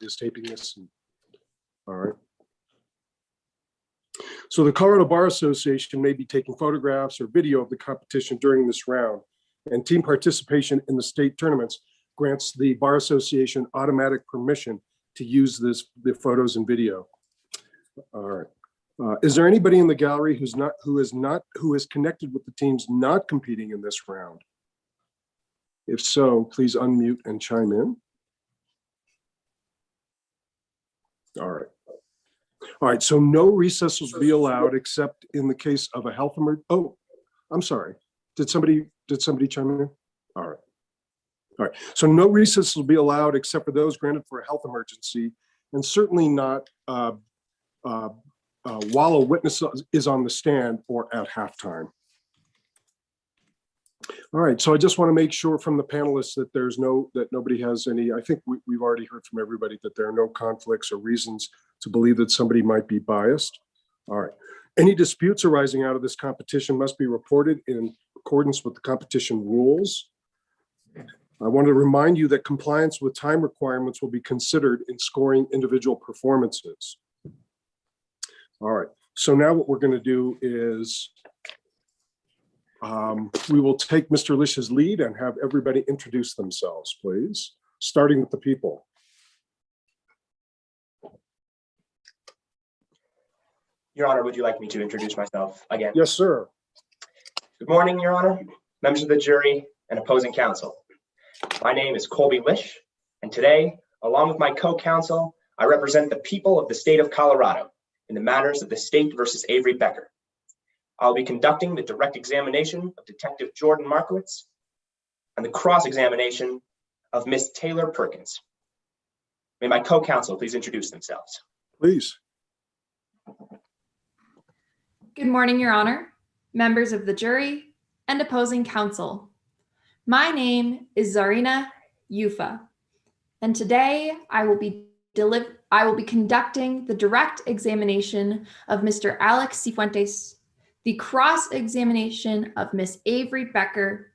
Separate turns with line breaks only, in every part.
is taping this. All right. So the Colorado Bar Association may be taking photographs or video of the competition during this round, and team participation in the state tournaments grants the Bar Association automatic permission to use the photos and video. All right. Is there anybody in the gallery who is connected with the teams not competing in this round? If so, please unmute and chime in. All right. All right, so no recesses will be allowed except in the case of a health emergency. Oh, I'm sorry. Did somebody chime in? All right. All right, so no recesses will be allowed except for those granted for a health emergency, and certainly not while a witness is on the stand or at halftime. All right, so I just want to make sure from the panelists that that nobody has any, I think we've already heard from everybody that there are no conflicts or reasons to believe that somebody might be biased. All right, any disputes arising out of this competition must be reported in accordance with the competition rules. I want to remind you that compliance with time requirements will be considered in scoring individual performances. All right, so now what we're going to do is we will take Mr. Lish's lead and have everybody introduce themselves, please, starting with the people.
Your Honor, would you like me to introduce myself again?
Yes, sir.
Good morning, Your Honor, members of the jury and opposing counsel. My name is Colby Lish, and today, along with my co-counsel, I represent the people of the state of Colorado in the matters of the state versus Avery Becker. I'll be conducting the direct examination of Detective Jordan Markowitz and the cross-examination of Miss Taylor Perkins. May my co-counsel please introduce themselves.
Please.
Good morning, Your Honor, members of the jury and opposing counsel. My name is Zarina Yufa, and today I will be conducting the direct examination of Mr. Alex Cifuentes, the cross-examination of Miss Avery Becker,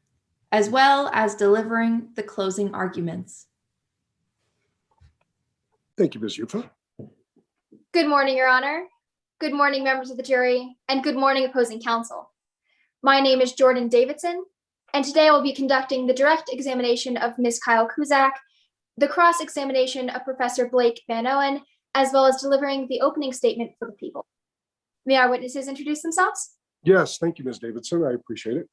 as well as delivering the closing arguments.
Thank you, Ms. Yufa.
Good morning, Your Honor. Good morning, members of the jury, and good morning, opposing counsel. My name is Jordan Davidson, and today I will be conducting the direct examination of Ms. Kyle Kuzak, the cross-examination of Professor Blake Van Owen, as well as delivering the opening statement for the people. May our witnesses introduce themselves?
Yes, thank you, Ms. Davidson. I appreciate it.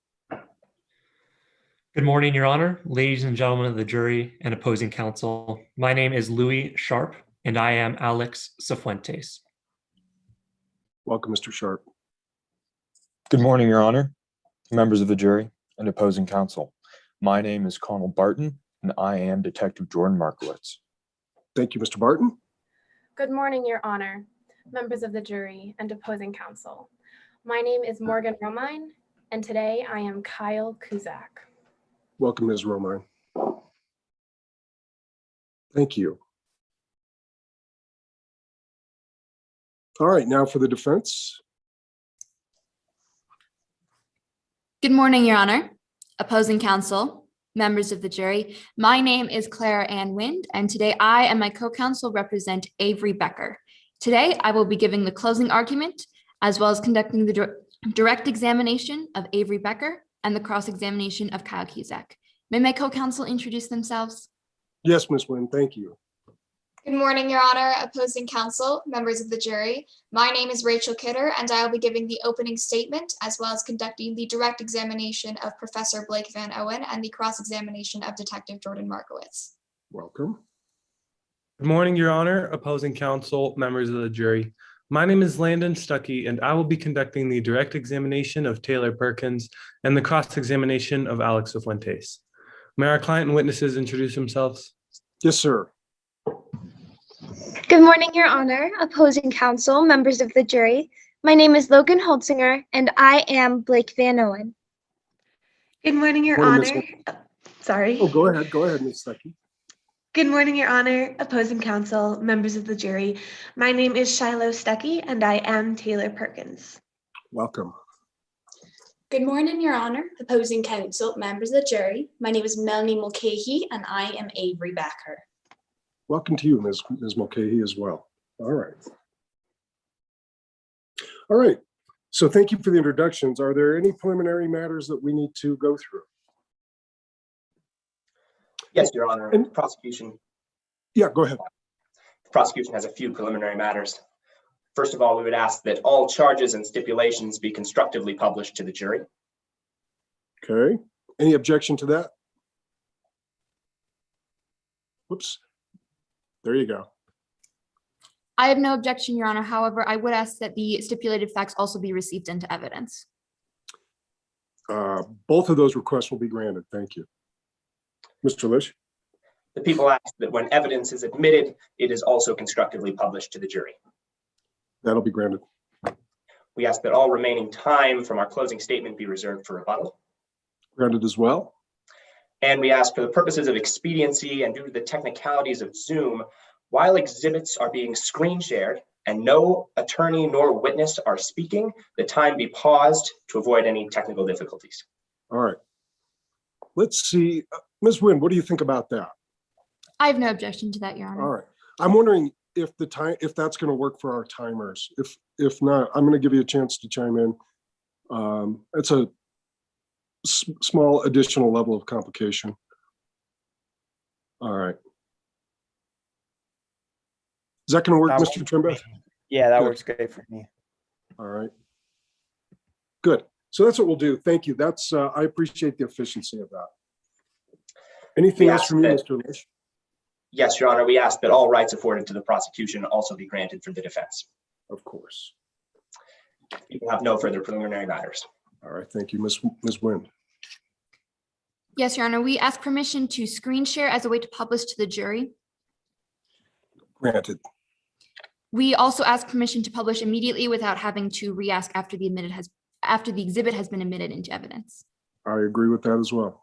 Good morning, Your Honor, ladies and gentlemen of the jury and opposing counsel. My name is Louis Sharp, and I am Alex Cifuentes.
Welcome, Mr. Sharp.
Good morning, Your Honor, members of the jury and opposing counsel. My name is Connell Barton, and I am Detective Jordan Markowitz.
Thank you, Mr. Barton.
Good morning, Your Honor, members of the jury and opposing counsel. My name is Morgan Romine, and today I am Kyle Kuzak.
Welcome, Ms. Romine. Thank you. All right, now for the defense.
Good morning, Your Honor, opposing counsel, members of the jury. My name is Clara Ann Wind, and today I and my co-counsel represent Avery Becker. Today, I will be giving the closing argument, as well as conducting the direct examination of Avery Becker and the cross-examination of Kyle Kuzak. May my co-counsel introduce themselves?
Yes, Ms. Wind, thank you.
Good morning, Your Honor, opposing counsel, members of the jury. My name is Rachel Kidder, and I will be giving the opening statement, as well as conducting the direct examination of Professor Blake Van Owen and the cross-examination of Detective Jordan Markowitz.
Welcome.
Good morning, Your Honor, opposing counsel, members of the jury. My name is Landon Stuckey, and I will be conducting the direct examination of Taylor Perkins and the cross-examination of Alex Cifuentes. May our client and witnesses introduce themselves?
Yes, sir.
Good morning, Your Honor, opposing counsel, members of the jury. My name is Logan Holtzinger, and I am Blake Van Owen.
Good morning, Your Honor. Sorry.
Oh, go ahead, Ms. Stuckey.
Good morning, Your Honor, opposing counsel, members of the jury. My name is Shiloh Stuckey, and I am Taylor Perkins.
Welcome.
Good morning, Your Honor, opposing counsel, members of the jury. My name is Melanie Mulcahy, and I am Avery Becker.
Welcome to you, Ms. Mulcahy as well. All right. All right. So thank you for the introductions. Are there any preliminary matters that we need to go through?
Yes, Your Honor.
And-
Prosecution.
Yeah, go ahead.
The prosecution has a few preliminary matters. First of all, we would ask that all charges and stipulations be constructively published to the jury.
Okay. Any objection to that? Whoops. There you go.
I have no objection, Your Honor. However, I would ask that the stipulated facts also be received into evidence.
Both of those requests will be granted. Thank you. Mr. Lish?
The people ask that when evidence is admitted, it is also constructively published to the jury.
That'll be granted.
We ask that all remaining time from our closing statement be reserved for rebuttal.
Granted as well.
And we ask, for the purposes of expediency and due to the technicalities of Zoom, while exhibits are being screen shared and no attorney nor witness are speaking, the time be paused to avoid any technical difficulties.
All right. Let's see. Ms. Wynn, what do you think about that?
I have no objection to that, Your Honor.
All right. I'm wondering if that's going to work for our timers. If not, I'm going to give you a chance to chime in. It's a small additional level of complication. All right. Is that going to work, Mr. Trimbath?
Yeah, that
Good.
works great for me.
All right. Good. So that's what we'll do. Thank you. That's I appreciate the efficiency of that. Anything else from you, Mr. Lish?
Yes, Your Honor, we ask that all rights afforded to the prosecution also be granted for the defense.
Of course.
You will have no further preliminary matters.
All right. Thank you, Ms. Wynn.
Yes, Your Honor. We ask permission to screen share as a way to publish to the jury.
Granted.
We also ask permission to publish immediately without having to re-ask after the exhibit has been admitted into evidence.
I agree with that as well.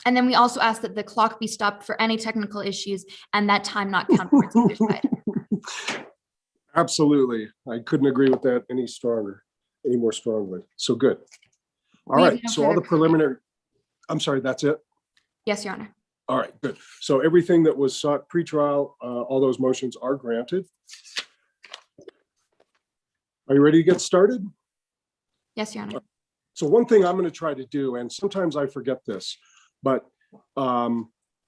And then we also ask that the clock be stopped for any technical issues and that time not count towards either side.
Absolutely. I couldn't agree with that any more strongly. So good. All
We have
right.
no
So all the
further
preliminary, I'm sorry, that's it?
Yes, Your Honor.
All right, good. So everything that was sought pretrial, all those motions are granted. Are you ready to get started?
Yes, Your Honor.
So one thing I'm going to try to do, and sometimes I forget this, but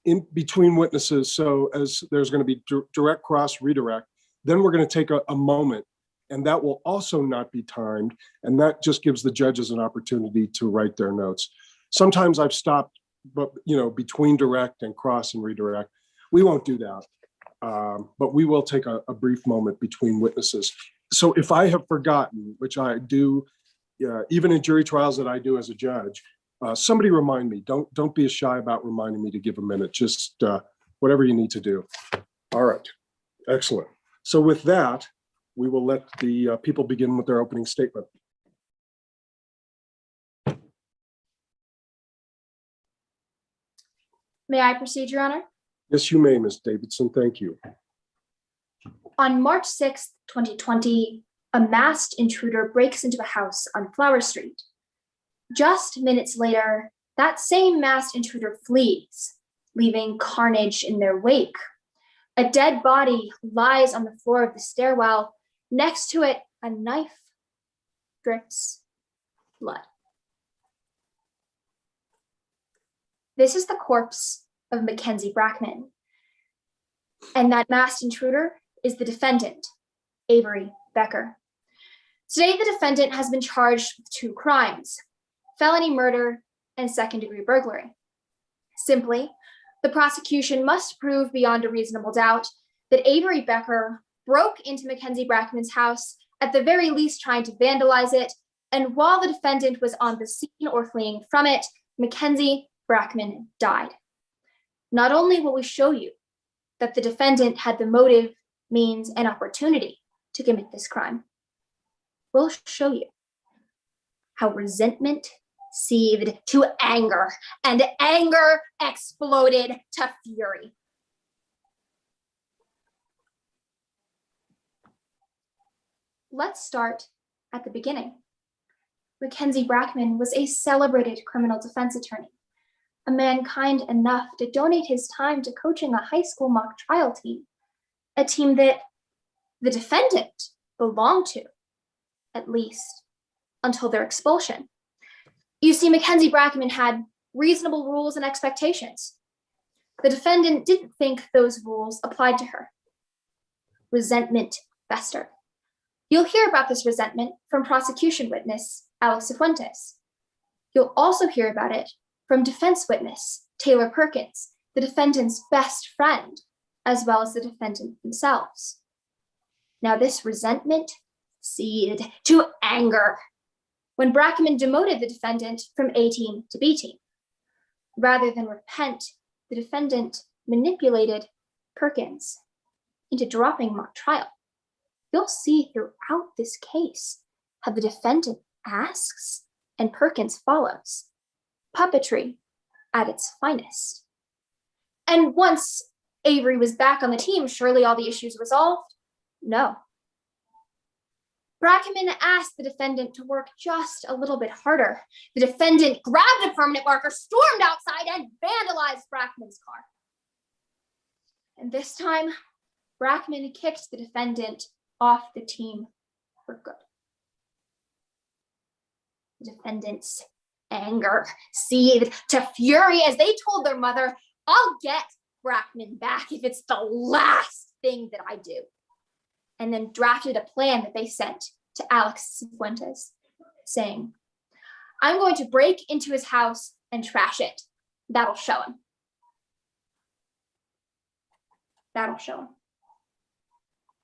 in between witnesses, so as there's going to be direct, cross, redirect, then we're going to take a moment, and that will also not be timed, and that just gives the judges an opportunity to write their notes. Sometimes I've stopped, but between direct and cross and redirect. We won't do that, but we will take a brief moment between witnesses. So if I have forgotten, which I do, even in jury trials that I do as a judge, somebody remind me. Don't be shy about reminding me to give a minute. Just whatever you need to do. All right, excellent. So with that, we will let the people begin with their opening statement.
May I proceed, Your Honor?
Yes, you may, Ms. Davidson. Thank you.
On March 6th, 2020, a masked intruder breaks into a house on Flower Street. Just minutes later, that same masked intruder flees, leaving carnage in their wake. A dead body lies on the floor of the stairwell. Next to it, a knife drips blood. This is the corpse of Mackenzie Brackman. And that masked intruder is the defendant, Avery Becker. Today, the defendant has been charged with 2 crimes, felony murder and second-degree burglary. Simply, the prosecution must prove beyond a reasonable doubt that Avery Becker broke into Mackenzie Brackman's house, at the very least trying to vandalize it, and while the defendant was on the scene or fleeing from it, Mackenzie Brackman died. Not only will we show you that the defendant had the motive, means, and opportunity to commit this crime, we'll show you how resentment seethed to anger, and anger exploded to fury. Let's start at the beginning. Mackenzie Brackman was a celebrated criminal defense attorney, a man kind enough to donate his time to coaching a high school mock trial team. a team that the defendant belonged to, at least until their expulsion. You see, Mackenzie Brackman had reasonable rules and expectations. The defendant didn't think those rules applied to her. Resentment festered. You'll hear about this resentment from prosecution witness Alex Cifuentes. You'll also hear about it from defense witness Taylor Perkins, the defendant's best friend, as well as the defendant themselves. Now, this resentment seeded to anger when Brackman demoted the defendant from A team to B team. Rather than repent, the defendant manipulated Perkins into dropping mock trial. You'll see throughout this case how the defendant asks and Perkins follows. Puppetry at its finest. And once Avery was back on the team, surely all the issues resolved? No. Brackman asked the defendant to work just a little bit harder. The defendant grabbed a permanent marker, stormed outside, and vandalized Brackman's car. And this time, Brackman kicked the defendant off the team for good. The defendant's anger seethed to fury as they told their mother, "I'll get Brackman back if it's the last thing that I do." And then drafted a plan that they sent to Alex Cifuentes, saying, "I'm going to break into his house and trash it. That'll show him. That'll show him."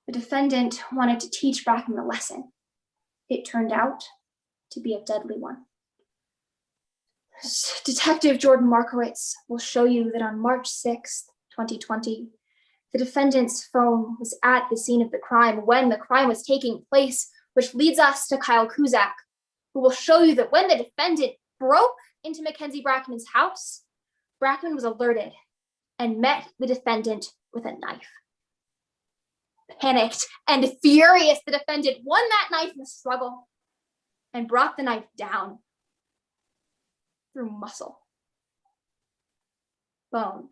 The defendant wanted to teach Brackman a lesson. It turned out to be a deadly one. Detective Jordan Markowitz will show you that on March 6th, 2020, the defendant's phone was at the scene of the crime when the crime was taking place, which leads us to Kyle Kuzak, who will show you that when the defendant broke into Mackenzie Brackman's house, Brackman was alerted and met the defendant with a knife. Panicked and furious, the defendant won that knife in the struggle and brought the knife down through muscle, bone,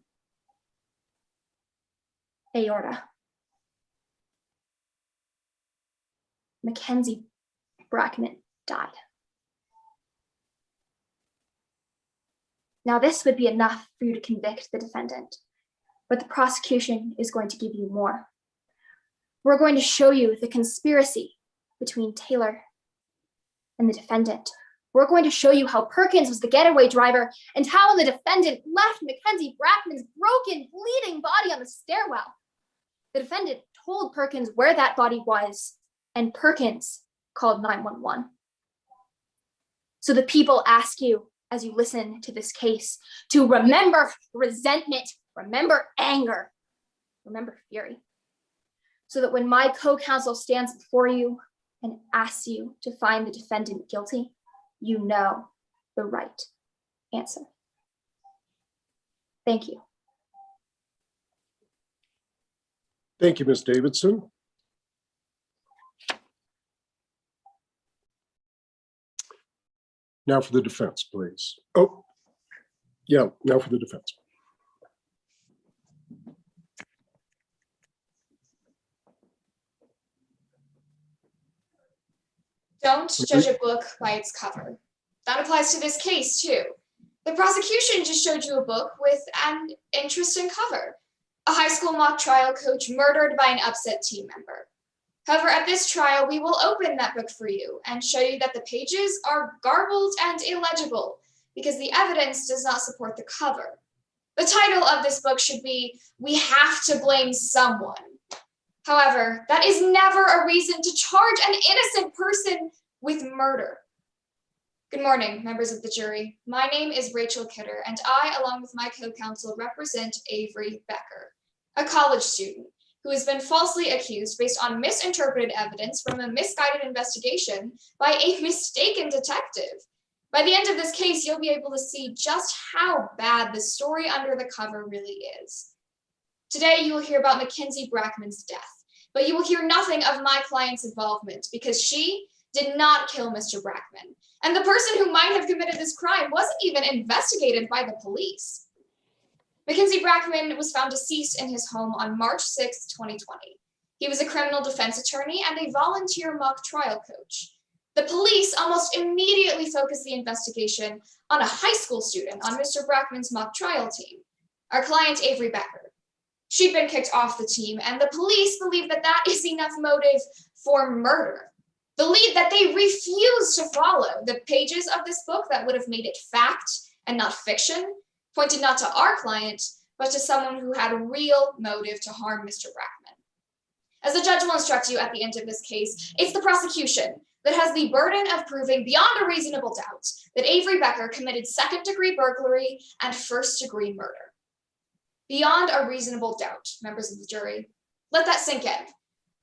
aorta. Mackenzie Brackman died. Now, this would be enough for you to convict the defendant, but the prosecution is going to give you more. We're going to show you the conspiracy between Taylor and the defendant. We're going to show you how Perkins was the getaway driver and how the defendant left Mackenzie Brackman's broken, bleeding body on the stairwell. The defendant told Perkins where that body was, and Perkins called 911. So the people ask you, as you listen to this case, to remember resentment, remember anger, remember fury, so that when my co-counsel stands before you and asks you to find the defendant guilty, you know the right answer. Thank you.
Thank you, Ms. Davidson. Now for the defense, please. Oh, yeah, now for the defense.
Don't judge a book by its cover. That applies to this case too. The prosecution just showed you a book with an interesting cover. A high school mock trial coach murdered by an upset team member. However, at this trial, we will open that book for you and show you that the pages are garbled and illegible because the evidence does not support the cover. The title of this book should be, "We Have to Blame Someone." However, that is never a reason to charge an innocent person with murder. Good morning, members of the jury. My name is Rachel Kidder, and I, along with my co-counsel, represent Avery Becker, a college student who has been falsely accused based on misinterpreted evidence from a misguided investigation by a mistaken detective. By the end of this case, you'll be able to see just how bad the story under the cover really is. Today, you will hear about Mackenzie Brackman's death, but you will hear nothing of my client's involvement because she did not kill Mr. Brackman. And the person who might have committed this crime wasn't even investigated by the police. Mackenzie Brackman was found deceased in his home on March 6, 2020. He was a criminal defense attorney and a volunteer mock trial coach. The police almost immediately focused the investigation on a high school student on Mr. Brackman's mock trial team, our client Avery Becker. She'd been kicked off the team, and the police believe that that is enough motive for murder. The lead that they refused to follow, the pages of this book that would have made it fact and not fiction, pointed not to our client, but to someone who had a real motive to harm Mr. Brackman. As the judge will instruct you at the end of this case, it's the prosecution that has the burden of proving beyond a reasonable doubt that Avery Becker committed second-degree burglary and first-degree murder. Beyond a reasonable doubt, members of the jury, let that sink in.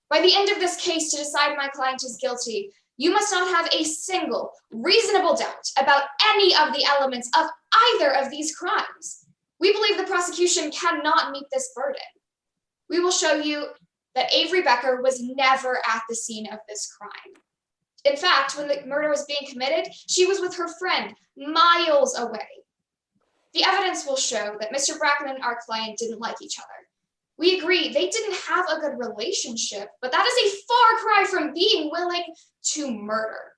By the end of this case, to decide my client is guilty, you must not have a single reasonable doubt about any of the elements of either of these crimes. We believe the prosecution cannot meet this burden. We will show you that Avery Becker was never at the scene of this crime. In fact, when the murder was being committed, she was with her friend miles away. The evidence will show that Mr. Brackman and our client didn't like each other. We agree they didn't have a good relationship, but that is a far cry from being willing to murder.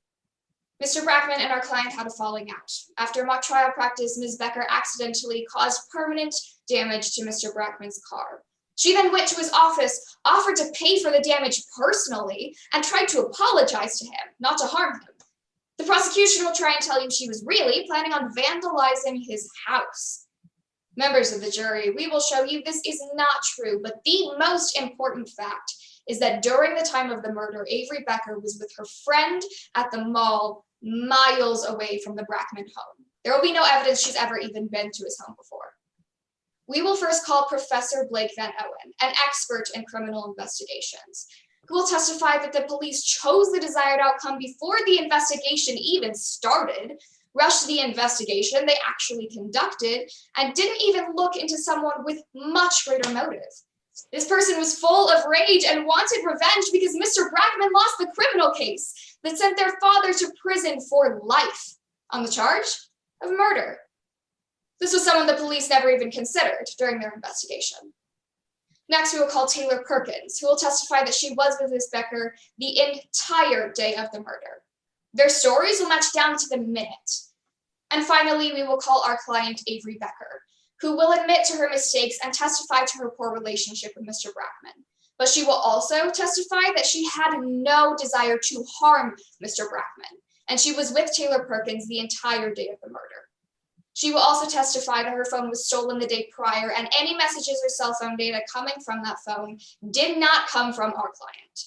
Mr. Brackman and our client had a falling out. After mock trial practice, Ms. Becker accidentally caused permanent damage to Mr. Brackman's car. She then went to his office, offered to pay for the damage personally, and tried to apologize to him, not to harm him. The prosecution will try and tell you she was really planning on vandalizing his house. Members of the jury, we will show you this is not true, but the most important fact is that during the time of the murder, Avery Becker was with her friend at the mall miles away from the Brackman home. There will be no evidence she's ever even been to his home before. We will first call Professor Blake Van Owen, an expert in criminal investigations, who will testify that the police chose the desired outcome before the investigation even started, rushed the investigation they actually conducted, and didn't even look into someone with much greater motive. This person was full of rage and wanted revenge because Mr. Brackman lost the criminal case that sent their father to prison for life on the charge of murder. This was someone the police never even considered during their investigation. Next, we will call Taylor Perkins, who will testify that she was with Ms. Becker the entire day of the murder. Their stories will match down to the minute. And finally, we will call our client Avery Becker, who will admit to her mistakes and testify to her poor relationship with Mr. Brackman. But she will also testify that she had no desire to harm Mr. Brackman, and she was with Taylor Perkins the entire day of the murder. She will also testify that her phone was stolen the day prior, and any messages or cell phone data coming from that phone did not come from our client.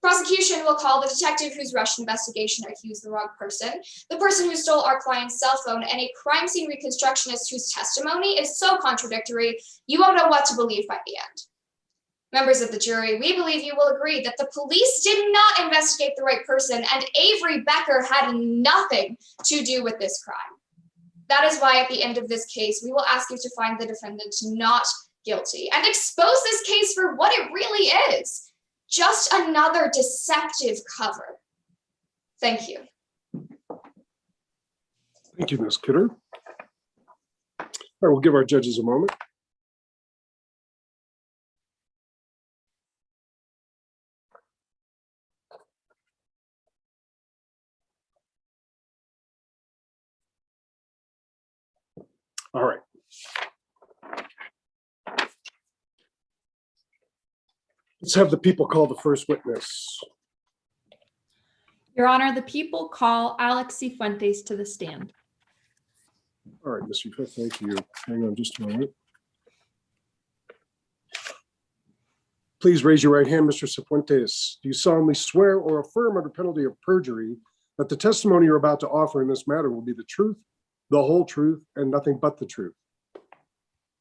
Prosecution will call the detective whose rushed investigation accused the wrong person, the person who stole our client's cell phone, and a crime scene reconstructionist whose testimony is so contradictory, you won't know what to believe by the end. Members of the jury, we believe you will agree that the police did not investigate the right person, and Avery Becker had nothing to do with this crime. That is why at the end of this case, we will ask you to find the defendant not guilty and expose this case for what it really is. Just another deceptive cover. Thank you.
Thank you, Ms. Kidder. All right, we'll give our judges a moment. All right. Let's have the people call the first witness.
Your Honor, the people call Alex Cifuentes to the stand.
All right, Ms. Yuka, thank you. Hang on just a moment. Please raise your right hand, Mr. Cifuentes. Do you solemnly swear or affirm under penalty of perjury that the testimony you're about to offer in this matter will be the truth, the whole truth, and nothing but the truth?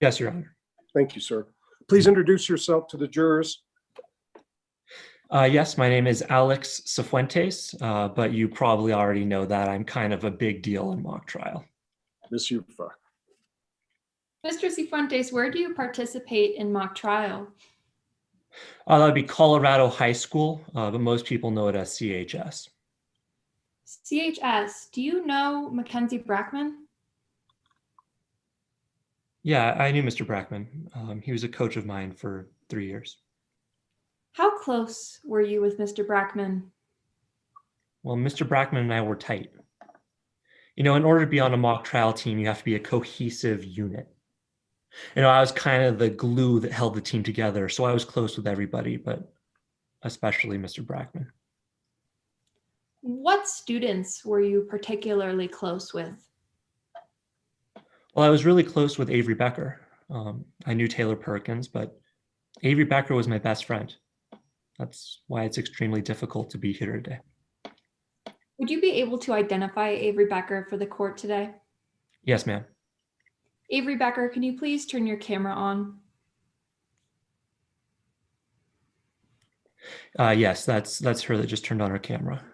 Yes, Your Honor.
Thank you, sir. Please introduce yourself to the jurors.
Yes, my name is Alex Cifuentes, but you probably already know that I'm kind of a big deal in mock trial.
Ms. Yufa.
Mr. Cifuentes, where do you participate in mock trial?
That would be Colorado High School, but most people know it as CHS.
CHS, do you know Mackenzie Brackman?
Yeah, I knew Mr. Brackman. He was a coach of mine for 3 years.
How close were you with Mr. Brackman?
Well, Mr. Brackman and I were tight. In order to be on a mock trial team, you have to be a cohesive unit. I was kind of the glue that held the team together, so I was close with everybody, but especially Mr. Brackman.
What students were you particularly close with?
Well, I was really close with Avery Becker. I knew Taylor Perkins, but Avery Becker was my best friend. That's why it's extremely difficult to be here today.
Would you be able to identify Avery Becker for the court today?
Yes, ma'am.
Avery Becker, can you please turn your camera on?
Yes, that's her that just turned on her camera.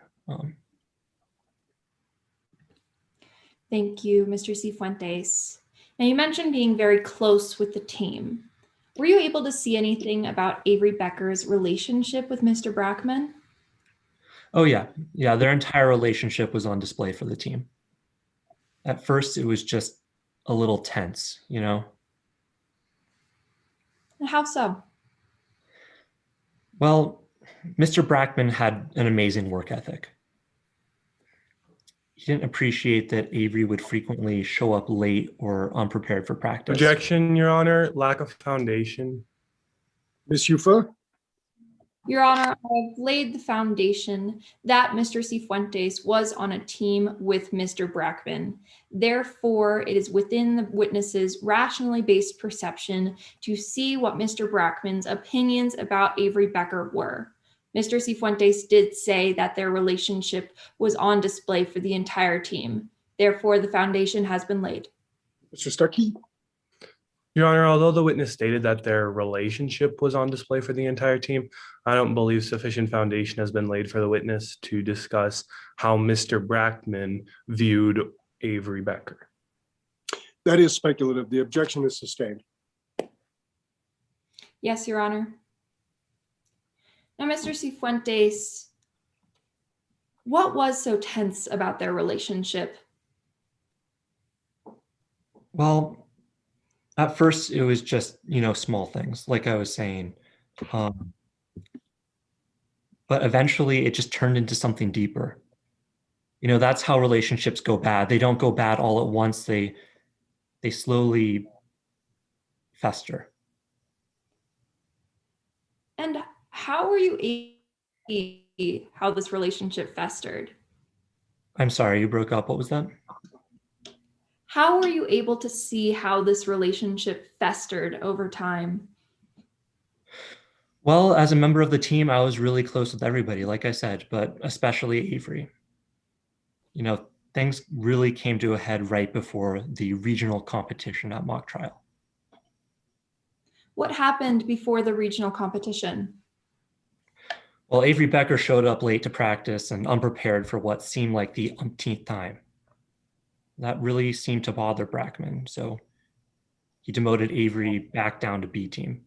Thank you, Mr. Cifuentes. Now, you mentioned being very close with the team. Were you able to see anything about Avery Becker's relationship with Mr. Brackman?
Oh, yeah. Yeah, their entire relationship was on display for the team. At first, it was just a little tense,
How so?
Well, Mr. Brackman had an amazing work ethic. He didn't appreciate that Avery would frequently show up late or unprepared for practice.
Objection, Your Honor. Lack of foundation.
Ms. Yufa?
Your Honor, I've laid the foundation that Mr. Cifuentes was on a team with Mr. Brackman. Therefore, it is within the witness's rationally based perception to see what Mr. Brackman's opinions about Avery Becker were. Mr. Cifuentes did say that their relationship was on display for the entire team. Therefore, the foundation has been laid.
Mr. Stuckey?
Your Honor, although the witness stated that their relationship was on display for the entire team, I don't believe sufficient foundation has been laid for the witness to discuss how Mr. Brackman viewed Avery Becker.
That is speculative. The objection is sustained.
Yes, Your Honor. Now, Mr. Cifuentes, what was so tense about their relationship?
Well, at first, it was just, small things, like I was saying. But eventually, it just turned into something deeper. That's how relationships go bad. They don't go bad all at once. They slowly fester.
And how were you able to see how this relationship festered?
I'm sorry, you broke up. What was that?
How were you able to see how this relationship festered over time?
Well, as a member of the team, I was really close with everybody, like I said, but especially Avery. Things really came to a head right before the regional competition at mock trial.
What happened before the regional competition?
Well, Avery Becker showed up late to practice and unprepared for what seemed like the umpteenth time. That really seemed to bother Brackman, so he demoted Avery back down to B team.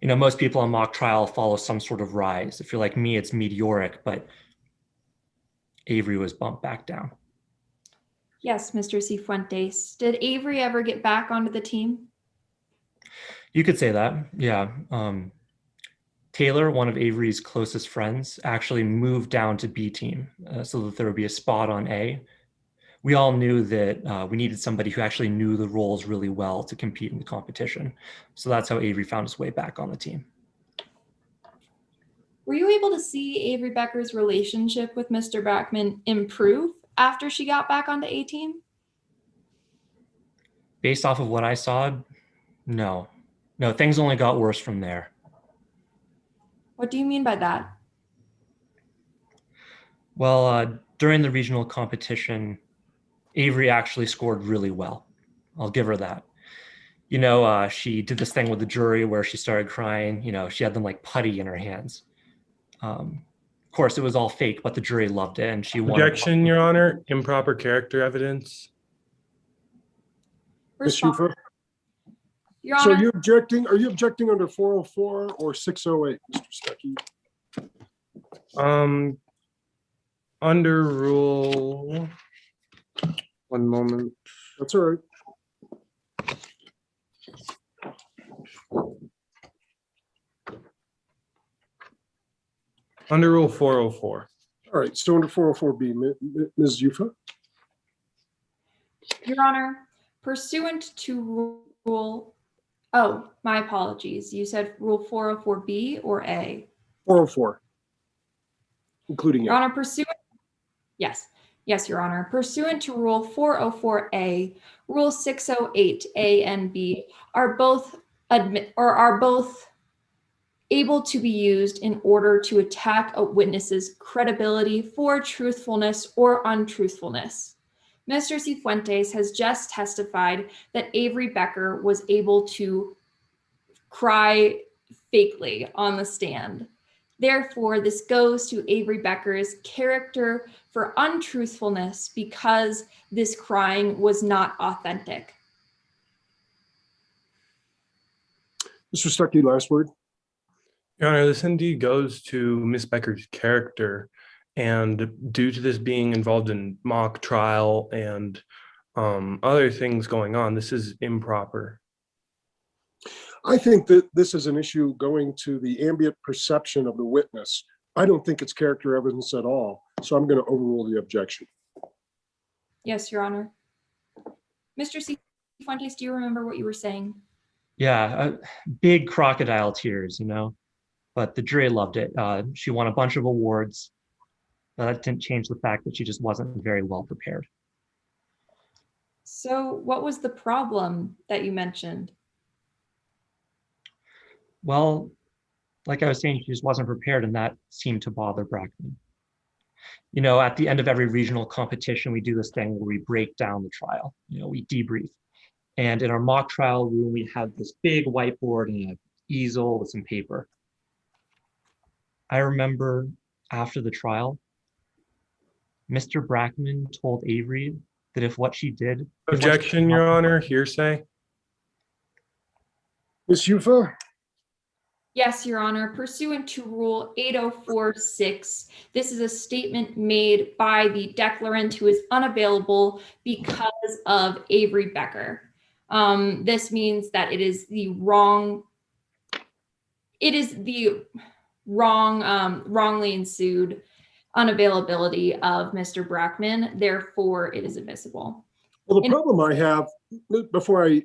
Most people on mock trial follow some sort of rise. If you're like me, it's meteoric, but Avery was bumped back down.
Yes, Mr. Cifuentes. Did Avery ever get back onto the team?
You could say that, yeah. Taylor, one of Avery's closest friends, actually moved down to B team so that there would be a spot on A. We all knew that we needed somebody who actually knew the roles really well to compete in the competition. So that's how Avery found his way back on the team.
Were you able to see Avery Becker's relationship with Mr. Brackman improve after she got back onto A team?
Based off of what I saw, no. No, things only got worse from there.
What do you mean by that?
Well, during the regional competition, Avery actually scored really well. I'll give her that. She did this thing with the jury where she started crying. She had them like putty in her hands. Of course, it was all fake, but the jury loved it, and she won.
Objection, Your Honor. Improper character evidence.
Ms. Yufa?
Your
So
Honor,
are you objecting under 404 or 608, Mr. Stuckey?
Under rule, one moment.
That's all right.
Under Rule 404.
All right, so under 404B, Ms. Yufa?
Your Honor, pursuant to Rule, oh, my apologies. You said Rule 404B or A?
404, including
Your
A.
Honor, yes, Your Honor. Pursuant to Rule 404A, Rule 608A and B are both able to be used in order to attack a witness's credibility for truthfulness or untruthfulness. Mr. Cifuentes has just testified that Avery Becker was able to cry fakely on the stand. Therefore, this goes to Avery Becker's character for untruthfulness because this crying was not authentic.
Mr. Stuckey, last word.
Your Honor, this indeed goes to Ms. Becker's character. And due to this being involved in mock trial and other things going on, this is improper.
I think that this is an issue going to the ambient perception of the witness. I don't think it's character evidence at all, so I'm going to overrule the objection.
Yes, Your Honor. Mr. Cifuentes, do you remember what you were saying?
Yeah, big crocodile tears, you know, but the jury loved it. She won a bunch of awards. That didn't change the fact that she just wasn't very well prepared.
So what was the problem that you mentioned?
Well, like I was saying, she just wasn't prepared, and that seemed to bother Brackman. You know, at the end of every regional competition, we do this thing where we break down the trial. You know, we debrief. And in our mock trial room, we have this big whiteboard and an easel with some paper. I remember after the trial, Mr. Brackman told Avery that if what she did—
Objection, Your Honor, hearsay.
Ms. Yufa?
Yes, Your Honor. Pursuant to Rule 8046, this is a statement made by the declarant who is unavailable because of Avery Becker. This means that it is the wrongly ensued unavailability of Mr. Brackman. Therefore, it is admissible.
Well, the problem I have, before I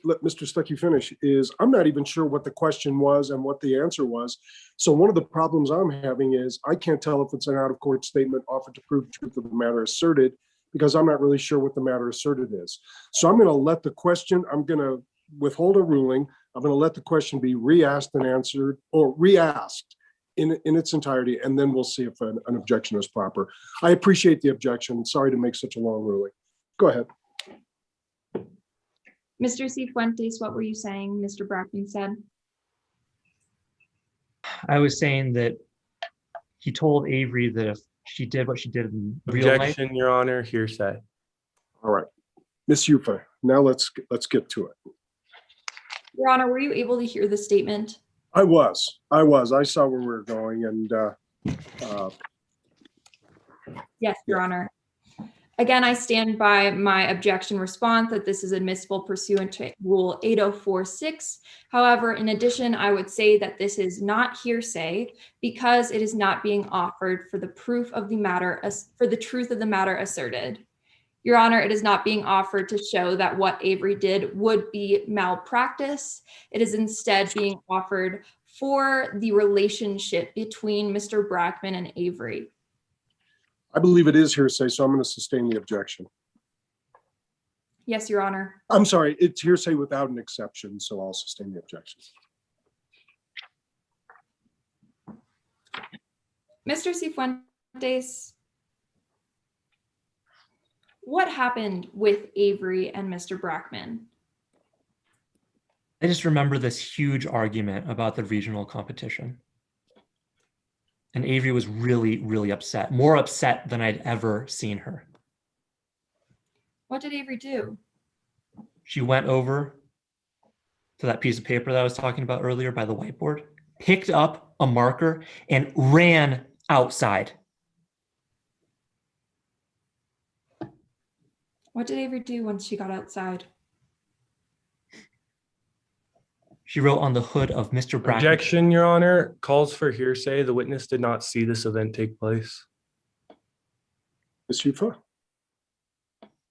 let Mr. Stuckey finish, is I'm not even sure what the question was and what the answer was. So one of the problems I'm having is I can't tell if it's an out-of-court statement offered to prove the truth of the matter asserted, because I'm not really sure what the matter asserted is. So I'm going to let the question, I'm going to withhold a ruling. I'm going to let the question be re-asked and answered, or re-asked in its entirety, and then we'll see if an objection is proper. I appreciate the objection. Sorry to make such a long ruling. Go ahead.
Mr. Cifuentes, what were you saying Mr. Brackman said?
I was saying that he told Avery that if she did what she did in real life—
Objection, Your Honor, hearsay.
All right. Ms. Yufa, now let's get to it.
Your Honor, were you able to hear the statement?
I was. I saw where we were going, and
Yes, Your Honor. Again, I stand by my objection response that this is admissible pursuant to Rule 8046. However, in addition, I would say that this is not hearsay because it is not being offered for the proof of the matter, for the truth of the matter asserted. Your Honor, it is not being offered to show that what Avery did would be malpractice. It is instead being offered for the relationship between Mr. Brackman and Avery.
I believe it is hearsay, so I'm going to sustain the objection.
Yes, Your Honor.
I'm sorry, it's hearsay without an exception, so I'll sustain the objection.
Mr. Cifuentes, what happened with Avery and Mr. Brackman?
I just remember this huge argument about the regional competition. And Avery was really, really upset, more upset than I'd ever seen her.
What did Avery do?
She went over to that piece of paper that I was talking about earlier by the whiteboard, picked up a marker, and ran outside.
What did Avery do once she got outside?
She wrote on the hood of Mr. Brackman.
Objection, Your Honor. Calls for hearsay. The witness did not see this event take place.
Ms. Yufa?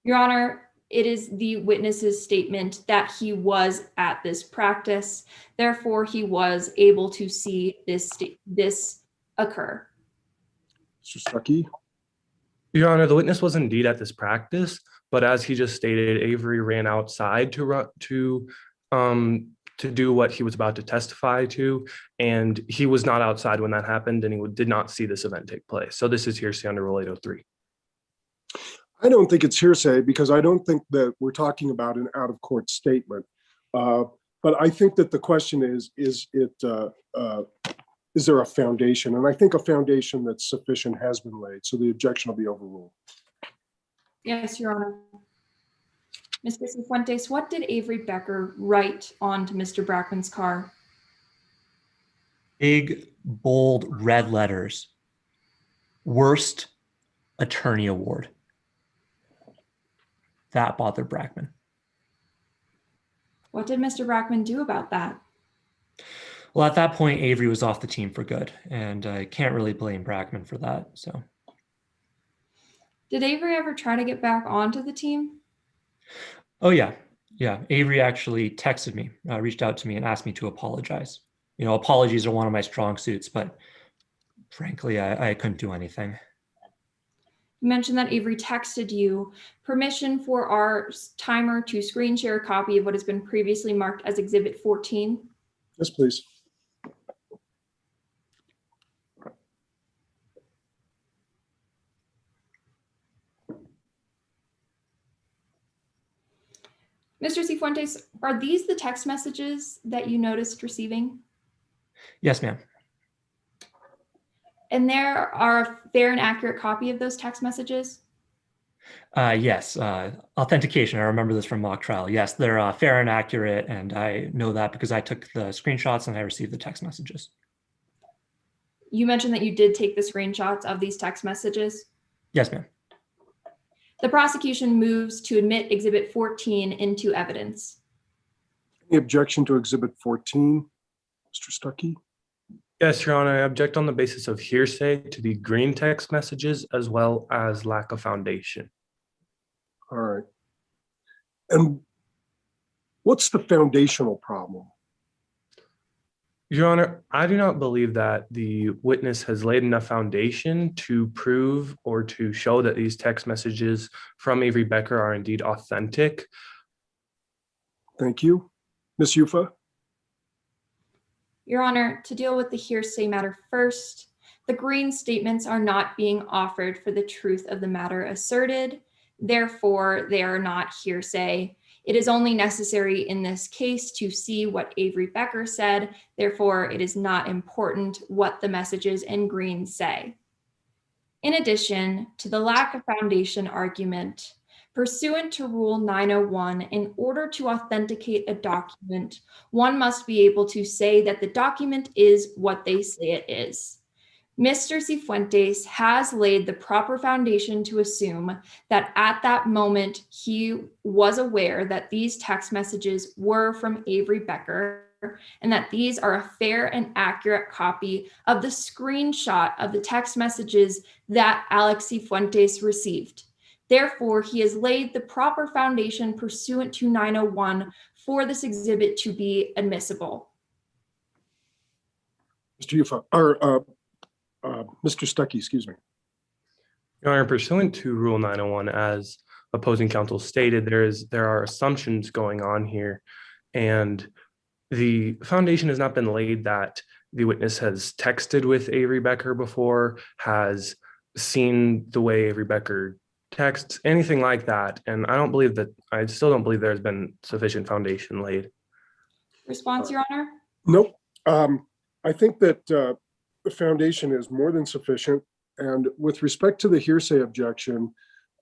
Your Honor, it is the witness's statement that he was at this practice. Therefore, he was able to see this occur.
Mr. Stuckey?
Your Honor, the witness was indeed at this practice, but as he just stated, Avery ran outside to do what he was about to testify to, and he was not outside when that happened, and he did not see this event take place. So this is hearsay under Rule 803.
I don't think it's hearsay because I don't think that we're talking about an out-of-court statement. But I think that the question is there a foundation? And I think a foundation that's sufficient has been laid, so the objection will be overruled.
Yes, Your Honor. Mr. Cifuentes, what did Avery Becker write onto Mr. Brackman's car?
Big, bold, red letters. Worst attorney award. That bothered Brackman.
What did Mr. Brackman do about that?
Well, at that point, Avery was off the team for good, and I can't really blame Brackman for that. So,
did Avery ever try to get back onto the team?
Oh yeah. Avery actually texted me, reached out to me and asked me to apologize. You know, apologies are one of my strong suits, but frankly, I couldn't do anything.
You mentioned that Avery texted you permission for our timer to screen share a copy of what has been previously marked as Exhibit 14.
Yes, please.
Mr. Cifuentes, are these the text messages that you noticed receiving?
Yes, ma'am.
And there are a fair and accurate copy of those text messages?
Yes, authentication. I remember this from mock trial. Yes, they're fair and accurate, and I know that because I took the screenshots and I received the text messages.
You mentioned that you did take the screenshots of these text messages?
Yes, ma'am.
The prosecution moves to admit Exhibit 14 into evidence.
Any objection to Exhibit 14? Mr. Stuckey?
Yes, Your Honor, I object on the basis of hearsay to the green text messages as well as lack of foundation.
All right. And what's the foundational problem?
Your Honor, I do not believe that the witness has laid enough foundation to prove or to show that these text messages from Avery Becker are indeed authentic.
Thank you. Ms. Yufa?
Your Honor, to deal with the hearsay matter first, the green statements are not being offered for the truth of the matter asserted. Therefore, they are not hearsay. It is only necessary in this case to see what Avery Becker said. Therefore, it is not important what the messages in green say. In addition to the lack of foundation argument, pursuant to Rule 901, in order to authenticate a document, one must be able to say that the document is what they say it is. Mr. Cifuentes has laid the proper foundation to assume that at that moment, he was aware that these text messages were from Avery Becker and that these are a fair and accurate copy of the screenshot of the text messages that Alex Cifuentes received. Therefore, he has laid the proper foundation pursuant to 901 for this exhibit to be admissible.
Mr. Yufa, or Mr. Stuckey, excuse me.
Your Honor, pursuant to Rule 901, as opposing counsel stated, there are assumptions going on here, and the foundation has not been laid that the witness has texted with Avery Becker before, has seen the way Avery Becker texts, anything like that. And I still don't believe there's been sufficient foundation laid.
Response, Your Honor?
Nope. I think that the foundation is more than sufficient. And with respect to the hearsay objection,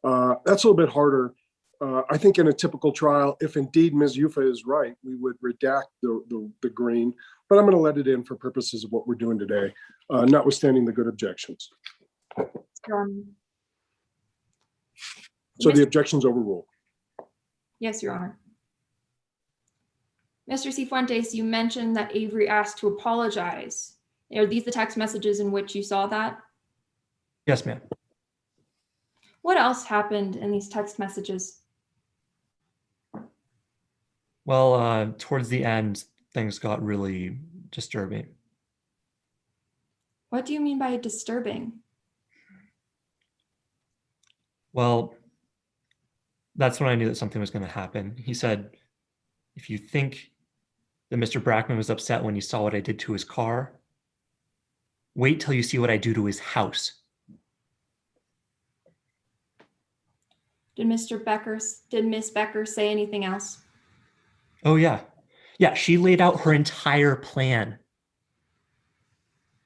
that's a little bit harder. I think in a typical trial, if indeed Ms. Yufa is right, we would redact the green, but I'm going to let it in for purposes of what we're doing today, notwithstanding the good objections. So the objection's overruled.
Yes, Your Honor. Mr. Cifuentes, you mentioned that Avery asked to apologize. Are these the text messages in which you saw that?
Yes, ma'am.
What else happened in these text messages?
Well, towards the end, things got really disturbing.
What do you mean by disturbing?
Well, that's when I knew that something was going to happen. He said, if you think that Mr. Brackman was upset when he saw what I did to his car, wait till you see what I do to his house.
Did Miss Becker say anything else?
Oh, yeah. Yeah, she laid out her entire plan.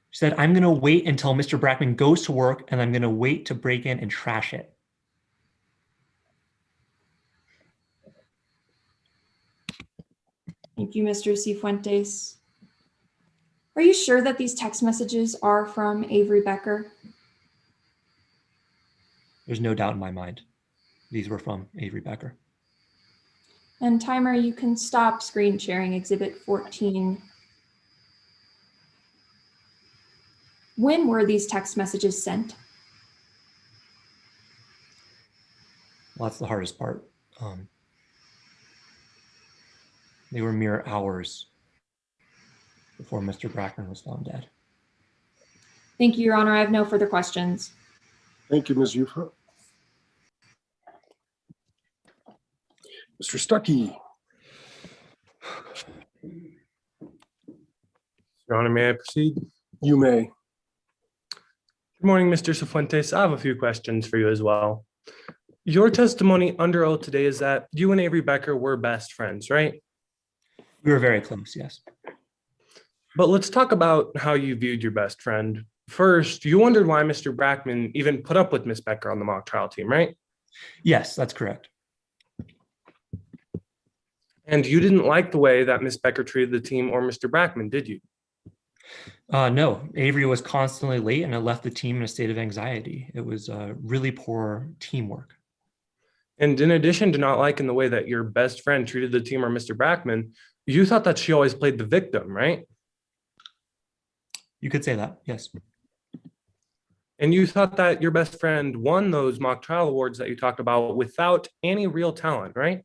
She said, I'm going to wait until Mr. Brackman goes to work, and I'm going to wait to break in and trash it.
Thank you, Mr. Cifuentes. Are you sure that these text messages are from Avery Becker?
There's no doubt in my mind. These were from Avery Becker.
And timer, you can stop screen sharing Exhibit 14. When were these text messages sent?
Well, that's the hardest part. They were mere hours before Mr. Brackman was found dead.
Thank you, Your Honor. I have no further questions.
Thank you, Ms. Yufa. Mr. Stuckey.
Your Honor, may I proceed?
You may.
Good morning, Mr. Cifuentes. I have a few questions for you as well. Your testimony under oath today is that you and Avery Becker were best friends, right?
We were very close, yes.
But let's talk about how you viewed your best friend. First, you wondered why Mr. Brackman even put up with Miss Becker on the mock trial team, right?
Yes, that's correct.
And you didn't like the way that Miss Becker treated the team or Mr. Brackman, did you?
No, Avery was constantly late and it left the team in a state of anxiety. It was really poor teamwork.
And in addition to not liking the way that your best friend treated the team or Mr. Brackman, you thought that she always played the victim, right?
You could say that, yes.
And you thought that your best friend won those mock trial awards that you talked about without any real talent, right?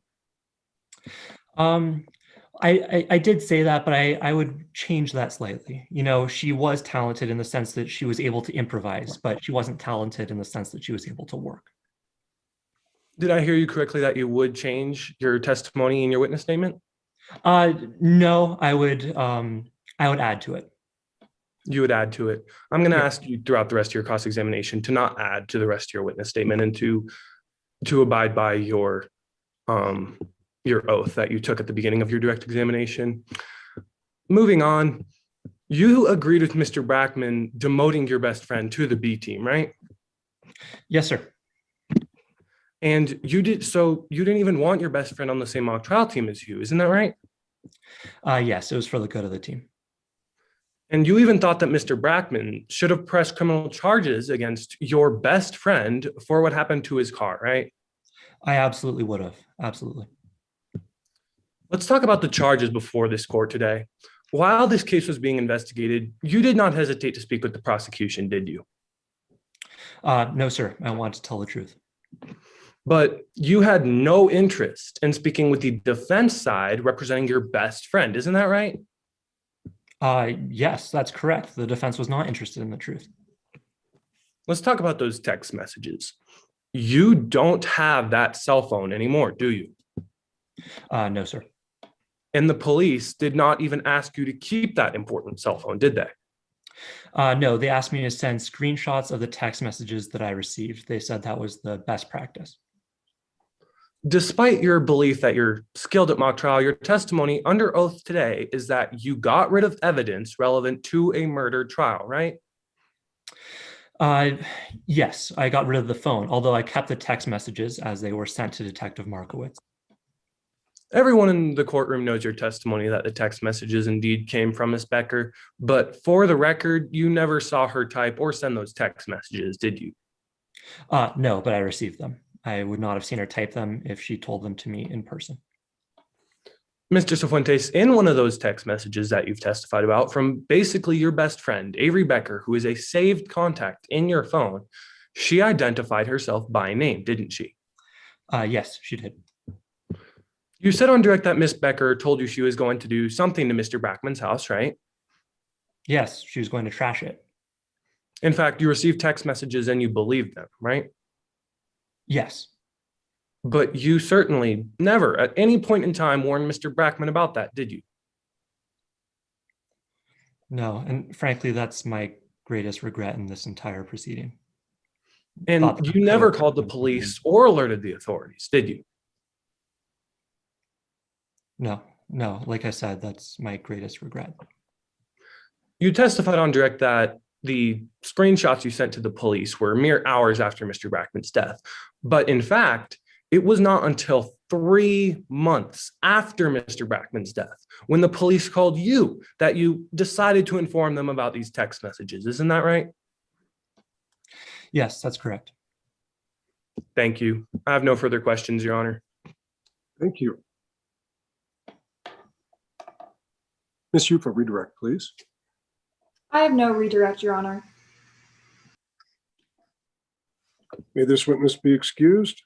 I did say that, but I would change that slightly. You know, she was talented in the sense that she was able to improvise, but she wasn't talented in the sense that she was able to work.
Did I hear you correctly that you would change your testimony in your witness statement?
No, I would add to it.
You would add to it. I'm going to ask you throughout the rest of your cross-examination to not add to the rest of your witness statement and to abide by your oath that you took at the beginning of your direct examination. Moving on, you agreed with Mr. Brackman demoting your best friend to the B team, right?
Yes, sir.
And you didn't even want your best friend on the same mock trial team as you, isn't that right?
Yes, it was for the good of the team.
And you even thought that Mr. Brackman should have pressed criminal charges against your best friend for what happened to his car, right?
I absolutely would have. Absolutely.
Let's talk about the charges before this court today. While this case was being investigated, you did not hesitate to speak with the prosecution, did you?
No, sir. I want to tell the truth.
But you had no interest in speaking with the defense side representing your best friend, isn't that right?
Yes, that's correct. The defense was not interested in the truth.
Let's talk about those text messages. You don't have that cell phone anymore, do you?
No, sir.
And the police did not even ask you to keep that important cell phone, did they?
No, they asked me to send screenshots of the text messages that I received. They said that was the best practice.
Despite your belief that you're skilled at mock trial, your testimony under oath today is that you got rid of evidence relevant to a murder trial, right?
Yes, I got rid of the phone, although I kept the text messages as they were sent to Detective Markowitz.
Everyone in the courtroom knows your testimony that the text messages indeed came from Ms. Becker, but for the record, you never saw her type or send those text messages, did you?
No, but I received them. I would not have seen her type them if she told them to me in person.
Mr. Cifuentes, in one of those text messages that you've testified about from basically your best friend, Avery Becker, who is a saved contact in your phone, she identified herself by name, didn't she?
Yes, she did.
You said on direct that Miss Becker told you she was going to do something to Mr. Brackman's house, right?
Yes, she was going to trash it.
In fact, you received text messages and you believed them, right?
Yes.
But you certainly never at any point in time warned Mr. Brackman about that, did you?
No, and frankly, that's my greatest regret in this entire proceeding.
And you never called the police or alerted the authorities, did you?
No, like I said, that's my greatest regret.
You testified on direct that the screenshots you sent to the police were mere hours after Mr. Brackman's death. But in fact, it was not until 3 months after Mr. Brackman's death when the police called you that you decided to inform them about these text messages. Isn't that right?
Yes, that's correct.
Thank you. I have no further questions, Your Honor.
Thank you. Ms. Yufa, redirect, please.
I have no redirect, Your Honor.
May this witness be excused.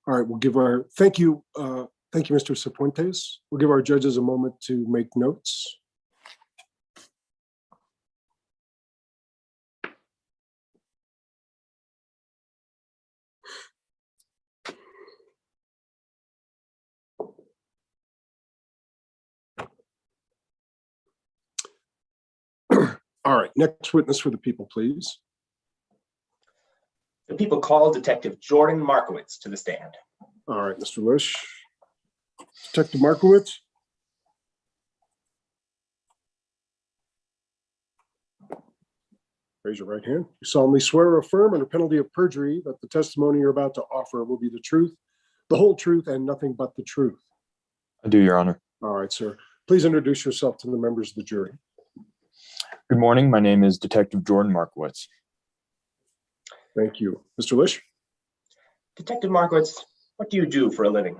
All right, we'll give our, thank you, Mr. Cifuentes. We'll give our judges a moment to make notes. All right, next witness for the people, please.
The people call Detective Jordan Markowitz to the stand.
All right, Mr. Lish. Detective Markowitz. Raise your right hand. You solemnly swear or affirm under penalty of perjury that the testimony you're about to offer will be the truth, the whole truth, and nothing but the truth.
I do, Your Honor.
All right, sir. Please introduce yourself to the members of the jury.
Good morning. My name is Detective Jordan Markowitz.
Thank you. Mr. Lish?
Detective Markowitz, what do you do for a living?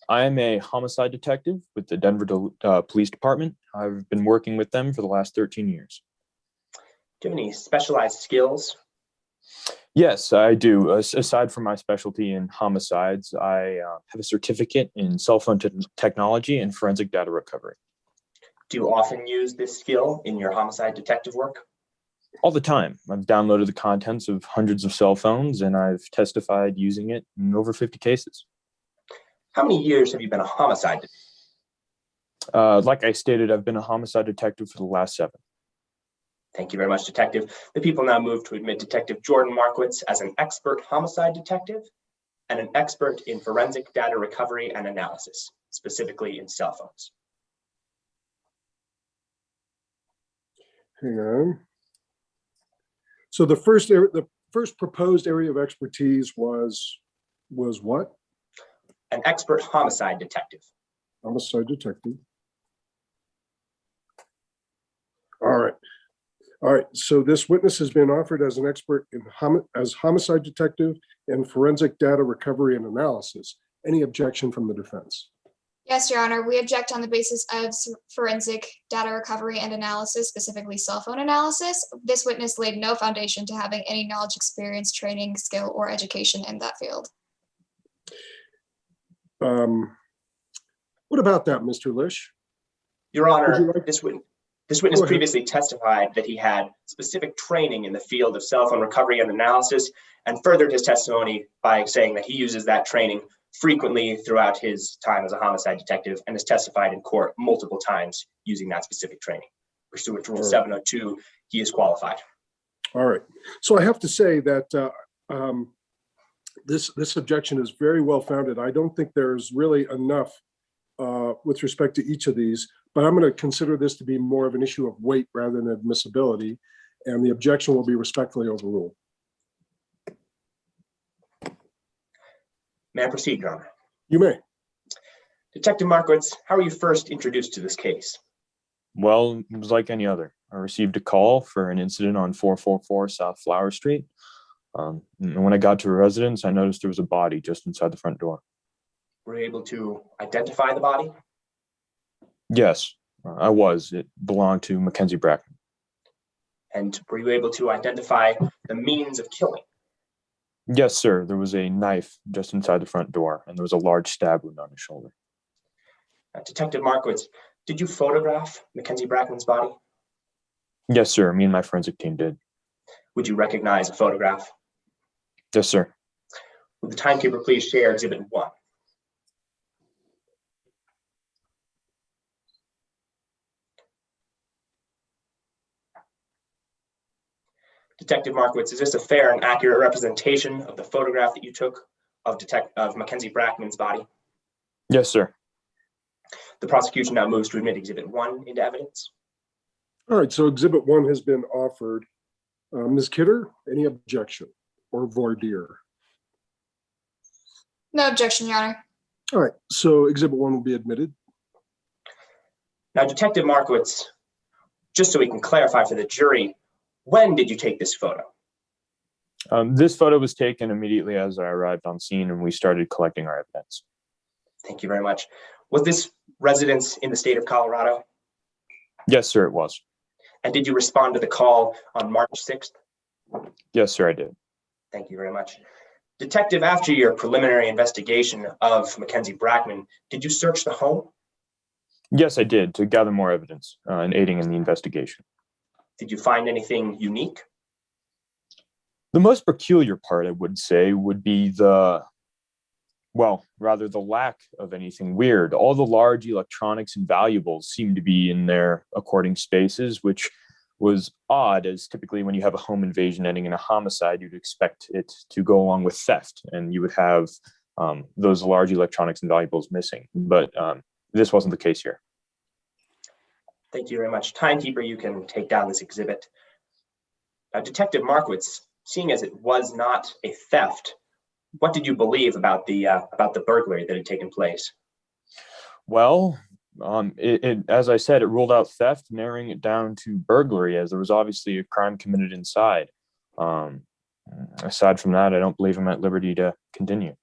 I am a homicide detective with the Denver Police Department. I've been working with them for the last 13 years.
Do you have any specialized skills?
Yes, I do. Aside from my specialty in homicides, I have a certificate in cell phone technology and forensic data recovery.
Do you often use this skill in your homicide detective work?
All the time. I've downloaded the contents of hundreds of cell phones and I've testified using it in over 50 cases.
How many years have you been a homicide detective?
Like I stated, I've been a homicide detective for the last 7.
Thank you very much, Detective. The people now move to admit Detective Jordan Markowitz as an expert homicide detective and an expert in forensic data recovery and analysis, specifically in cell phones.
Hang on. So the first proposed area of expertise was what?
An expert homicide detective.
Homicide detective. All right. So this witness has been offered as an expert in homicide detective and forensic data recovery and analysis. Any objection from the defense?
Yes, Your Honor, we object on the basis of forensic data recovery and analysis, specifically cell phone analysis. This witness laid no foundation to having any knowledge, experience, training, skill, or education in that field.
What about that, Mr. Lish?
Your Honor, this witness previously testified that he had specific training in the field of cell phone recovery and analysis, and furthered his testimony by saying that he uses that training frequently throughout his time as a homicide detective and has testified in court multiple times using that specific training. Pursuant to Rule 702, he is qualified.
All right. So I have to say that this objection is very well founded. I don't think there's really enough with respect to each of these, but I'm going to consider this to be more of an issue of weight rather than admissibility, and the objection will be respectfully overruled.
May I proceed, Your Honor?
You may.
Detective Markowitz, how were you first introduced to this case?
Well, it was like any other. I received a call for an incident on 444 South Flower Street. And when I got to her residence, I noticed there was a body just inside the front door.
Were you able to identify the body?
Yes, I was. It belonged to Mackenzie Brackman.
And were you able to identify the means of killing?
Yes, sir. There was a knife just inside the front door, and there was a large stab wound on his shoulder.
Detective Markowitz, did you photograph Mackenzie Brackman's body?
Yes, sir. Me and my forensic team did.
Would you recognize a photograph?
Yes, sir.
Would the timekeeper please share Exhibit 1? Detective Markowitz, is this a fair and accurate representation of the photograph that you took of Mackenzie Brackman's body?
Yes, sir.
The prosecution now moves to admit Exhibit 1 into evidence.
All right, so Exhibit 1 has been offered. Ms. Kidder, any objection or voir dire?
No objection, Your Honor.
All right, so Exhibit 1 will be admitted.
Now, Detective Markowitz, just so we can clarify for the jury, when did you take this photo?
This photo was taken immediately as I arrived on scene and we started collecting our evidence.
Thank you very much. Was this residence in the state of Colorado?
Yes, sir, it was.
And did you respond to the call on March 6th?
Yes, sir, I did.
Thank you very much. Detective, after your preliminary investigation of Mackenzie Brackman, did you search the home?
Yes, I did, to gather more evidence and aiding in the investigation.
Did you find anything unique?
The most peculiar part, I would say, would be the lack of anything weird. All the large electronics and valuables seem to be in their according spaces, which was odd, as typically when you have a home invasion ending in a homicide, you'd expect it to go along with theft, and you would have those large electronics and valuables missing. But this wasn't the case here.
Thank you very much. Timekeeper, you can take down this exhibit. Detective Markowitz, seeing as it was not a theft, what did you believe about the burglary that had taken place?
Well, as I said, it ruled out theft, narrowing it down to burglary, as there was obviously a crime committed inside. Aside from that, I don't believe I'm at liberty to continue.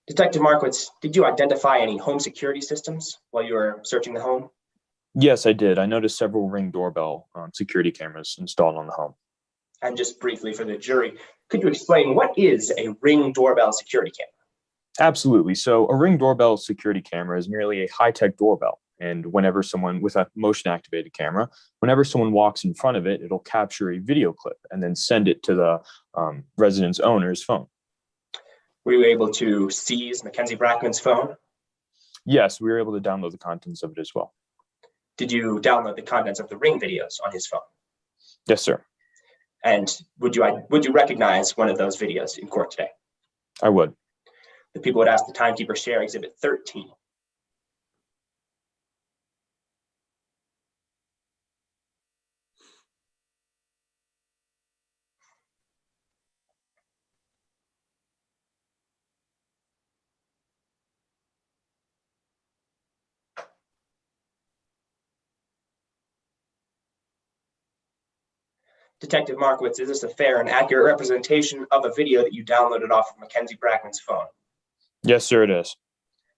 Detective Markowitz, did you identify any home security systems while you were searching the home?
Yes, I did. I noticed several Ring doorbell security cameras installed on the home.
And just briefly for the jury, could you explain what is a Ring doorbell security camera?
Absolutely. So a Ring doorbell security camera is merely a high-tech doorbell. And whenever someone, with a motion-activated camera, whenever someone walks in front of it, it'll capture a video clip and then send it to the residence owner's phone.
Were you able to seize Mackenzie Brackman's phone?
Yes, we were able to download the contents of it as well.
Did you download the contents of the Ring videos on his phone?
Yes, sir.
And would you recognize one of those videos in court today?
I would.
The people would ask the timekeeper share Exhibit 13. Detective Markowitz, is this a fair and accurate representation of a video that you downloaded off of Mackenzie Brackman's phone?
Yes, sir, it is.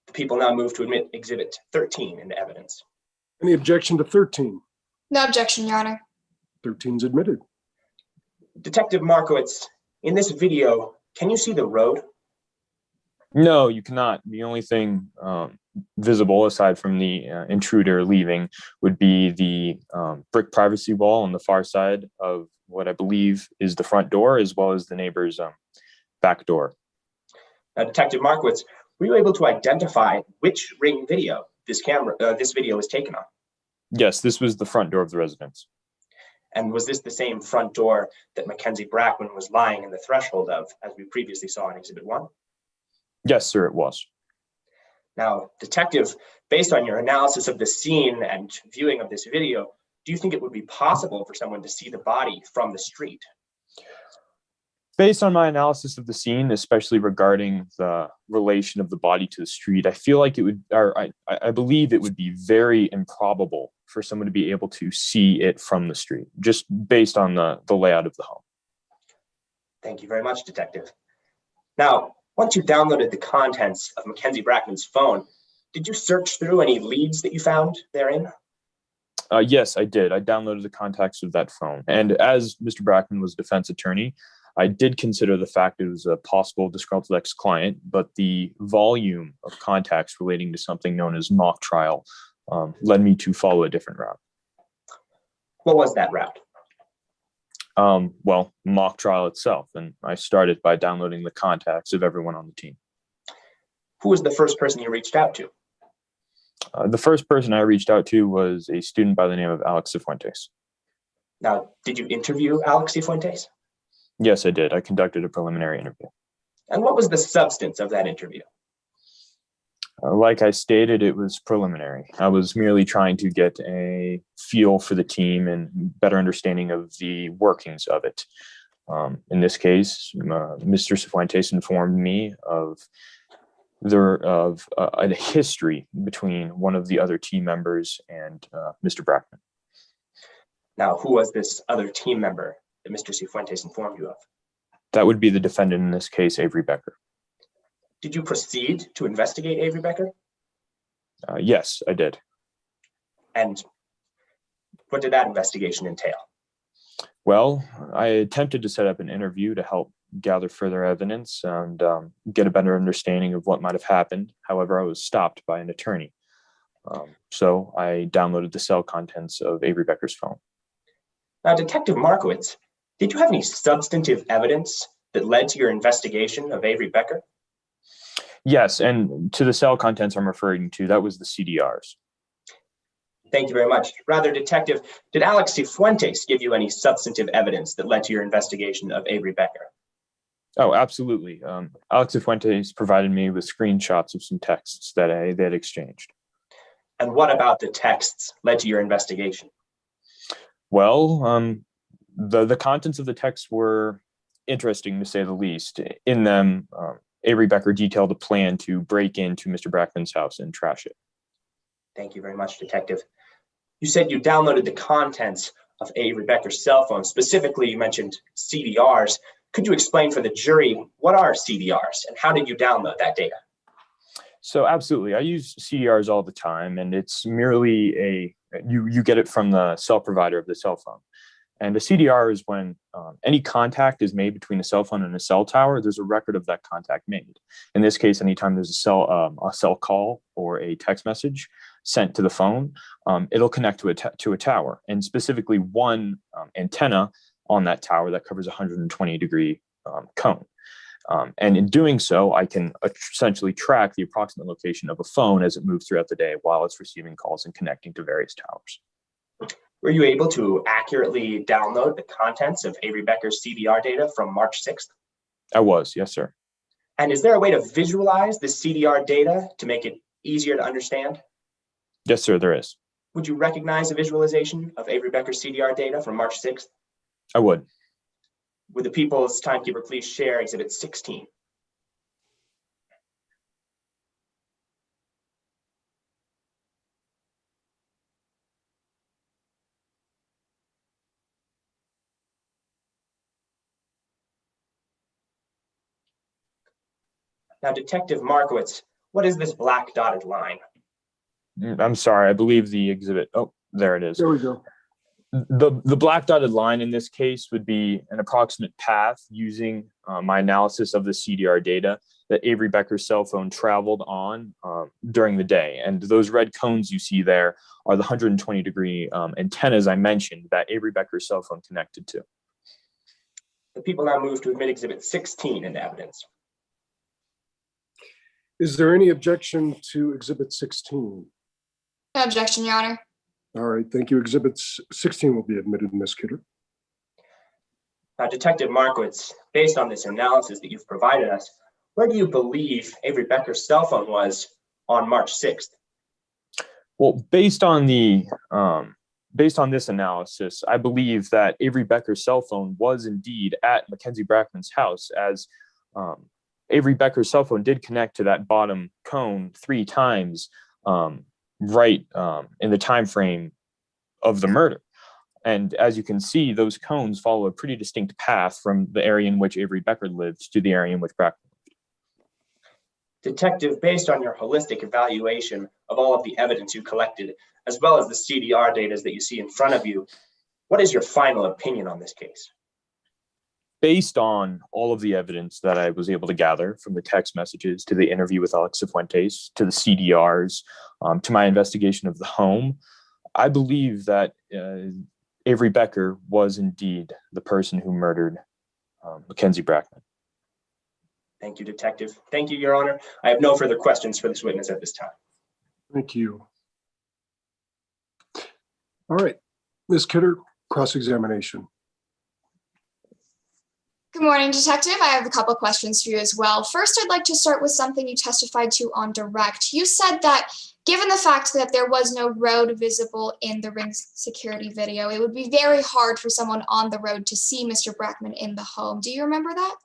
The people now move to admit Exhibit 13 into evidence.
Any objection to 13?
No objection, Your Honor.
13's admitted.
Detective Markowitz, in this video, can you see the road?
No, you cannot. The only thing visible, aside from the intruder leaving, would be the brick privacy wall on the far side of what I believe is the front door, as well as the neighbor's back door.
Detective Markowitz, were you able to identify which Ring video this video was taken on?
Yes, this was the front door of the residence.
And was this the same front door that Mackenzie Brackman was lying in the threshold of, as we previously saw in Exhibit 1?
Yes, sir, it was.
Now, Detective, based on your analysis of the scene and viewing of this video, do you think it would be possible for someone to see the body from the street?
Based on my analysis of the scene, especially regarding the relation of the body to the street, I feel like it would, or I believe it would be very improbable for someone to be able to see it from the street, just based on the layout of the home.
Thank you very much, Detective. Now, once you downloaded the contents of Mackenzie Brackman's phone, did you search through any leads that you found therein?
Yes, I did. I downloaded the contacts of that phone. And as Mr. Brackman was a defense attorney, I did consider the fact it was a possible disgruntled ex-client, but the volume of contacts relating to something known as mock trial led me to follow a different route.
What was that route?
Well, mock trial itself. And I started by downloading the contacts of everyone on the team.
Who was the first person you reached out to?
The first person I reached out to was a student by the name of Alex Cifuentes.
Now, did you interview Alex Cifuentes?
Yes, I did. I conducted a preliminary interview.
And what was the substance of that interview?
Like I stated, it was preliminary. I was merely trying to get a feel for the team and better understanding of the workings of it. In this case, Mr. Cifuentes informed me of a history between one of the other team members and Mr. Brackman.
Now, who was this other team member that Mr. Cifuentes informed you of?
That would be the defendant in this case, Avery Becker.
Did you proceed to investigate Avery Becker?
Yes, I did.
And what did that investigation entail?
Well, I attempted to set up an interview to help gather further evidence and get a better understanding of what might have happened. However, I was stopped by an attorney. So I downloaded the cell contents of Avery Becker's phone.
Now, Detective Markowitz, did you have any substantive evidence that led to your investigation of Avery Becker?
Yes, and to the cell contents I'm referring to, that was the CDRs.
Thank you very much. Rather, Detective, did Alex Cifuentes give you any substantive evidence that led to your investigation of Avery Becker?
Oh, absolutely. Alex Cifuentes provided me with screenshots of some texts that they had exchanged.
And what about the texts led to your investigation?
Well, the contents of the texts were interesting, to say the least. In them, Avery Becker detailed a plan to break into Mr. Brackman's house and trash it.
Thank you very much, Detective. You said you downloaded the contents of Avery Becker's cell phone. Specifically, you mentioned CDRs. Could you explain for the jury what are CDRs and how did you download that data?
So absolutely, I use CDRs all the time, and it's merely you get it from the cell provider of the cell phone. And a CDR is when any contact is made between a cell phone and a cell tower, there's a record of that contact made. In this case, anytime there's a cell call or a text message sent to the phone, it'll connect to a tower, and specifically one antenna on that tower that covers a 120-degree cone. And in doing so, I can essentially track the approximate location of a phone as it moves throughout the day while it's receiving calls and connecting to various towers.
Were you able to accurately download the contents of Avery Becker's CDR data from March 6th?
I was, yes, sir.
And is there a way to visualize the CDR data to make it easier to understand?
Yes, sir, there is.
Would you recognize a visualization of Avery Becker's CDR data from March 6th?
I would.
Would the People's Timekeeper please share Exhibit 16? Now, Detective Markowitz, what is this black dotted line?
I'm sorry, I believe the exhibit. Oh, there it is.
There we go.
The black dotted line in this case would be an approximate path using my analysis of the CDR data that Avery Becker's cell phone traveled on during the day. And those red cones you see there are the 120-degree antennas I mentioned that Avery Becker's cell phone connected to.
The people now move to admit Exhibit 16 into evidence.
Is there any objection to Exhibit 16?
No objection, Your Honor.
All right, thank you. Exhibit 16 will be admitted, Ms. Kidder.
Now, Detective Markowitz, based on this analysis that you've provided us, where do you believe Avery Becker's cell phone was on March 6th?
Well, based on this analysis, I believe that Avery Becker's cell phone was indeed at Mackenzie Brackman's house, as Avery Becker's cell phone did connect to that bottom cone 3 times, right in the time frame of the murder. And as you can see, those cones follow a pretty distinct path from the area in which Avery Becker lived to the area in which Brackman lived.
Detective, based on your holistic evaluation of all of the evidence you collected, as well as the CDR data that you see in front of you, what is your final opinion on this case?
Based on all of the evidence that I was able to gather, from the text messages to the interview with Alex Cifuentes, to the CDRs, to my investigation of the home, I believe that Avery Becker was indeed the person who murdered Mackenzie Brackman.
Thank you, Detective. Thank you, Your Honor. I have no further questions for this witness at this time.
Thank you. All right, Ms. Kidder, cross-examination.
Good morning, Detective. I have a couple questions for you as well. First, I'd like to start with something you testified to on direct. You said that given the fact that there was no road visible in the ring security video, it would be very hard for someone on the road to see Mr. Brackman in the home. Do you remember that?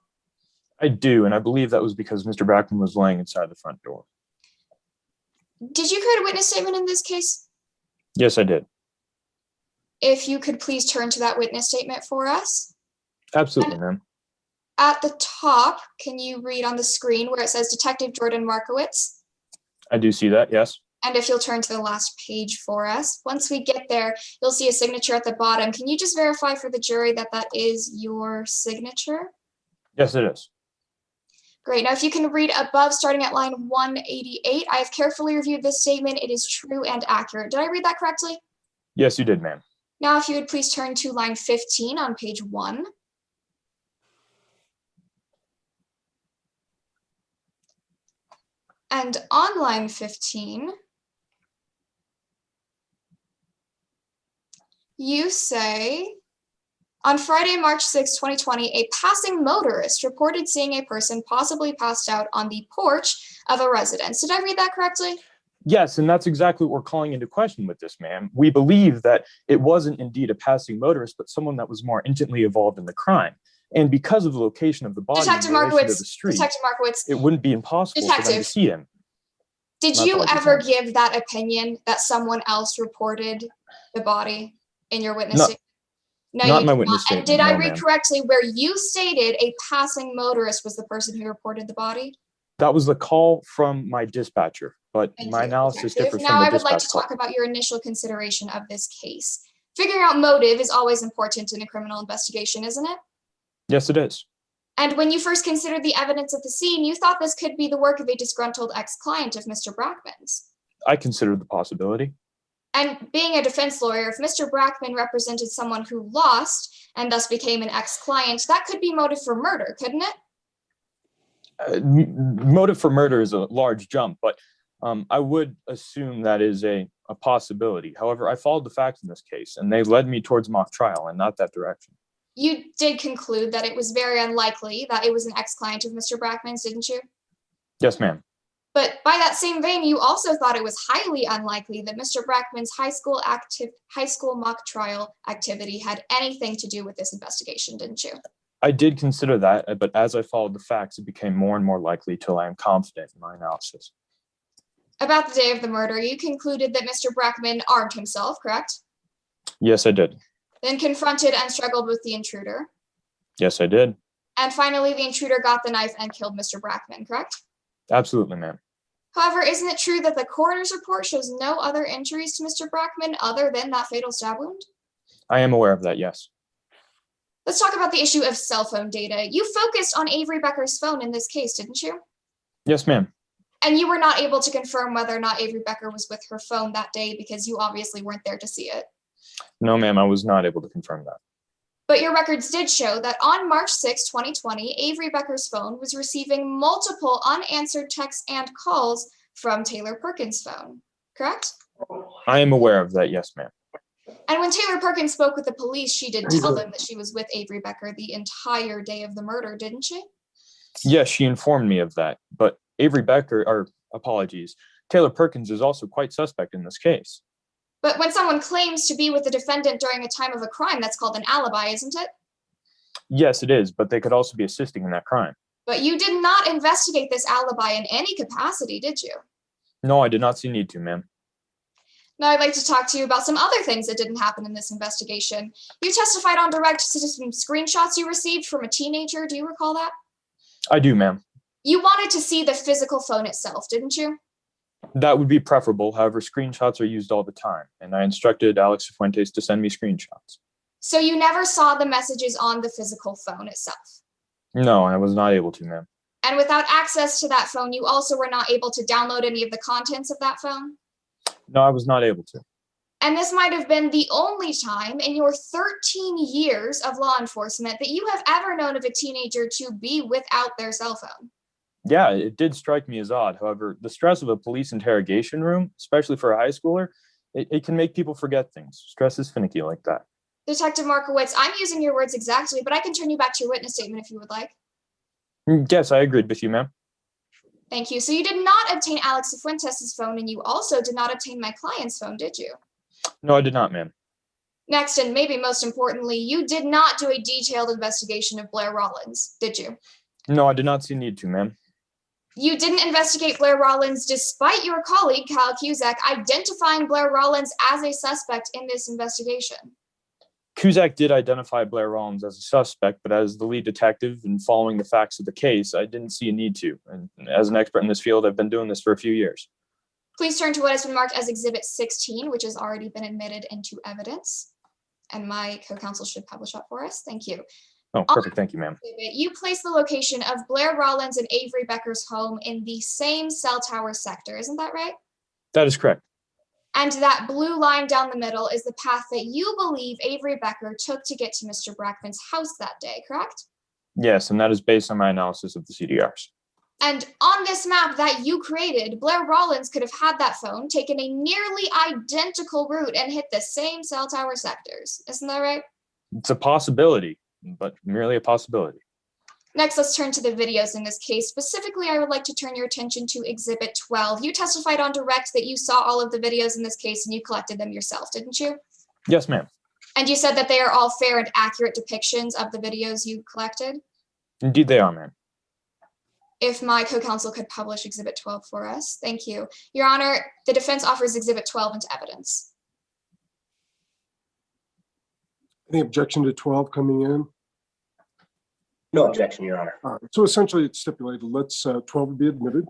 I do, and I believe that was because Mr. Brackman was laying inside the front door.
Did you create a witness statement in this case?
Yes, I did.
If you could please turn to that witness statement for us.
Absolutely, ma'am.
At the top, can you read on the screen where it says Detective Jordan Markowitz?
I do see that, yes.
And if you'll turn to the last page for us. Once we get there, you'll see a signature at the bottom. Can you just verify for the jury that that is your signature?
Yes, it is.
Great. Now, if you can read above, starting at line 188, I have carefully reviewed this statement. It is true and accurate. Did I read that correctly?
Yes, you did, ma'am.
Now, if you would please turn to line 15 on page 1. And on line 15, you say, on Friday, March 6, 2020, a passing motorist reported seeing a person possibly passed out on the porch of a residence. Did I read that correctly?
Yes, and that's exactly what we're calling into question with this, ma'am. We believe that it wasn't indeed a passing motorist, but someone that was more intimately involved in the crime. And because of the location of the body
Detective
in relation to the
Markowitz,
street,
Detective Markowitz,
it wouldn't be impossible for them to
Detective.
see him.
Did
My
you
apologies,
ever
ma'am.
give that opinion that someone else reported the body in your witness
No,
statement? No,
not
you
my
did
witness
not. And
statement,
did I
no,
read
ma'am.
correctly where you stated a passing motorist was the person who reported the body?
That was the call from my dispatcher, but
Thank
my
you,
analysis
Detective.
differs
Now
from the
I would like
dispatch
to
call.
talk about your initial consideration of this case. Figuring out motive is always important in a criminal investigation, isn't it?
Yes, it is.
And when you first considered the evidence at the scene, you thought this could be the work of a disgruntled ex-client of Mr. Brackman's.
I considered the possibility.
And being a defense lawyer, if Mr. Brackman represented someone who lost and thus became an ex-client, that could be motive for murder, couldn't it?
Motive for murder is a large jump, but I would assume that is a possibility. However, I followed the facts in this case, and they led me towards mock trial and not that direction.
You did conclude that it was very unlikely that it was an ex-client of Mr. Brackman's, didn't you?
Yes, ma'am.
But by that same vein, you also thought it was highly unlikely that Mr. Brackman's high school mock trial activity had anything to do with this investigation, didn't you?
I did consider that, but as I followed the facts, it became more and more likely till I am confident in my analysis.
About the day of the murder, you concluded that Mr. Brackman armed himself, correct?
Yes, I did.
Then confronted and struggled with the intruder.
Yes, I did.
And finally, the intruder got the knife and killed Mr. Brackman, correct?
Absolutely, ma'am.
However, isn't it true that the coroner's report shows no other injuries to Mr. Brackman other than that fatal stab wound?
I am aware of that, yes.
Let's talk about the issue of cell phone data. You focused on Avery Becker's phone in this case, didn't you?
Yes, ma'am.
And you were not able to confirm whether or not Avery Becker was with her phone that day because you obviously weren't there to see it.
No, ma'am, I was not able to confirm that.
But your records did show that on March 6, 2020, Avery Becker's phone was receiving multiple unanswered texts and calls from Taylor Perkins' phone, correct?
I am aware of that, yes, ma'am.
And when Taylor Perkins spoke with the police, she did tell them that she was with Avery Becker the entire day of the murder, didn't she?
Yes, she informed me of that, but Avery Becker, or apologies, Taylor Perkins is also quite suspect in this case.
But when someone claims to be with the defendant during a time of a crime, that's called an alibi, isn't it?
Yes, it is, but they could also be assisting in that crime.
But you did not investigate this alibi in any capacity, did you?
No, I did not see need to, ma'am.
Now I'd like to talk to you about some other things that didn't happen in this investigation. You testified on direct to some screenshots you received from a teenager. Do you recall that?
I do, ma'am.
You wanted to see the physical phone itself, didn't you?
That would be preferable. However, screenshots are used all the time, and I instructed Alex Fuentes to send me screenshots.
So you never saw the messages on the physical phone itself?
No, I was not able to, ma'am.
And without access to that phone, you also were not able to download any of the contents of that phone?
No, I was not able to.
And this might have been the only time in your 13 years of law enforcement that you have ever known of a teenager to be without their cell phone.
Yeah, it did strike me as odd. However, the stress of a police interrogation room, especially for a high schooler, it can make people forget things. Stress is finicky like that.
Detective Markowitz, I'm using your words exactly, but I can turn you back to your witness statement if you would like.
Yes, I agreed with you, ma'am.
Thank you. So you did not obtain Alex Fuentes' phone, and you also did not obtain my client's phone, did you?
No, I did not, ma'am.
Next, and maybe most importantly, you did not do a detailed investigation of Blair Rollins, did you?
No, I did not see need to, ma'am.
You didn't investigate Blair Rollins despite your colleague, Kyle Cusack, identifying Blair Rollins as a suspect in this investigation.
Cusack did identify Blair Rollins as a suspect, but as the lead detective and following the facts of the case, I didn't see a need to. And as an expert in this field, I've been doing this for a few years.
Please turn to what has been marked as Exhibit 16, which has already been admitted into evidence. And my co-counsel should publish that for us. Thank you.
Oh, perfect. Thank you, ma'am.
You place the location of Blair Rollins and Avery Becker's home in the same cell tower sector. Isn't that right?
That is correct.
And that blue line down the middle is the path that you believe Avery Becker took to get to Mr. Brackman's house that day, correct?
Yes, and that is based on my analysis of the CDRs.
And on this map that you created, Blair Rollins could have had that phone, taken a nearly identical route, and hit the same cell tower sectors. Isn't that right?
It's a possibility, but merely a possibility.
Next, let's turn to the videos in this case. Specifically, I would like to turn your attention to Exhibit 12. You testified on direct that you saw all of the videos in this case and you collected them yourself, didn't you?
Yes, ma'am.
And you said that they are all fair and accurate depictions of the videos you collected?
Indeed they are, ma'am.
If my co-counsel could publish Exhibit 12 for us. Thank you. Your Honor, the defense offers Exhibit 12 into evidence.
Any objection to 12 coming in?
No objection, Your Honor.
All right, so essentially it's stipulated. Let's 12 be admitted.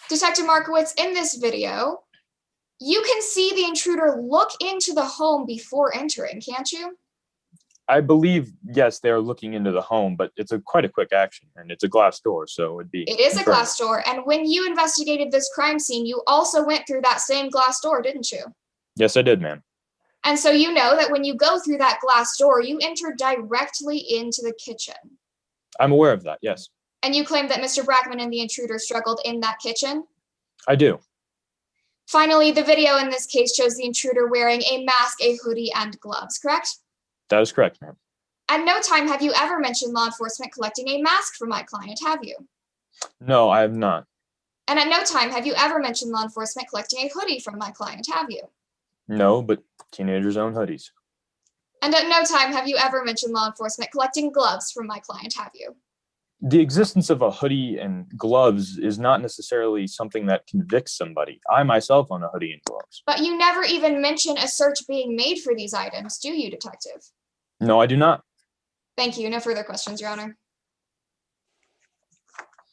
Detective Markowitz, in this video, you can see the intruder look into the home before entering, can't you?
I believe, yes, they are looking into the home, but it's quite a quick action, and it's a glass door, so it would be.
It is a glass door, and when you investigated this crime scene, you also went through that same glass door, didn't you?
Yes, I did, ma'am.
And so you know that when you go through that glass door, you enter directly into the kitchen.
I'm aware of that, yes.
And you claim that Mr. Brackman and the intruder struggled in that kitchen?
I do.
Finally, the video in this case shows the intruder wearing a mask, a hoodie, and gloves, correct?
That is correct, ma'am.
At no time have you ever mentioned law enforcement collecting a mask from my client, have you?
No, I have not.
And at no time have you ever mentioned law enforcement collecting a hoodie from my client, have you?
No, but teenagers own hoodies.
And at no time have you ever mentioned law enforcement collecting gloves from my client, have you?
The existence of a hoodie and gloves is not necessarily something that convicts somebody. I myself own a hoodie and gloves.
But you never even mention a search being made for these items, do you, Detective?
No, I do not.
Thank you. No further questions, Your Honor.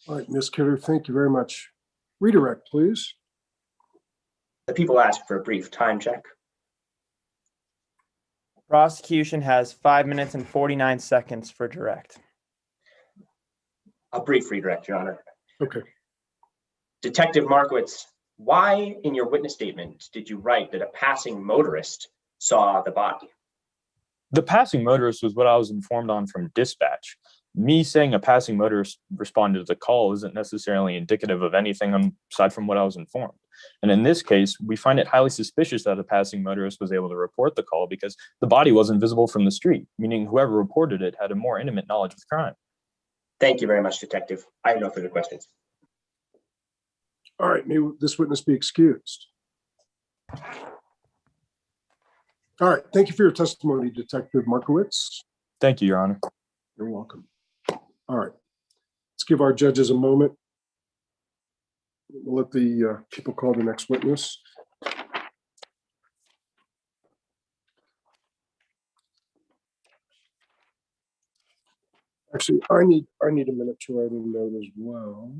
All right, Ms. Kidder, thank you very much. Redirect, please.
The people ask for a brief time check.
Prosecution has 5 minutes and 49 seconds for direct.
A brief redirect, Your Honor.
Okay.
Detective Markowitz, why in your witness statement did you write that a passing motorist saw the body?
The passing motorist was what I was informed on from dispatch. Me saying a passing motorist responded to the call isn't necessarily indicative of anything aside from what I was informed. And in this case, we find it highly suspicious that a passing motorist was able to report the call because the body wasn't visible from the street, meaning whoever reported it had a more intimate knowledge of the crime.
Thank you very much, Detective. I have no further questions.
All right, may this witness be excused? All right, thank you for your testimony, Detective Markowitz.
Thank you, Your Honor.
You're welcome. All right, let's give our judges a moment. We'll let the people call the next witness. Actually, I need a minute to write a note as well.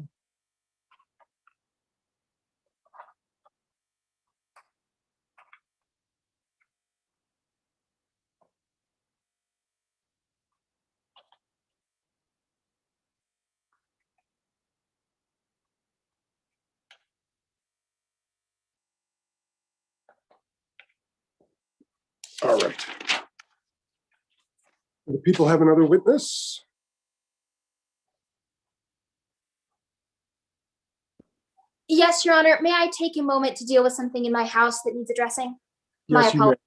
All right. Do the people have another witness?
Yes, Your Honor. May I take a moment to deal with something in my house that needs addressing? My
Yes, you may.
apologies.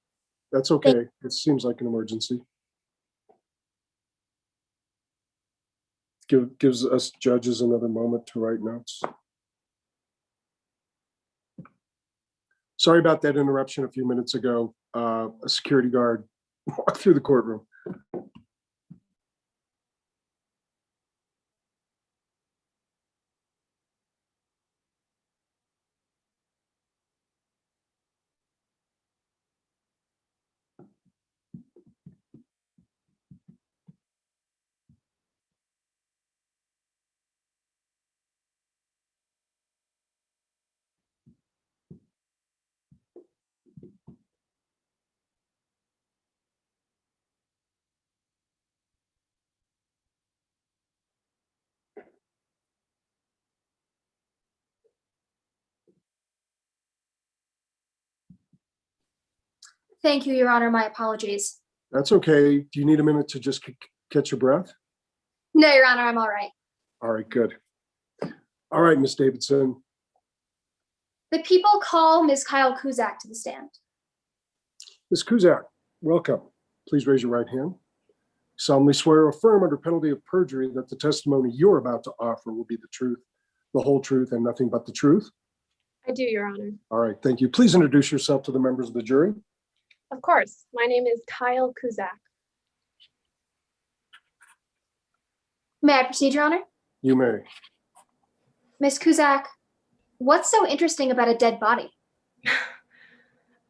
That's okay. It seems like an emergency. Gives us judges another moment to write notes. Sorry about that interruption a few minutes ago. A security guard walked through the courtroom.
Thank you, Your Honor. My apologies.
That's okay. Do you need a minute to just catch your breath?
No, Your Honor, I'm all right.
All right, good. All right, Ms. Davidson.
The people call Ms. Kyle Kuzak to the stand.
Ms. Kuzak, welcome. Please raise your right hand. Solemnly swear or affirm under penalty of perjury that the testimony you're about to offer will be the truth, the whole truth, and nothing but the truth.
I do, Your Honor.
All right, thank you. Please introduce yourself to the members of the jury.
Of course. My name is Kyle Kuzak.
May I proceed, Your Honor?
You may.
Ms. Kuzak, what's so interesting about a dead body?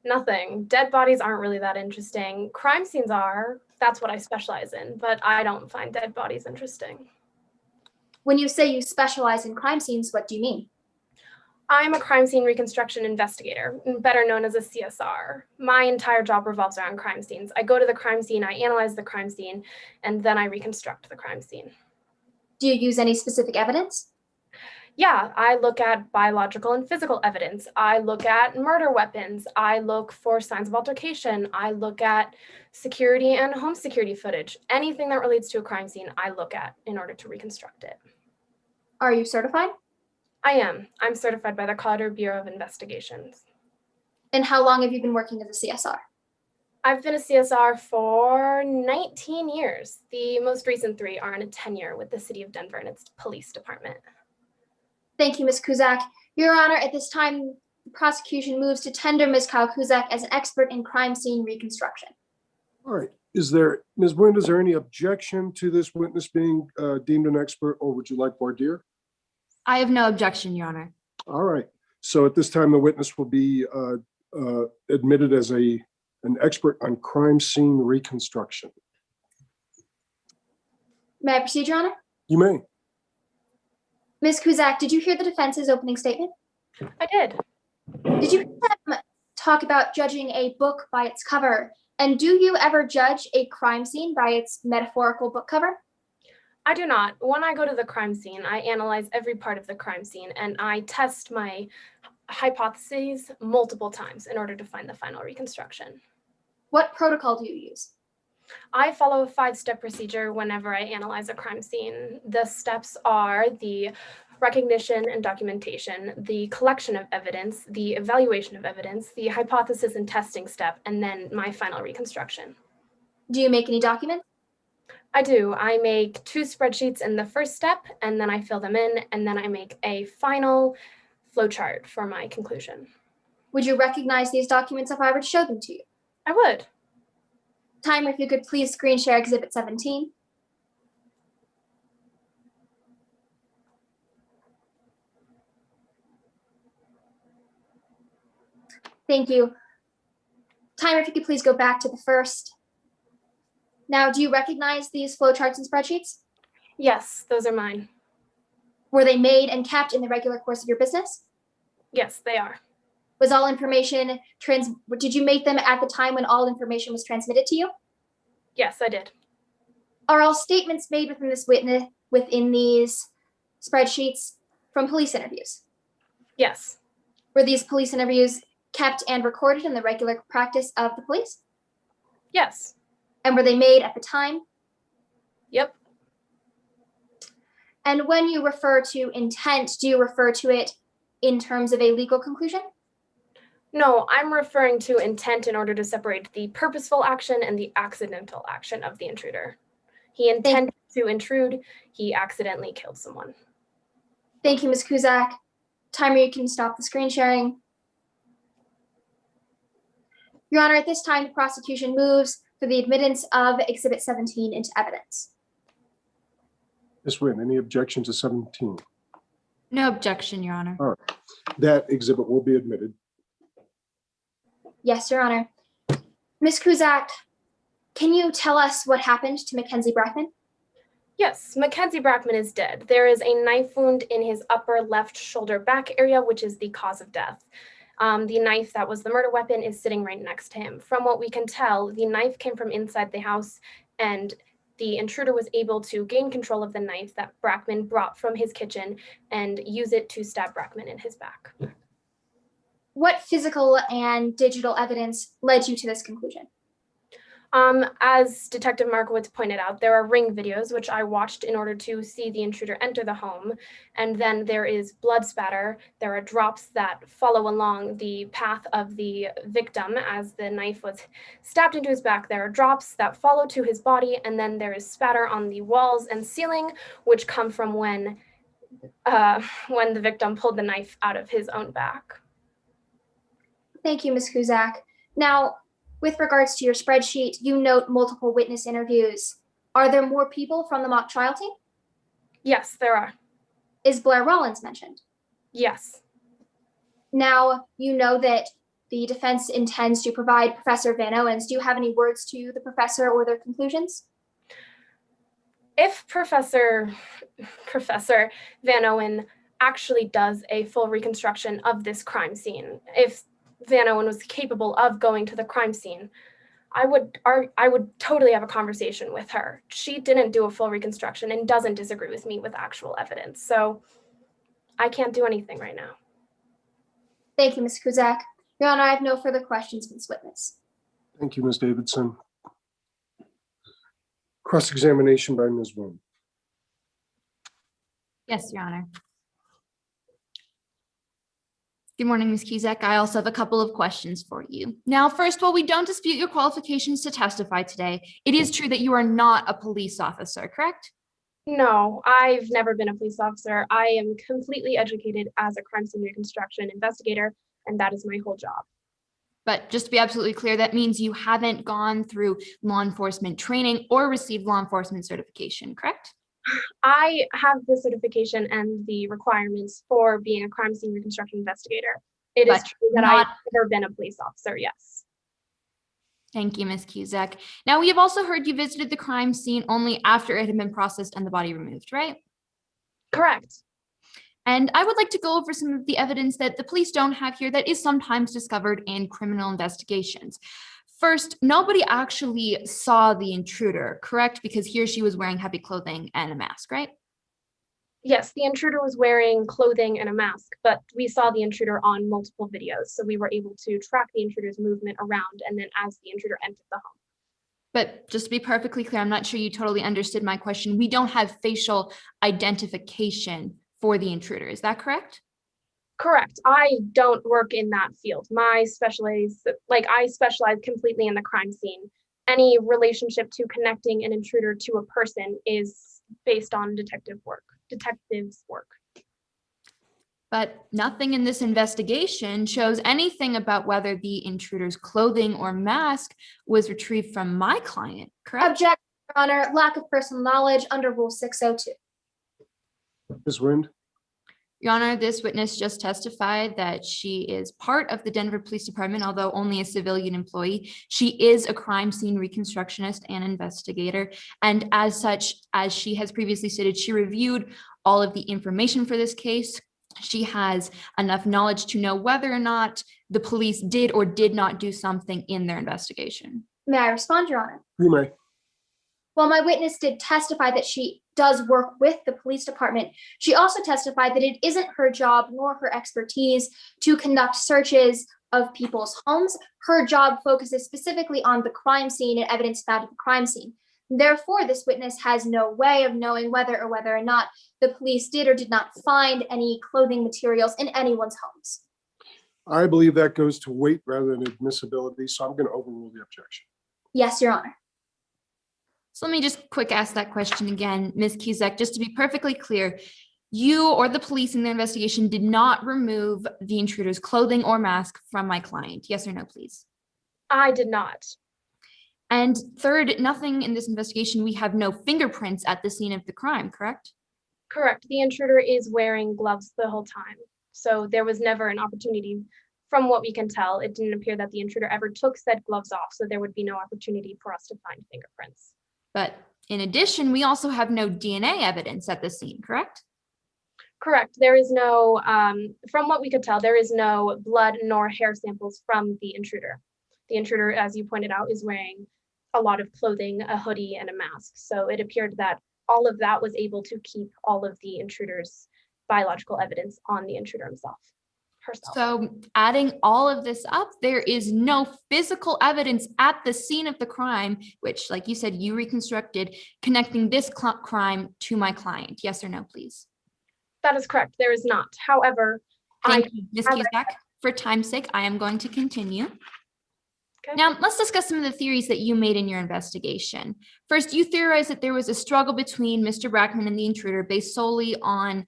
Nothing. Dead bodies aren't really that interesting. Crime scenes are. That's what I specialize in, but I don't find dead bodies interesting.
When you say you specialize in crime scenes, what do you mean?
I'm a crime scene reconstruction investigator, better known as a CSR. My entire job revolves around crime scenes. I go to the crime scene, I analyze the crime scene, and then I reconstruct the crime scene.
Do you use any specific evidence?
Yeah, I look at biological and physical evidence. I look at murder weapons. I look for signs of altercation. I look at security and home security footage. Anything that relates to a crime scene, I look at in order to reconstruct it.
Are you certified?
I am. I'm certified by the Colorado Bureau of Investigations.
And how long have you been working as a CSR?
I've been a CSR for 19 years. The most recent 3 are on a tenure with the City of Denver and its police department.
Thank you, Ms. Kuzak. Your Honor, at this time, the prosecution moves to tender Ms. Kyle Kuzak as an expert in crime scene reconstruction.
All right. Is there, Ms. Wind, is there any objection to this witness being deemed an expert, or would you like voir dire?
I have no objection, Your Honor.
All right. So at this time, the witness will be admitted as an expert on crime scene reconstruction.
May I proceed, Your Honor?
You may.
Ms. Kuzak, did you hear the defense's opening statement?
I did.
Did you hear them talk about judging a book by its cover? And do you ever judge a crime scene by its metaphorical book cover?
I do not. When I go to the crime scene, I analyze every part of the crime scene and I test my hypotheses multiple times in order to find the final reconstruction.
What protocol do you use?
I follow a 5-step procedure whenever I analyze a crime scene. The steps are the recognition and documentation, the collection of evidence, the evaluation of evidence, the hypothesis and testing step, and then my final reconstruction.
Do you make any documents?
I do. I make 2 spreadsheets in the first step, and then I fill them in, and then I make a final flowchart for my conclusion.
Would you recognize these documents if I were to show them to you?
I would.
Timer, if you could please screen share Exhibit 17. Thank you. Timer, if you could please go back to the first. Now, do you recognize these flowcharts and spreadsheets?
Yes, those are mine.
Were they made and kept in the regular course of your business?
Yes, they are.
Was all information did you make them at the time when all information was transmitted to you?
Yes, I did.
Are all statements made within these spreadsheets from police interviews?
Yes.
Were these police interviews kept and recorded in the regular practice of the police?
Yes.
And were they made at the time?
Yep.
And when you refer to intent, do you refer to it in terms of a legal conclusion?
No, I'm referring to intent in order to separate the purposeful action and the accidental action of the intruder. He intended to intrude, he accidentally killed someone.
Thank you, Ms. Kuzak. Timer, you can stop the screen sharing. Your Honor, at this time, the prosecution moves for the admittance of Exhibit 17 into evidence.
Ms. Nguyen, any objection to 17?
No objection, Your Honor.
All right. That exhibit will be admitted.
Yes, Your Honor. Ms. Kuzak, can you tell us what happened to Mackenzie Brackman?
Yes, Mackenzie Brackman is dead. There is a knife wound in his upper left shoulder back area, which is the cause of death. The knife that was the murder weapon is sitting right next to him. From what we can tell, the knife came from inside the house, and the intruder was able to gain control of the knife that Brackman brought from his kitchen and use it to stab Brackman in his back.
What physical and digital evidence led you to this conclusion?
As Detective Markowitz pointed out, there are ring videos, which I watched in order to see the intruder enter the home. And then there is blood spatter. There are drops that follow along the path of the victim as the knife was stabbed into his back. There are drops that follow to his body. And then there is spatter on the walls and ceiling, which come from when the victim pulled the knife out of his own back.
Thank you, Ms. Kuzak. Now, with regards to your spreadsheet, you note multiple witness interviews. Are there more people from the mock trial team?
Yes, there are.
Is Blair Rollins mentioned?
Yes.
Now, you know that the defense intends to provide Professor Van Owens. Do you have any words to the professor or their conclusions?
If Professor Van Owen actually does a full reconstruction of this crime scene, if Van Owen was capable of going to the crime scene, I would totally have a conversation with her. She didn't do a full reconstruction and doesn't disagree with me with actual evidence. So I can't do anything right now.
Thank you, Ms. Kuzak. Your Honor, I have no further questions for this witness.
Thank you, Ms. Davidson. Cross-examination by Ms. Nguyen.
Yes, Your Honor. Good morning, Ms. Kuzak. I also have a couple of questions for you. Now, first, while we don't dispute your qualifications to testify today, it is true that you are not a police officer, correct?
No, I've never been a police officer. I am completely educated as a crime scene reconstruction investigator, and that is my whole job.
But just to be absolutely clear, that means you haven't gone through law enforcement training or received law enforcement certification, correct?
I have the certification and the requirements for being a crime scene reconstruction investigator. It is true that I've never been a police officer, yes.
Thank you, Ms. Kuzak. Now, we have also heard you visited the crime scene only after it had been processed and the body removed, right?
Correct.
And I would like to go over some of the evidence that the police don't have here that is sometimes discovered in criminal investigations. First, nobody actually saw the intruder, correct? Because he or she was wearing heavy clothing and a mask, right?
Yes, the intruder was wearing clothing and a mask, but we saw the intruder on multiple videos. So we were able to track the intruder's movement around and then as the intruder entered the home.
But just to be perfectly clear, I'm not sure you totally understood my question. We don't have facial identification for the intruder. Is that correct?
Correct. I don't work in that field. I specialize completely in the crime scene. Any relationship to connecting an intruder to a person is based on detectives' work.
But nothing in this investigation shows anything about whether the intruder's clothing or mask was retrieved from my client, correct?
Objection, Your Honor. Lack of personal knowledge under Rule 602.
Ms. Wind.
Your Honor, this witness just testified that she is part of the Denver Police Department, although only a civilian employee. She is a crime scene reconstructionist and investigator. And as such, as she has previously stated, she reviewed all of the information for this case. She has enough knowledge to know whether or not the police did or did not do something in their investigation.
May I respond, Your Honor?
You may.
While my witness did testify that she does work with the police department, she also testified that it isn't her job nor her expertise to conduct searches of people's homes. Her job focuses specifically on the crime scene and evidence found at the crime scene. Therefore, this witness has no way of knowing whether or not the police did or did not find any clothing materials in anyone's homes.
I believe that goes to weight rather than admissibility, so I'm going to overrule the objection.
Yes, Your Honor.
So let me just quick ask that question again, Ms. Kizek, just to be perfectly clear. You or the police in the investigation did not remove the intruder's clothing or mask from my client. Yes or no, please?
I did not.
And third, nothing in this investigation, we have no fingerprints at the scene of the crime, correct?
Correct. The intruder is wearing gloves the whole time. So there was never an opportunity, from what we can tell, it didn't appear that the intruder ever took said gloves off. So there would be no opportunity for us to find fingerprints.
But in addition, we also have no DNA evidence at the scene, correct?
Correct. There is no, from what we could tell, there is no blood nor hair samples from the intruder. The intruder, as you pointed out, is wearing a lot of clothing, a hoodie, and a mask. So it appeared that all of that was able to keep all of the intruder's biological evidence on the intruder herself.
So adding all of this up, there is no physical evidence at the scene of the crime, which, like you said, you reconstructed, connecting this crime to my client. Yes or no, please?
That is correct. There is not. However,
thank you, Ms. Cusack. For time's sake, I am going to continue. Okay. Now, let's discuss some of the theories that you made in your investigation. First, you theorized that there was a struggle between Mr. Brackman and the intruder based solely on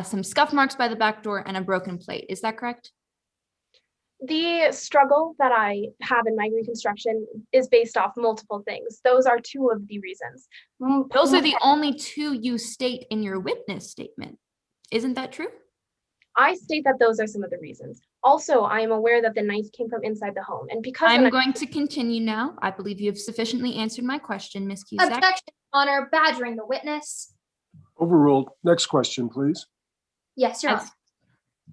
some scuff marks by the back door and a broken plate. Is that correct?
The struggle that I have in my reconstruction is based off multiple things. Those are two of the reasons.
Those are the only two you state in your witness statement. Isn't that true?
I state that those are some of the reasons. Also, I am aware that the knife came from inside the home. And because
I'm going to continue now. I believe you have sufficiently answered my question, Ms. Cusack.
Objection, Honor, badgering the witness.
Overruled. Next question, please.
Yes, Your Honor.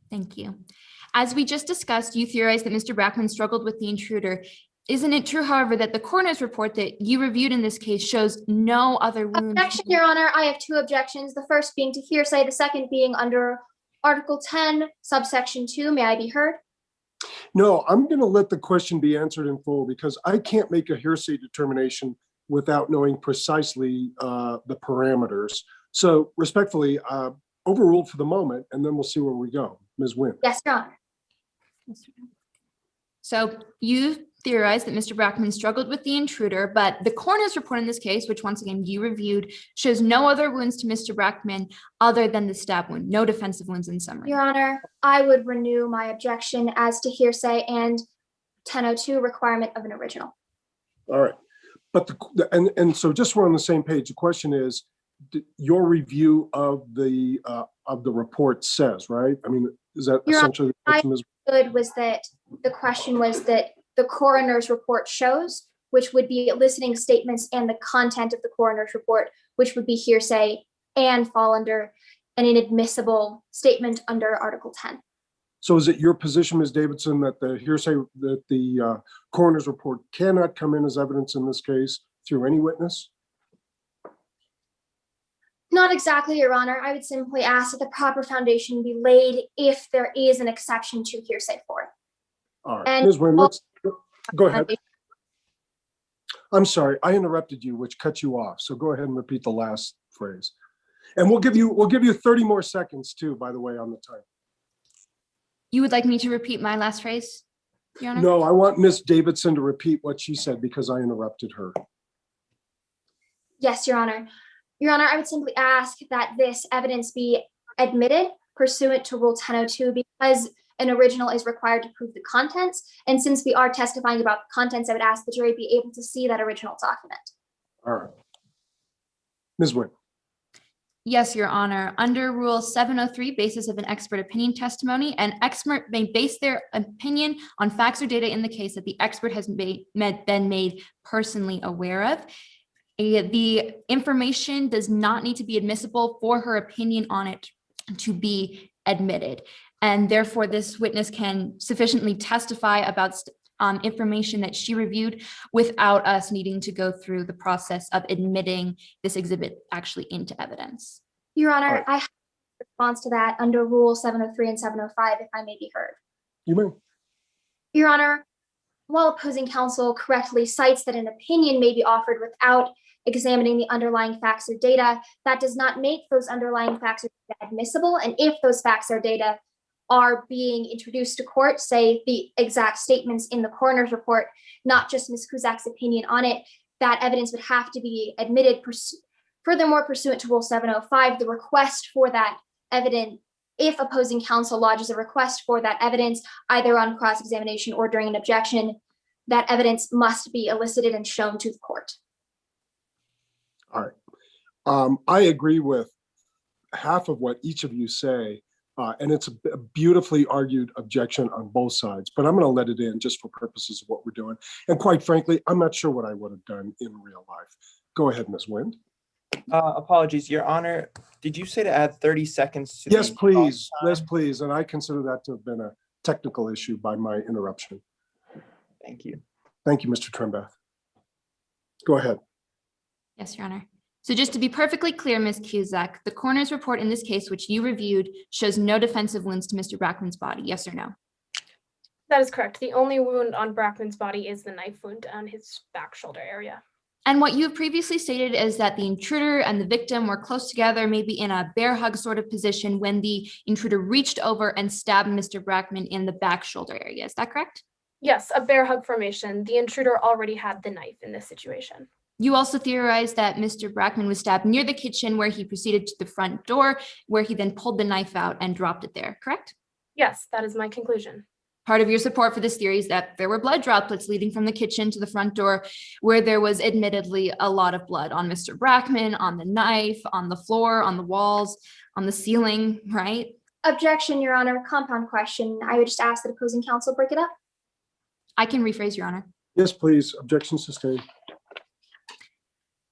Thank you. As we just discussed, you theorized that Mr. Brackman struggled with the intruder. Isn't it true, however, that the coroner's report that you reviewed in this case shows no other wounds?
Objection, Your Honor. I have two objections. The first being to hearsay, the second being under Article 10, subsection 2. May I be heard?
No, I'm going to let the question be answered in full because I can't make a hearsay determination without knowing precisely the parameters. So respectfully, overruled for the moment, and then we'll see where we go. Ms. Wynn.
Yes, Your Honor.
So you theorized that Mr. Brackman struggled with the intruder, but the coroner's report in this case, which once again you reviewed, shows no other wounds to Mr. Brackman other than the stab wound, no defensive wounds in summary.
Your Honor, I would renew my objection as to hearsay and 1002 requirement of an original.
All right. But and so just so we're on the same page, the question is, your review of the report says, right? I mean, is that
Your
essentially the question?
The question was that the coroner's report shows, which would be eliciting statements and the content of the coroner's report, which would be hearsay and fall under an inadmissible statement under Article 10.
So is it your position, Ms. Davidson, that the hearsay, that the coroner's report cannot come in as evidence in this case through any witness?
Not exactly, Your Honor. I would simply ask that the proper foundation be laid if there is an exception to hearsay for it.
All right, Ms. Wynn, let's go ahead. I'm sorry, I interrupted you, which cut you off. So go ahead and repeat the last phrase. And we'll give you 30 more seconds too, by the way, on the time.
You would like me to repeat my last phrase, Your Honor?
No, I want Ms. Davidson to repeat what she said because I interrupted her.
Yes, Your Honor. Your Honor, I would simply ask that this evidence be admitted pursuant to Rule 1002 because an original is required to prove the contents. And since we are testifying about the contents, I would ask the jury be able to see that original document.
All right. Ms. Wynn.
Yes, Your Honor. Under Rule 703, basis of an expert opinion testimony, an expert may base their opinion on facts or data in the case that the expert has been made personally aware of. The information does not need to be admissible for her opinion on it to be admitted. And therefore, this witness can sufficiently testify about information that she reviewed without us needing to go through the process of admitting this exhibit actually into evidence.
Your Honor,
All right.
I have a response to that under Rule 703 and 705, if I may be heard.
You may.
Your Honor, while opposing counsel correctly cites that an opinion may be offered without examining the underlying facts or data, that does not make those underlying facts or data admissible. And if those facts or data are being introduced to court, say the exact statements in the coroner's report, not just Ms. Kuzak's opinion on it, that evidence would have to be admitted. Furthermore, pursuant to Rule 705, the request for that evidence, if opposing counsel lodges a request for that evidence, either on cross-examination or during an objection, that evidence must be elicited and shown to the court.
All right. I agree with half of what each of you say, and it's a beautifully argued objection on both sides, but I'm going to let it in just for purposes of what we're doing. And quite frankly, I'm not sure what I would have done in real life. Go ahead, Ms. Wind.
Apologies, Your Honor. Did you say to add 30 seconds to
Yes,
the
please.
time?
Yes, please. And I consider that to have been a technical issue by my interruption.
Thank you.
Thank you, Mr. Trembath. Go ahead.
Yes, Your Honor. So just to be perfectly clear, Ms. Cusack, the coroner's report in this case, which you reviewed, shows no defensive wounds to Mr. Brackman's body, yes or no?
That is correct. The only wound on Brackman's body is the knife wound on his back shoulder area.
And what you have previously stated is that the intruder and the victim were close together, maybe in a bear hug sort of position when the intruder reached over and stabbed Mr. Brackman in the back shoulder area. Is that correct?
Yes, a bear hug formation. The intruder already had the knife in this situation.
You also theorized that Mr. Brackman was stabbed near the kitchen where he proceeded to the front door, where he then pulled the knife out and dropped it there, correct?
Yes, that is my conclusion.
Part of your support for this theory is that there were blood droplets leading from the kitchen to the front door, where there was admittedly a lot of blood on Mr. Brackman, on the knife, on the floor, on the walls, on the ceiling, right?
Objection, Your Honor. Compound question. I would just ask that opposing counsel break it up.
I can rephrase, Your Honor.
Yes, please. Objection sustained.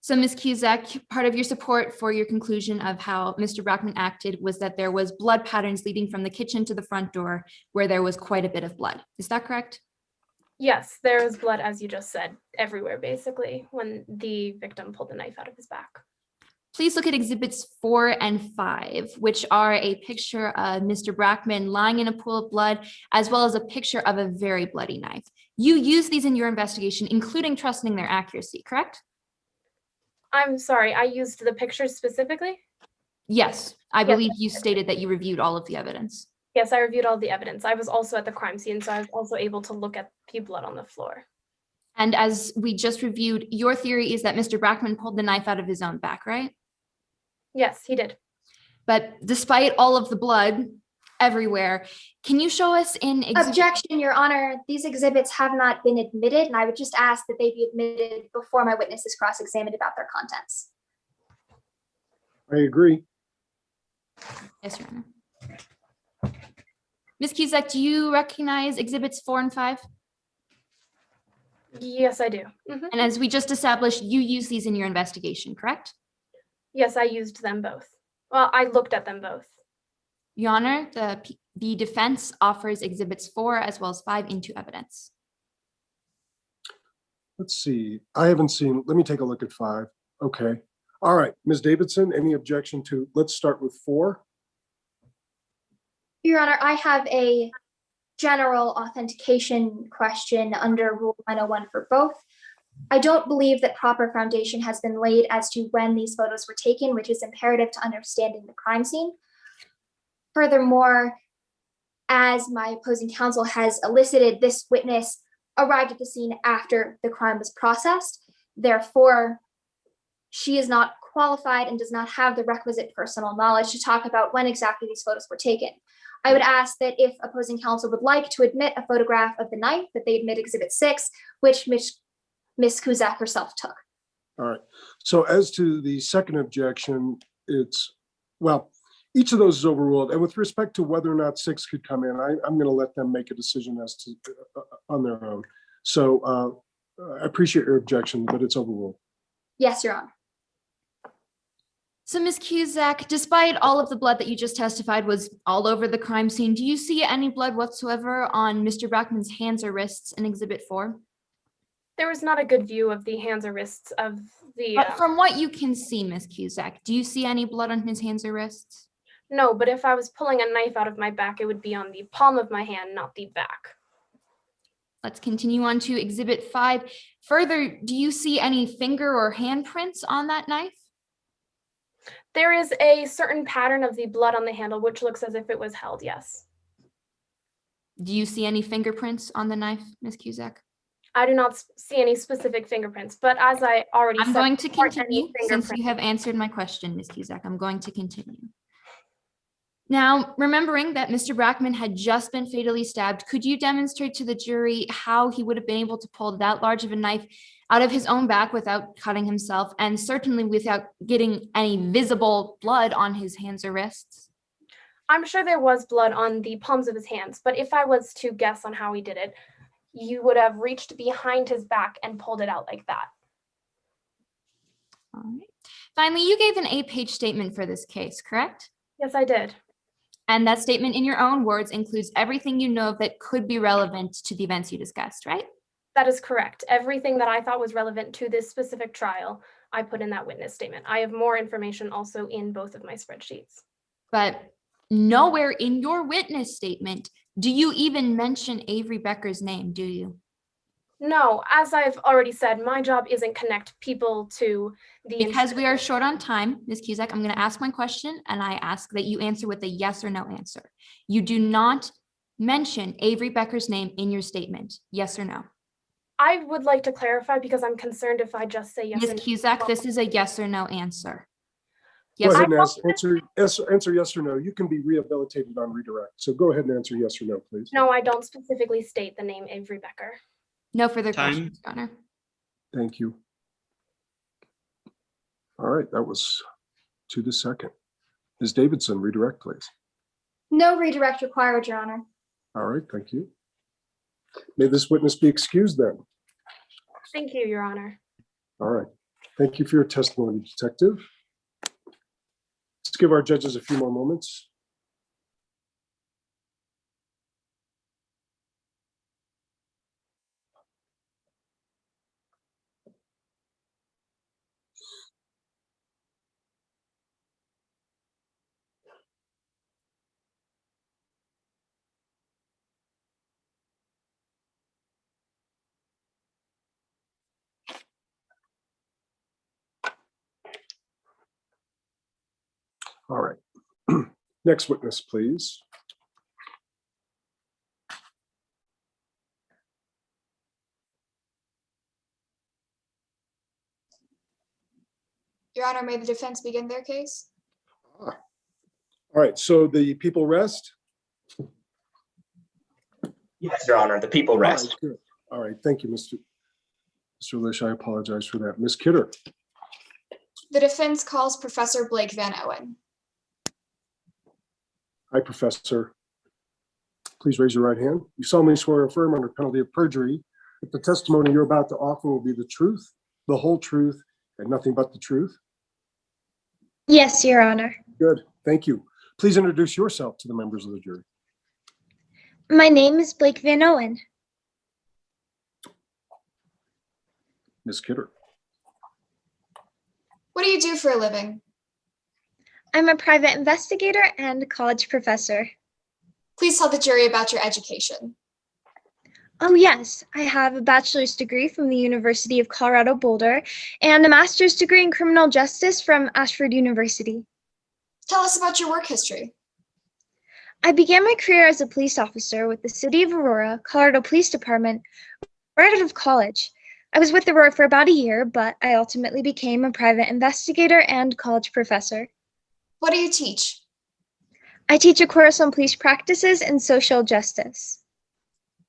So, Ms. Cusack, part of your support for your conclusion of how Mr. Brackman acted was that there was blood patterns leading from the kitchen to the front door where there was quite a bit of blood. Is that correct?
Yes, there was blood, as you just said, everywhere, basically, when the victim pulled the knife out of his back.
Please look at exhibits 4 and 5, which are a picture of Mr. Brackman lying in a pool of blood, as well as a picture of a very bloody knife. You used these in your investigation, including trusting their accuracy, correct?
I'm sorry, I used the pictures specifically?
Yes, I believe you stated that you reviewed all of the evidence.
Yes, I reviewed all the evidence. I was also at the crime scene, so I was also able to look at the blood on the floor.
And as we just reviewed, your theory is that Mr. Brackman pulled the knife out of his own back, right?
Yes, he did.
But despite all of the blood everywhere, can you show us in
Objection, Your Honor. These exhibits have not been admitted, and I would just ask that they be admitted before my witness is cross-examined about their contents.
I agree.
Yes, Your Honor. Ms. Cusack, do you recognize exhibits 4 and 5?
Yes, I do. Mm-hmm.
And as we just established, you use these in your investigation, correct?
Yes, I used them both. Well, I looked at them both.
Your Honor, the defense offers exhibits 4 as well as 5 into evidence.
Let's see. I haven't seen, let me take a look at 5. Okay. All right. Ms. Davidson, any objection to, let's start with 4.
Your Honor, I have a general authentication question under Rule 901 for both. I don't believe that proper foundation has been laid as to when these photos were taken, which is imperative to understanding the crime scene. Furthermore, as my opposing counsel has elicited, this witness arrived at the scene after the crime was processed. Therefore, she is not qualified and does not have the requisite personal knowledge to talk about when exactly these photos were taken. I would ask that if opposing counsel would like to admit a photograph of the knife, that they admit exhibit 6, which Ms. Kuzak herself took.
All right. So as to the second objection, it's Well, each of those is overruled. And with respect to whether or not 6 could come in, I'm going to let them make a decision as to on their own. So I appreciate your objection, but it's overruled.
Yes, Your Honor.
So, Ms. Cusack, despite all of the blood that you just testified was all over the crime scene, do you see any blood whatsoever on Mr. Brackman's hands or wrists in Exhibit 4?
There was not a good view of the hands or wrists of the.
But from what you can see, Ms. Cusack, do you see any blood on his hands or wrists?
No, but if I was pulling a knife out of my back, it would be on the palm of my hand, not the back.
Let's continue on to Exhibit 5. Further, do you see any finger or handprints on that knife?
There is a certain pattern of the blood on the handle, which looks as if it was held, yes.
Do you see any fingerprints on the knife, Ms. Cusack?
I do not see any specific fingerprints, but as I already said.
I'm going to
there aren't
continue
any
since you have answered my question, Ms. Cusack. I'm going to continue. Now, remembering that Mr. Brackman had just been fatally stabbed, could you demonstrate to the jury how he would have been able to pull that large of a knife out of his own back without cutting himself, and certainly without getting any visible blood on his hands or wrists?
I'm sure there was blood on the palms of his hands, but if I was to guess on how he did it, you would have reached behind his back and pulled it out like that.
All right. Finally, you gave an 8-page statement for this case, correct?
Yes, I did.
And that statement, in your own words, includes everything you know that could be relevant to the events you discussed, right?
That is correct. Everything that I thought was relevant to this specific trial, I put in that witness statement. I have more information also in both of my spreadsheets.
But nowhere in your witness statement do you even mention Avery Becker's name, do you?
No, as I've already said, my job isn't connect people to the.
Because we are short on time, Ms. Cusack, I'm going to ask my question, and I ask that you answer with a yes or no answer. You do not mention Avery Becker's name in your statement, yes or no?
I would like to clarify because I'm concerned if I just say yes or no.
Ms. Cusack, this is a yes or no answer.
Go
Yes.
ahead and answer yes or no. You can be rehabilitated on redirect. So go ahead and answer yes or no, please.
No, I don't specifically state the name Avery Becker.
No further
Time.
questions, Your Honor.
Thank you. All right, that was to the second. Ms. Davidson, redirect, please.
No redirect required, Your Honor.
All right, thank you. May this witness be excused then.
Thank you, Your Honor.
All right. Thank you for your testimony, Detective. Let's give our judges a few more moments. All right. Next witness, please.
Your Honor, may the defense begin their case?
All right, so the people rest?
Yes, Your Honor, the people
All right,
rest.
good. All right, thank you, Mr. Lish. I apologize for that. Ms. Kidder.
The defense calls Professor Blake Van Owen.
Hi, Professor. Please raise your right hand. You solemnly swear or affirm under penalty of perjury that the testimony you're about to offer will be the truth, the whole truth, and nothing but the truth?
Yes, Your Honor.
Good, thank you. Please introduce yourself to the members of the jury.
My name is Blake Van Owen.
Ms. Kidder.
What do you do for a living?
I'm a private investigator and college professor.
Please tell the jury about your education.
Oh yes, I have a bachelor's degree from the University of Colorado Boulder and a master's degree in criminal justice from Ashford University.
Tell us about your work history.
I began my career as a police officer with the City of Aurora, Colorado Police Department, right out of college. I was with Aurora for about a year, but I ultimately became a private investigator and college professor.
What do you teach?
I teach a course on police practices and social justice.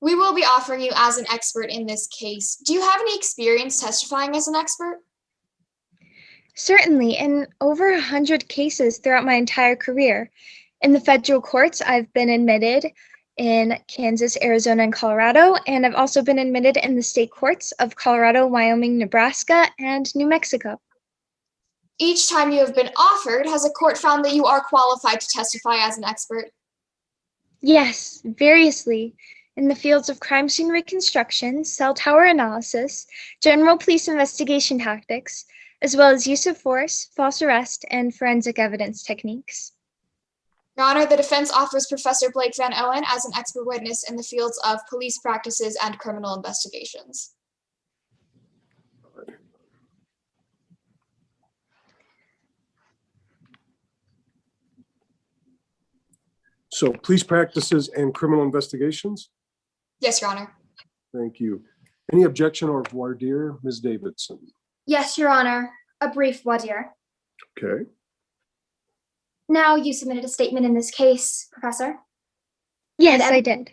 We will be offering you as an expert in this case. Do you have any experience testifying as an expert?
Certainly, in over 100 cases throughout my entire career. In the federal courts, I've been admitted in Kansas, Arizona, and Colorado, and I've also been admitted in the state courts of Colorado, Wyoming, Nebraska, and New Mexico.
Each time you have been offered, has a court found that you are qualified to testify as an expert?
Yes, variously. In the fields of crime scene reconstruction, cell tower analysis, general police investigation tactics, as well as use of force, false arrest, and forensic evidence techniques.
Your Honor, the defense offers Professor Blake Van Owen as an expert witness in the fields of police practices and criminal investigations.
So police practices and criminal investigations?
Yes, Your Honor.
Thank you. Any objection or voir dire, Ms. Davidson?
Yes, Your Honor. A brief voir dire.
Okay.
Now, you submitted a statement in this case, Professor.
Yes, I did.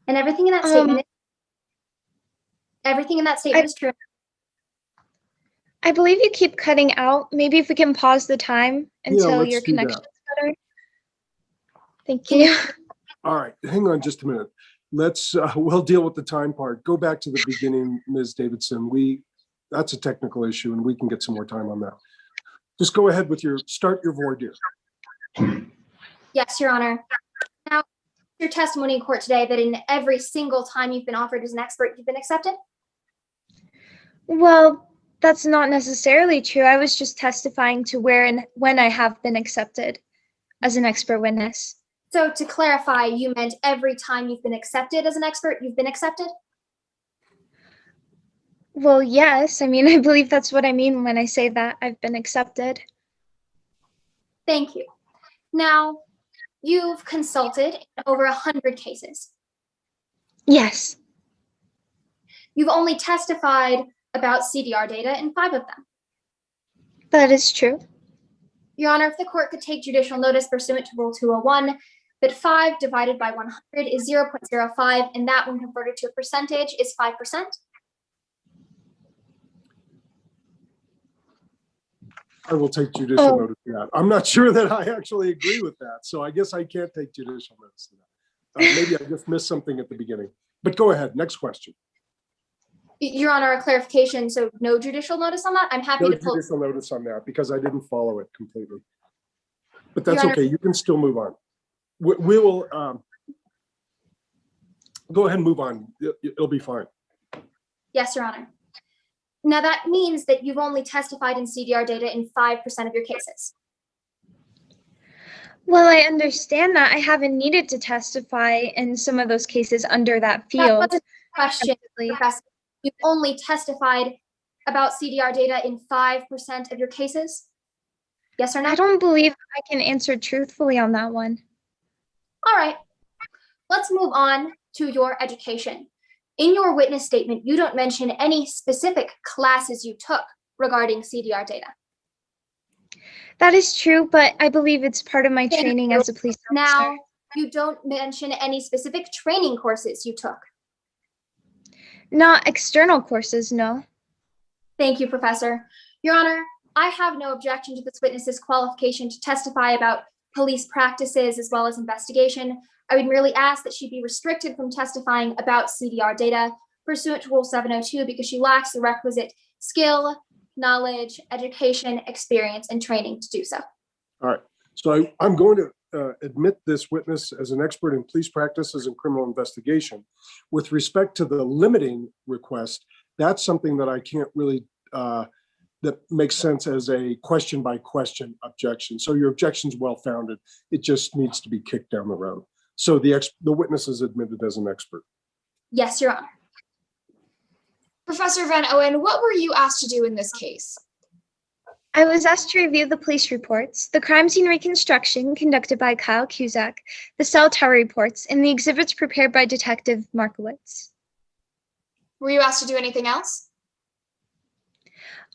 And everything in that statement is true. I believe you keep cutting out. Maybe if we can pause the time until your connection is better. Thank you.
All right, hang on just a minute. We'll deal with the time part. Go back to the beginning, Ms. Davidson. That's a technical issue and we can get some more time on that. Just go ahead with start your voir dire.
Yes, Your Honor. Now, your testimony in court today that in every single time you've been offered as an expert, you've been accepted? Well, that's not necessarily true. I was just testifying to where and when I have been accepted as an expert witness. So to clarify, you meant every time you've been accepted as an expert, you've been accepted? Well, yes. I mean, I believe that's what I mean when I say that I've been accepted. Thank you. Now, you've consulted in over 100 cases. Yes. You've only testified about CDR data in 5 of them. That is true. Your Honor, if the court could take judicial notice pursuant to Rule 201, that 5 divided by 100 is 0.05, and that when converted to a percentage is 5%.
I will take judicial notice of that. I'm not sure that I actually agree with that, so I guess I can't take judicial notice of that. Maybe I just missed something at the beginning. But go ahead, next question.
Your Honor, a clarification, so no judicial notice on that? I'm happy to pull.
No judicial notice on that because I didn't follow it completely. But that's okay, you can still move on. We will, go ahead and move on. It'll be fine.
Yes, Your Honor. Now that means that you've only testified in CDR data in 5% of your cases. Well, I understand that. I haven't needed to testify in some of those cases under that field. That wasn't a question, Professor. You've only testified about CDR data in 5% of your cases? Yes or no? I don't believe I can answer truthfully on that one. All right. Let's move on to your education. In your witness statement, you don't mention any specific classes you took regarding CDR data. That is true, but I believe it's part of my training as a police officer. Now, you don't mention any specific training courses you took. Not external courses, no. Thank you, Professor. Your Honor, I have no objection to this witness's qualification to testify about police practices as well as investigation. I would merely ask that she be restricted from testifying about CDR data pursuant to Rule 702 because she lacks the requisite skill, knowledge, education, experience, and training to do so.
All right, so I'm going to admit this witness as an expert in police practices and criminal investigation. With respect to the limiting request, that's something that I can't really, that makes sense as a question by question objection. So your objection's well-founded. It just needs to be kicked down the road. So the witness is admitted as an expert.
Yes, Your Honor.
Professor Van Owen, what were you asked to do in this case?
I was asked to review the police reports, the crime scene reconstruction conducted by Kyle Cusack, the cell tower reports, and the exhibits prepared by Detective Markowitz.
Were you asked to do anything else?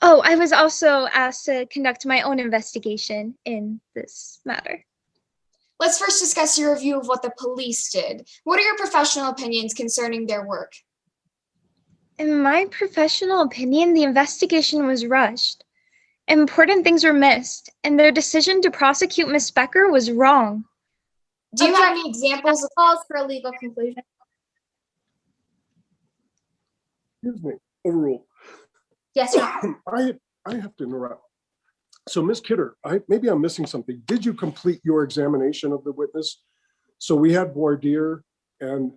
Oh, I was also asked to conduct my own investigation in this matter.
Let's first discuss your review of what the police did. What are your professional opinions concerning their work?
In my professional opinion, the investigation was rushed. Important things were missed, and their decision to prosecute Miss Becker was wrong.
Do you have any examples of
Calls for a legal conclusion.
Excuse me, overruled.
Yes, Your Honor.
I have to interrupt. So Ms. Kidder, maybe I'm missing something. Did you complete your examination of the witness? So we had voir dire and,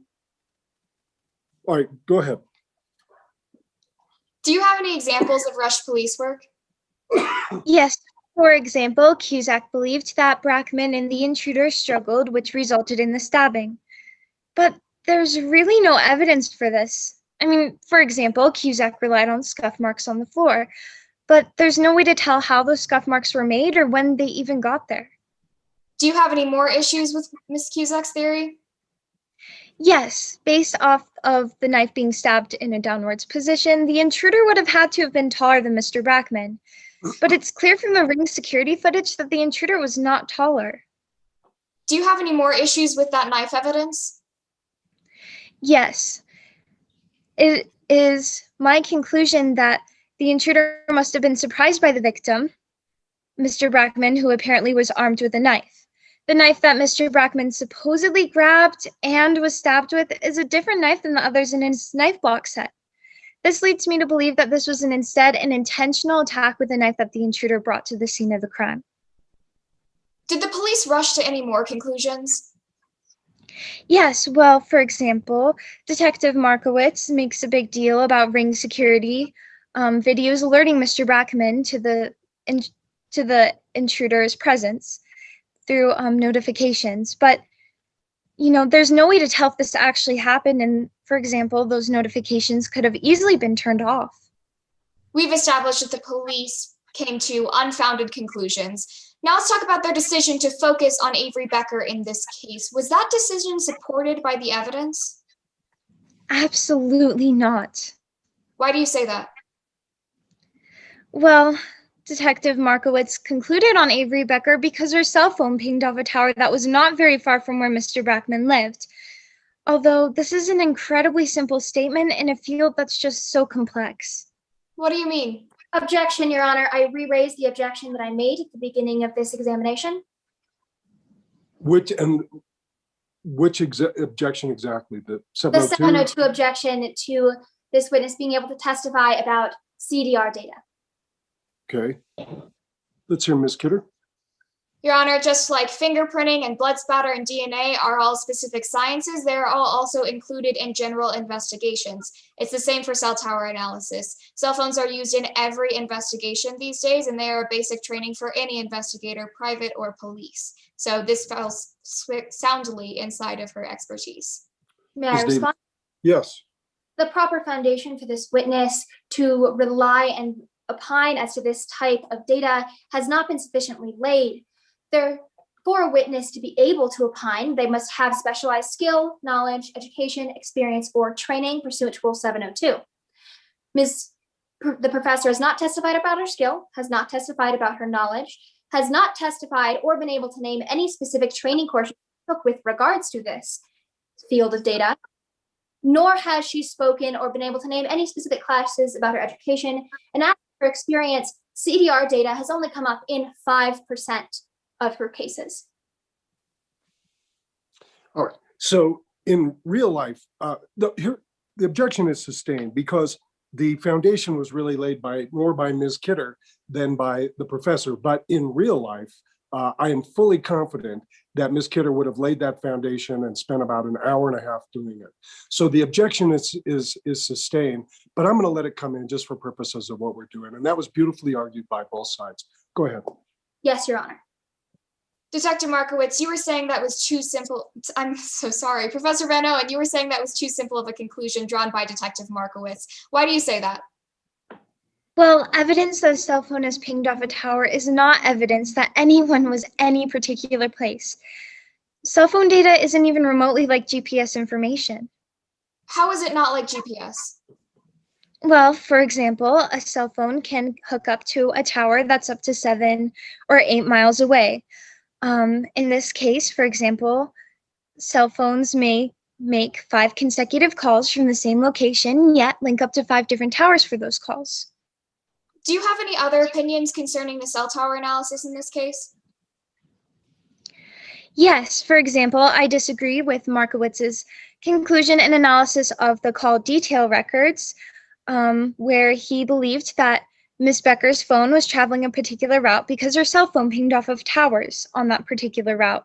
all right, go ahead.
Do you have any examples of rushed police work?
Yes, for example, Cusack believed that Brackman and the intruder struggled, which resulted in the stabbing. But there's really no evidence for this. I mean, for example, Cusack relied on scuff marks on the floor, but there's no way to tell how those scuff marks were made or when they even got there.
Do you have any more issues with Ms. Cusack's theory?
Yes, based off of the knife being stabbed in a downwards position, the intruder would have had to have been taller than Mr. Brackman. But it's clear from the ring security footage that the intruder was not taller.
Do you have any more issues with that knife evidence?
Yes. It is my conclusion that the intruder must have been surprised by the victim, Mr. Brackman, who apparently was armed with a knife. The knife that Mr. Brackman supposedly grabbed and was stabbed with is a different knife than the others in his knife block set. This leads me to believe that this was instead an intentional attack with a knife that the intruder brought to the scene of the crime.
Did the police rush to any more conclusions?
Yes, well, for example, Detective Markowitz makes a big deal about ring security videos alerting Mr. Brackman to the intruder's presence through notifications. But, you know, there's no way to tell if this actually happened. And, for example, those notifications could have easily been turned off.
We've established that the police came to unfounded conclusions. Now let's talk about their decision to focus on Avery Becker in this case. Was that decision supported by the evidence?
Absolutely not.
Why do you say that?
Well, Detective Markowitz concluded on Avery Becker because her cell phone pinged off a tower that was not very far from where Mr. Brackman lived. Although this is an incredibly simple statement in a field that's just so complex.
What do you mean?
Objection, Your Honor. I re-raise the objection that I made at the beginning of this examination.
Which objection exactly? The
The
702?
702 objection to this witness being able to testify about CDR data.
Okay. Let's hear Ms. Kidder.
Your Honor, just like fingerprinting and blood spatter and DNA are all specific sciences, they are all also included in general investigations. It's the same for cell tower analysis. Cell phones are used in every investigation these days, and they are basic training for any investigator, private or police. So this falls soundly inside of her expertise.
May I
Ms. Davis?
respond?
Yes.
The proper foundation for this witness to rely and opine as to this type of data has not been sufficiently laid. For a witness to be able to opine, they must have specialized skill, knowledge, education, experience, or training pursuant to Rule 702. The professor has not testified about her skill, has not testified about her knowledge, has not testified or been able to name any specific training course she took with regards to this field of data, nor has she spoken or been able to name any specific classes about her education. And as for her experience, CDR data has only come up in 5% of her cases.
All right. So in real life, the objection is sustained because the foundation was really laid more by Ms. Kidder than by the professor. But in real life, I am fully confident that Ms. Kidder would have laid that foundation and spent about an hour and a half doing it. So the objection is sustained, but I'm going to let it come in just for purposes of what we're doing. And that was beautifully argued by both sides. Go ahead.
Yes, Your Honor.
Detective Markowitz, you were saying that was too simple. I'm so sorry. Professor Van Owen, you were saying that was too simple of a conclusion drawn by Detective Markowitz. Why do you say that?
Well, evidence that a cell phone is pinged off a tower is not evidence that anyone was any particular place. Cell phone data isn't even remotely like GPS information.
How is it not like GPS?
Well, for example, a cell phone can hook up to a tower that's up to 7 or 8 miles away. In this case, for example, cell phones may make 5 consecutive calls from the same location, yet link up to 5 different towers for those calls.
Do you have any other opinions concerning the cell tower analysis in this case?
Yes, for example, I disagree with Markowitz's conclusion and analysis of the call detail records, where he believed that Miss Becker's phone was traveling a particular route because her cell phone pinged off of towers on that particular route.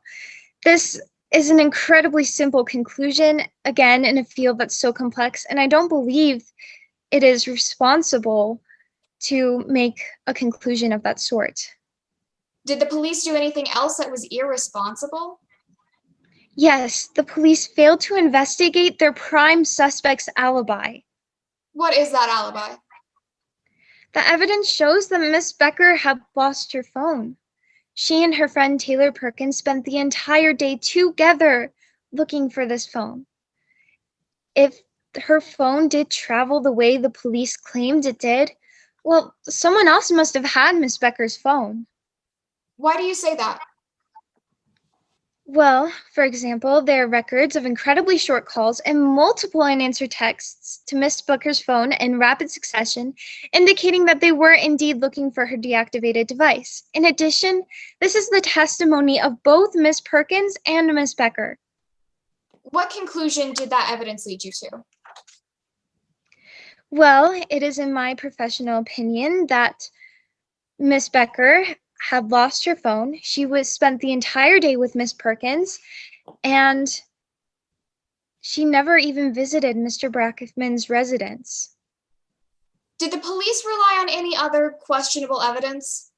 This is an incredibly simple conclusion, again, in a field that's so complex, and I don't believe it is responsible to make a conclusion of that sort.
Did the police do anything else that was irresponsible?
Yes, the police failed to investigate their prime suspect's alibi.
What is that alibi?
The evidence shows that Miss Becker had lost her phone. She and her friend Taylor Perkins spent the entire day together looking for this phone. If her phone did travel the way the police claimed it did, well, someone else must have had Miss Becker's phone.
Why do you say that?
Well, for example, there are records of incredibly short calls and multiple unanswered texts to Miss Becker's phone in rapid succession, indicating that they were indeed looking for her deactivated device. In addition, this is the testimony of both Miss Perkins and Miss Becker.
What conclusion did that evidence lead you to?
Well, it is in my professional opinion that Miss Becker had lost her phone. She was spent the entire day with Miss Perkins, and she never even visited Mr. Brackman's residence.
Did the police rely on any other questionable evidence?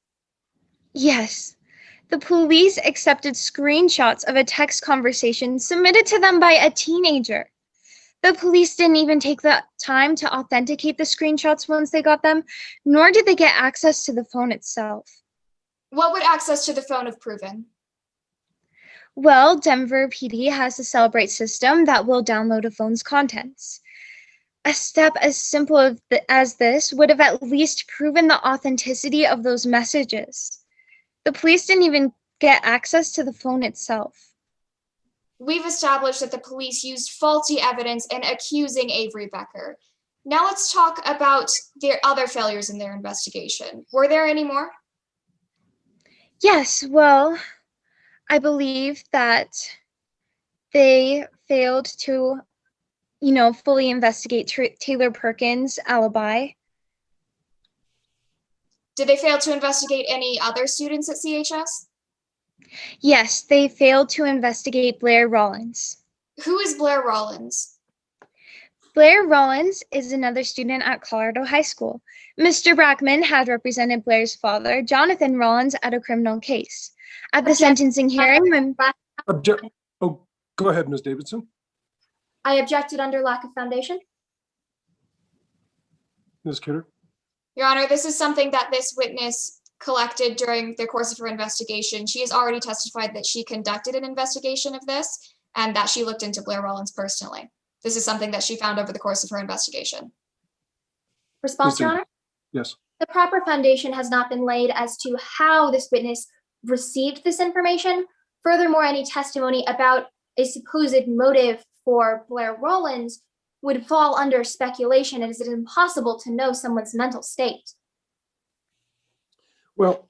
Yes, the police accepted screenshots of a text conversation submitted to them by a teenager. The police didn't even take the time to authenticate the screenshots once they got them, nor did they get access to the phone itself.
What would access to the phone have proven?
Well, Denver PD has a Celebrate system that will download a phone's contents. A step as simple as this would have at least proven the authenticity of those messages. The police didn't even get access to the phone itself.
We've established that the police used faulty evidence in accusing Avery Becker. Now let's talk about their other failures in their investigation. Were there any more?
Yes, well, I believe that they failed to, fully investigate Taylor Perkins' alibi.
Did they fail to investigate any other students at CHS?
Yes, they failed to investigate Blair Rollins.
Who is Blair Rollins?
Blair Rollins is another student at Colorado High School. Mr. Brackman had represented Blair's father, Jonathan Rollins, at a criminal case. At the sentencing hearing,
Go ahead, Ms. Davidson.
I objected under lack of foundation.
Ms. Kidder.
Your Honor, this is something that this witness collected during the course of her investigation. She has already testified that she conducted an investigation of this and that she looked into Blair Rollins personally. This is something that she found over the course of her investigation.
Response, Your Honor?
Yes.
The proper foundation has not been laid as to how this witness received this information. Furthermore, any testimony about a supposed motive for Blair Rollins would fall under speculation, as it is impossible to know someone's mental state.
Well,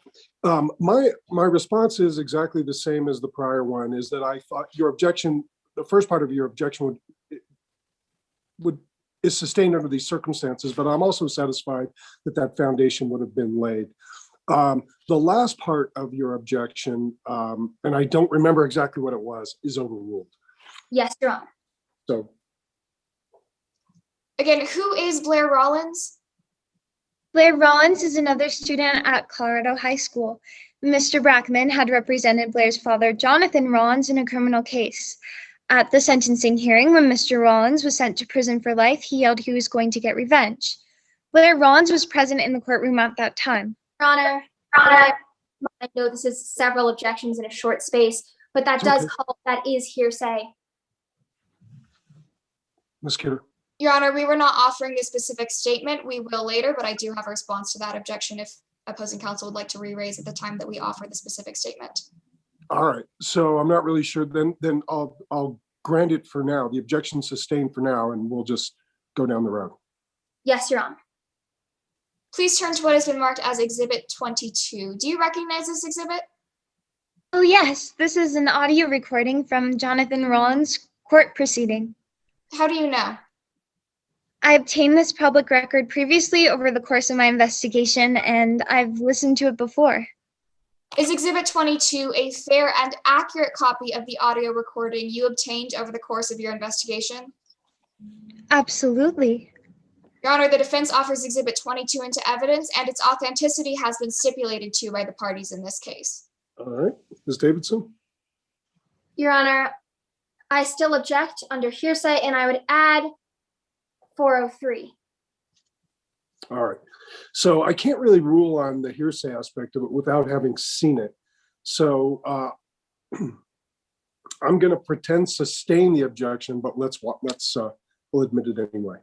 my response is exactly the same as the prior one, is that I thought your objection, the first part of your objection is sustained under these circumstances, but I'm also satisfied that that foundation would have been laid. The last part of your objection, and I don't remember exactly what it was, is overruled.
Yes, Your Honor.
So.
Again, who is Blair Rollins?
Blair Rollins is another student at Colorado High School. Mr. Brackman had represented Blair's father, Jonathan Rollins, in a criminal case. At the sentencing hearing, when Mr. Rollins was sent to prison for life, he yelled he was going to get revenge. Blair Rollins was present in the courtroom at that time.
Your Honor, I know this is several objections in a short space, but that that is hearsay.
Ms. Kidder.
Your Honor, we were not offering this specific statement. We will later, but I do have a response to that objection if opposing counsel would like to re-raise at the time that we offer the specific statement.
All right, so I'm not really sure. Then I'll grant it for now. The objection sustained for now, and we'll just go down the road.
Yes, Your Honor.
Please turn to what has been marked as Exhibit 22. Do you recognize this exhibit?
Oh, yes, this is an audio recording from Jonathan Rollins' court proceeding.
How do you know?
I obtained this public record previously over the course of my investigation, and I've listened to it before.
Is Exhibit 22 a fair and accurate copy of the audio recording you obtained over the course of your investigation?
Absolutely.
Your Honor, the defense offers Exhibit 22 into evidence, and its authenticity has been stipulated to by the parties in this case.
All right, Ms. Davidson?
Your Honor, I still object under hearsay, and I would add 403.
All right. So I can't really rule on the hearsay aspect of it without having seen it. So I'm going to pretend sustain the objection, but we'll admit it anyway.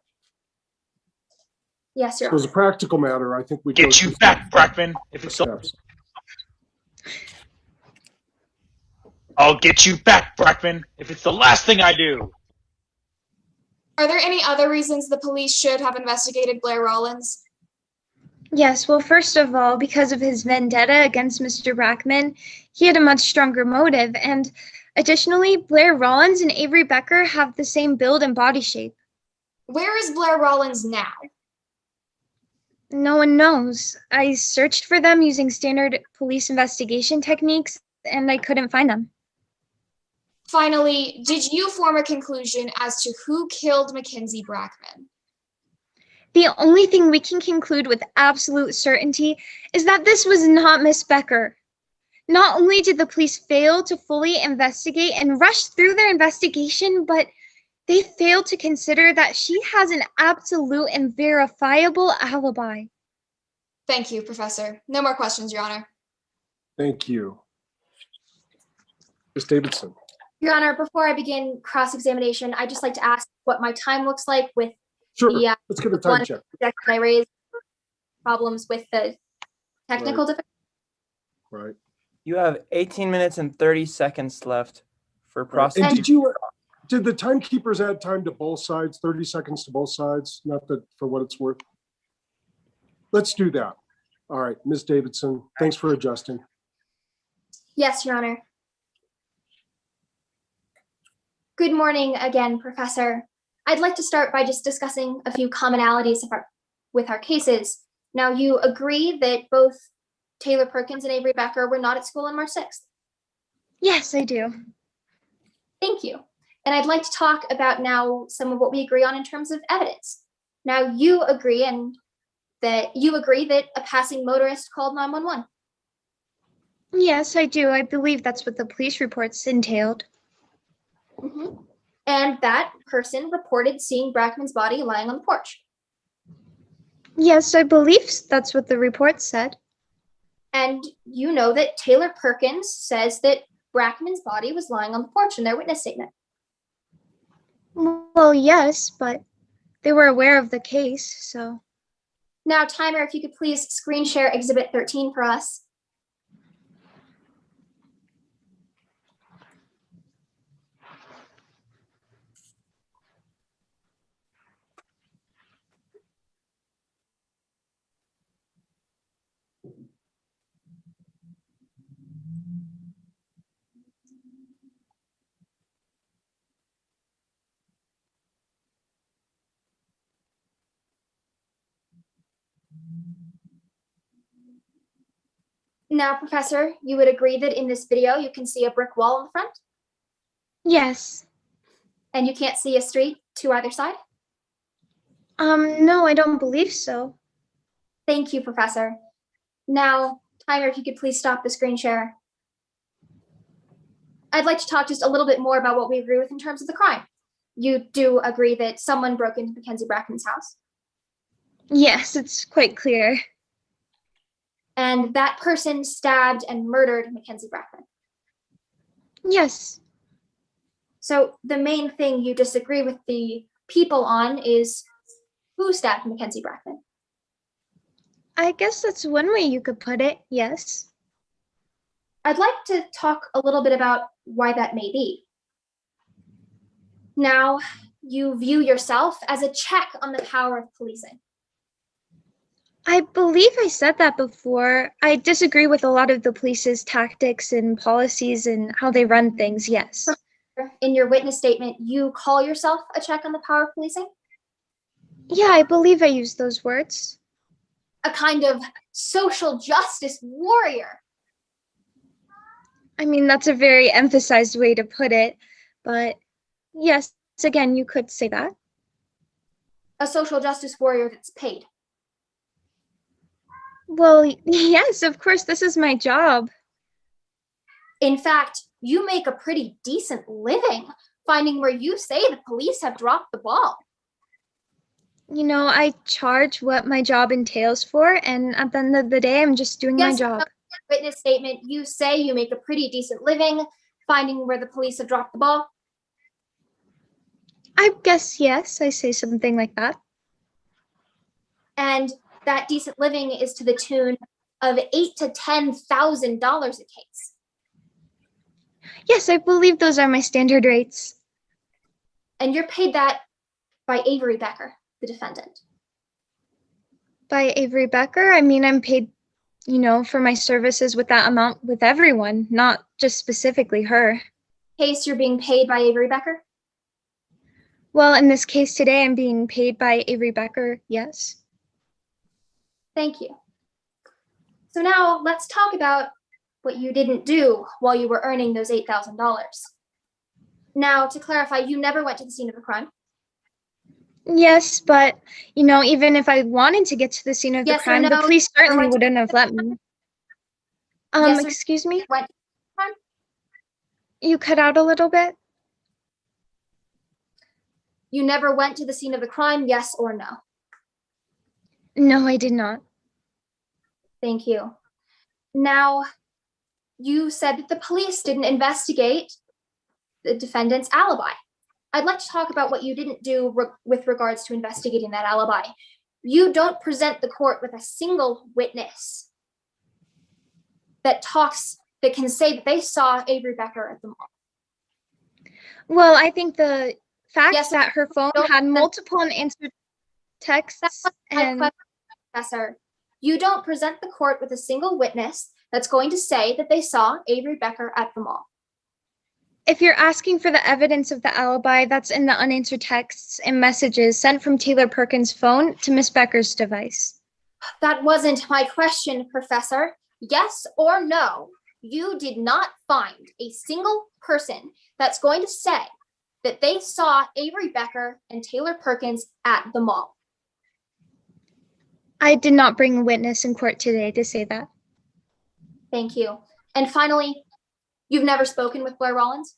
Yes, Your
So as a
Honor.
practical matter, I think we
Get you back, Brackman. If it's
steps.
I'll get you back, Brackman. If it's the last thing I do.
Are there any other reasons the police should have investigated Blair Rollins?
Yes, well, first of all, because of his vendetta against Mr. Brackman, he had a much stronger motive. And additionally, Blair Rollins and Avery Becker have the same build and body shape.
Where is Blair Rollins now?
No one knows. I searched for them using standard police investigation techniques, and I couldn't find them.
Finally, did you form a conclusion as to who killed Mackenzie Brackman?
The only thing we can conclude with absolute certainty is that this was not Miss Becker. Not only did the police fail to fully investigate and rush through their investigation, but they failed to consider that she has an absolute and verifiable alibi.
Thank you, Professor. No more questions, Your Honor.
Thank you. Ms. Davidson?
Your Honor, before I begin cross-examination, I'd just like to ask what my time looks like with
Sure,
the
let's get a time
one
check.
objection I raised, problems with the technical difficulties.
Right.
You have 18 minutes and 30 seconds left for
And
prosecution.
did the timekeepers add time to both sides, 30 seconds to both sides? Not that for what it's worth. Let's do that. All right, Ms. Davidson, thanks for adjusting.
Yes, Your Honor. Good morning again, Professor. I'd like to start by just discussing a few commonalities with our cases. Now, you agree that both Taylor Perkins and Avery Becker were not at school on March 6th?
Yes, I do.
Thank you. And I'd like to talk about now some of what we agree on in terms of evidence. Now, you agree that a passing motorist called 911.
Yes, I do. I believe that's what the police reports entailed.
Mm-hmm. And that person reported seeing Brackman's body lying on the porch.
Yes, I believe that's what the report said.
And you know that Taylor Perkins says that Brackman's body was lying on the porch in their witness statement.
Well, yes, but they were aware of the case, so.
Now, timer, if you could please screen share Exhibit 13 for us. Now, Professor, you would agree that in this video you can see a brick wall in the front?
Yes.
And you can't see a street to either side?
No, I don't believe so.
Thank you, Professor. Now, timer, if you could please stop the screen share. I'd like to talk just a little bit more about what we agree with in terms of the crime. You do agree that someone broke into Mackenzie Brackman's house?
Yes, it's quite clear.
And that person stabbed and murdered Mackenzie Brackman?
Yes.
So the main thing you disagree with the people on is who stabbed Mackenzie Brackman?
I guess that's one way you could put it, yes.
I'd like to talk a little bit about why that may be. Now, you view yourself as a check on the power of policing.
I believe I said that before. I disagree with a lot of the police's tactics and policies and how they run things, yes.
In your witness statement, you call yourself a check on the power of policing?
Yeah, I believe I used those words.
A kind of social justice warrior.
I mean, that's a very emphasized way to put it, but yes, again, you could say that.
A social justice warrior that's paid.
Well, yes, of course, this is my job.
In fact, you make a pretty decent living finding where you say the police have dropped the ball.
You know, I charge what my job entails for, and at the end of the day, I'm just doing my job.
Witness statement, you say you make a pretty decent living finding where the police have dropped the ball.
I guess, yes, I say something like that.
And that decent living is to the tune of $8,000 to $10,000 a case.
Yes, I believe those are my standard rates.
And you're paid that by Avery Becker, the defendant.
By Avery Becker, I mean, I'm paid, you know, for my services with that amount with everyone, not just specifically her.
Case, you're being paid by Avery Becker?
Well, in this case today, I'm being paid by Avery Becker, yes.
Thank you. So now let's talk about what you didn't do while you were earning those $8,000. Now, to clarify, you never went to the scene of the crime?
Yes, but, you know, even if I wanted to get to the scene of the crime, the police certainly wouldn't have let me. Excuse me? You cut out a little bit?
You never went to the scene of the crime, yes or no?
No, I did not.
Thank you. Now, you said that the police didn't investigate the defendant's alibi. I'd like to talk about what you didn't do with regards to investigating that alibi. You don't present the court with a single witness that can say that they saw Avery Becker at the mall.
Well, I think the fact that her phone had multiple unanswered texts and...
Professor, you don't present the court with a single witness that's going to say that they saw Avery Becker at the mall.
If you're asking for the evidence of the alibi, that's in the unanswered texts and messages sent from Taylor Perkins' phone to Miss Becker's device.
That wasn't my question, Professor. Yes or no, you did not find a single person that's going to say that they saw Avery Becker and Taylor Perkins at the mall.
I did not bring a witness in court today to say that.
Thank you. And finally, you've never spoken with Blair Rollins?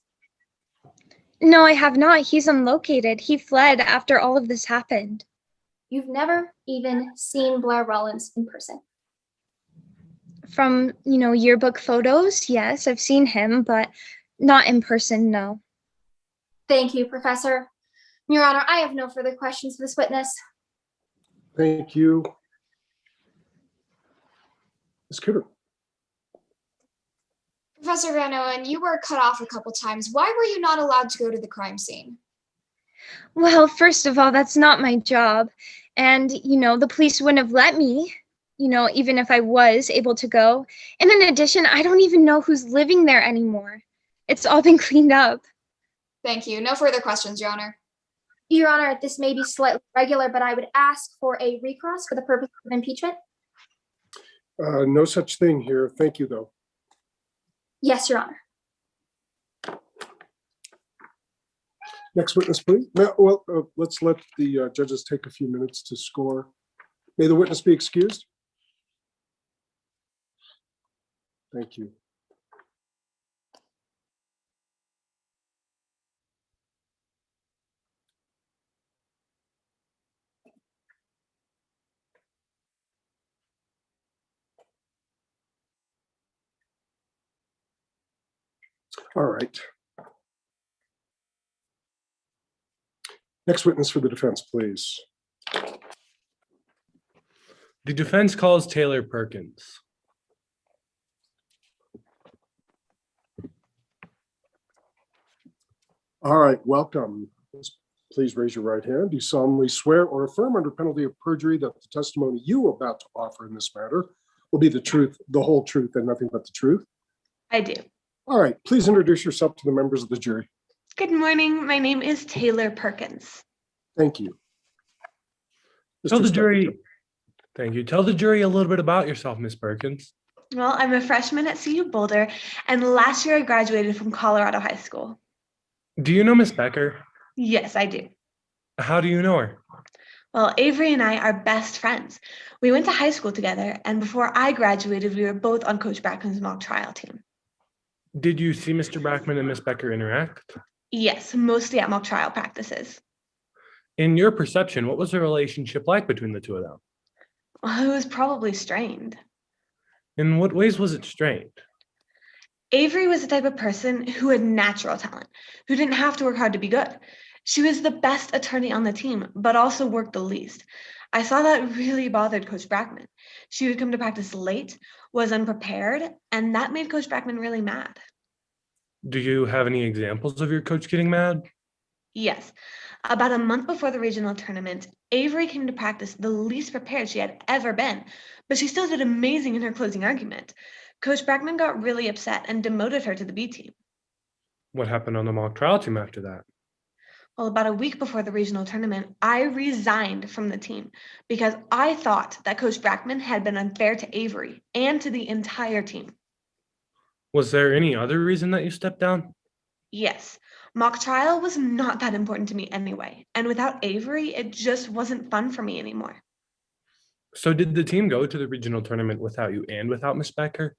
No, I have not. He's unlocated. He fled after all of this happened.
You've never even seen Blair Rollins in person?
From, you know, yearbook photos, yes, I've seen him, but not in person, no.
Thank you, Professor. Your Honor, I have no further questions for this witness.
Thank you. Ms. Kidder.
Professor Van Owen, you were cut off a couple times. Why were you not allowed to go to the crime scene?
Well, first of all, that's not my job. And, you know, the police wouldn't have let me, you know, even if I was able to go. And in addition, I don't even know who's living there anymore. It's all been cleaned up.
Thank you. No further questions, Your Honor.
Your Honor, this may be slightly irregular, but I would ask for a recross for the purpose of impeachment.
No such thing here. Thank you, though.
Yes, Your Honor.
Next witness, please. No, well, let's let the judges take a few minutes to score. May the witness be excused. Thank you. All right. Next witness for the defense, please.
The defense calls Taylor Perkins.
All right, welcome. Please raise your right hand. Do you solemnly swear or affirm under penalty of perjury that the testimony you are about to offer in this matter will be the truth, the whole truth, and nothing but the truth?
I do.
All right, please introduce yourself to the members of the jury.
Good morning. My name is Taylor Perkins.
Thank you.
Tell
Mr.
the
Stuckey.
jury, thank you. Tell the jury a little bit about yourself, Ms. Perkins.
Well, I'm a freshman at CU Boulder, and last year I graduated from Colorado High School.
Do you know Miss Becker?
Yes, I do.
How do you know her?
Well, Avery and I are best friends. We went to high school together, and before I graduated, we were both on Coach Brackman's mock trial team.
Did you see Mr. Brackman and Miss Becker interact?
Yes, mostly at mock trial practices.
In your perception, what was the relationship like between the two of them?
Well, it was probably strained.
In what ways was it strained?
Avery was the type of person who had natural talent, who didn't have to work hard to be good. She was the best attorney on the team, but also worked the least. I saw that really bothered Coach Brackman. She would come to practice late, was unprepared, and that made Coach Brackman really mad.
Do you have any examples of your coach getting mad?
Yes. About a month before the regional tournament, Avery came to practice the least prepared she had ever been, but she still did amazing in her closing argument. Coach Brackman got really upset and demoted her to the B team.
What happened on the mock trial team after that?
Well, about a week before the regional tournament, I resigned from the team because I thought that Coach Brackman had been unfair to Avery and to the entire team.
Was there any other reason that you stepped down?
Yes, mock trial was not that important to me anyway, and without Avery, it just wasn't fun for me anymore.
So did the team go to the regional tournament without you and without Miss Becker?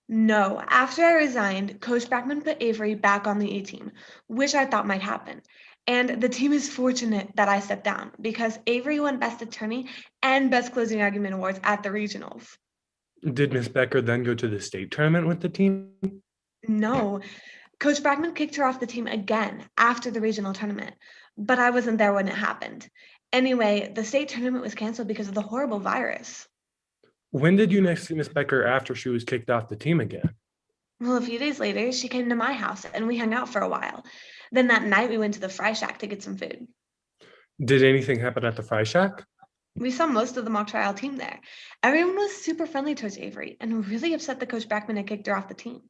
No, after I resigned, Coach Brackman put Avery back on the A team, which I thought might happen. And the team is fortunate that I stepped down because Avery won Best Attorney and Best Closing Argument awards at the regionals.
Did Miss Becker then go to the state tournament with the team?
No, Coach Brackman kicked her off the team again after the regional tournament, but I wasn't there when it happened. Anyway, the state tournament was canceled because of the horrible virus.
When did you next see Miss Becker after she was kicked off the team again?
Well, a few days later, she came to my house and we hung out for a while. Then that night, we went to the Fry Shack to get some food.
Did anything happen at the Fry Shack?
We saw most of the mock trial team there. Everyone was super friendly towards Avery and really upset that Coach Brackman had kicked her off the team.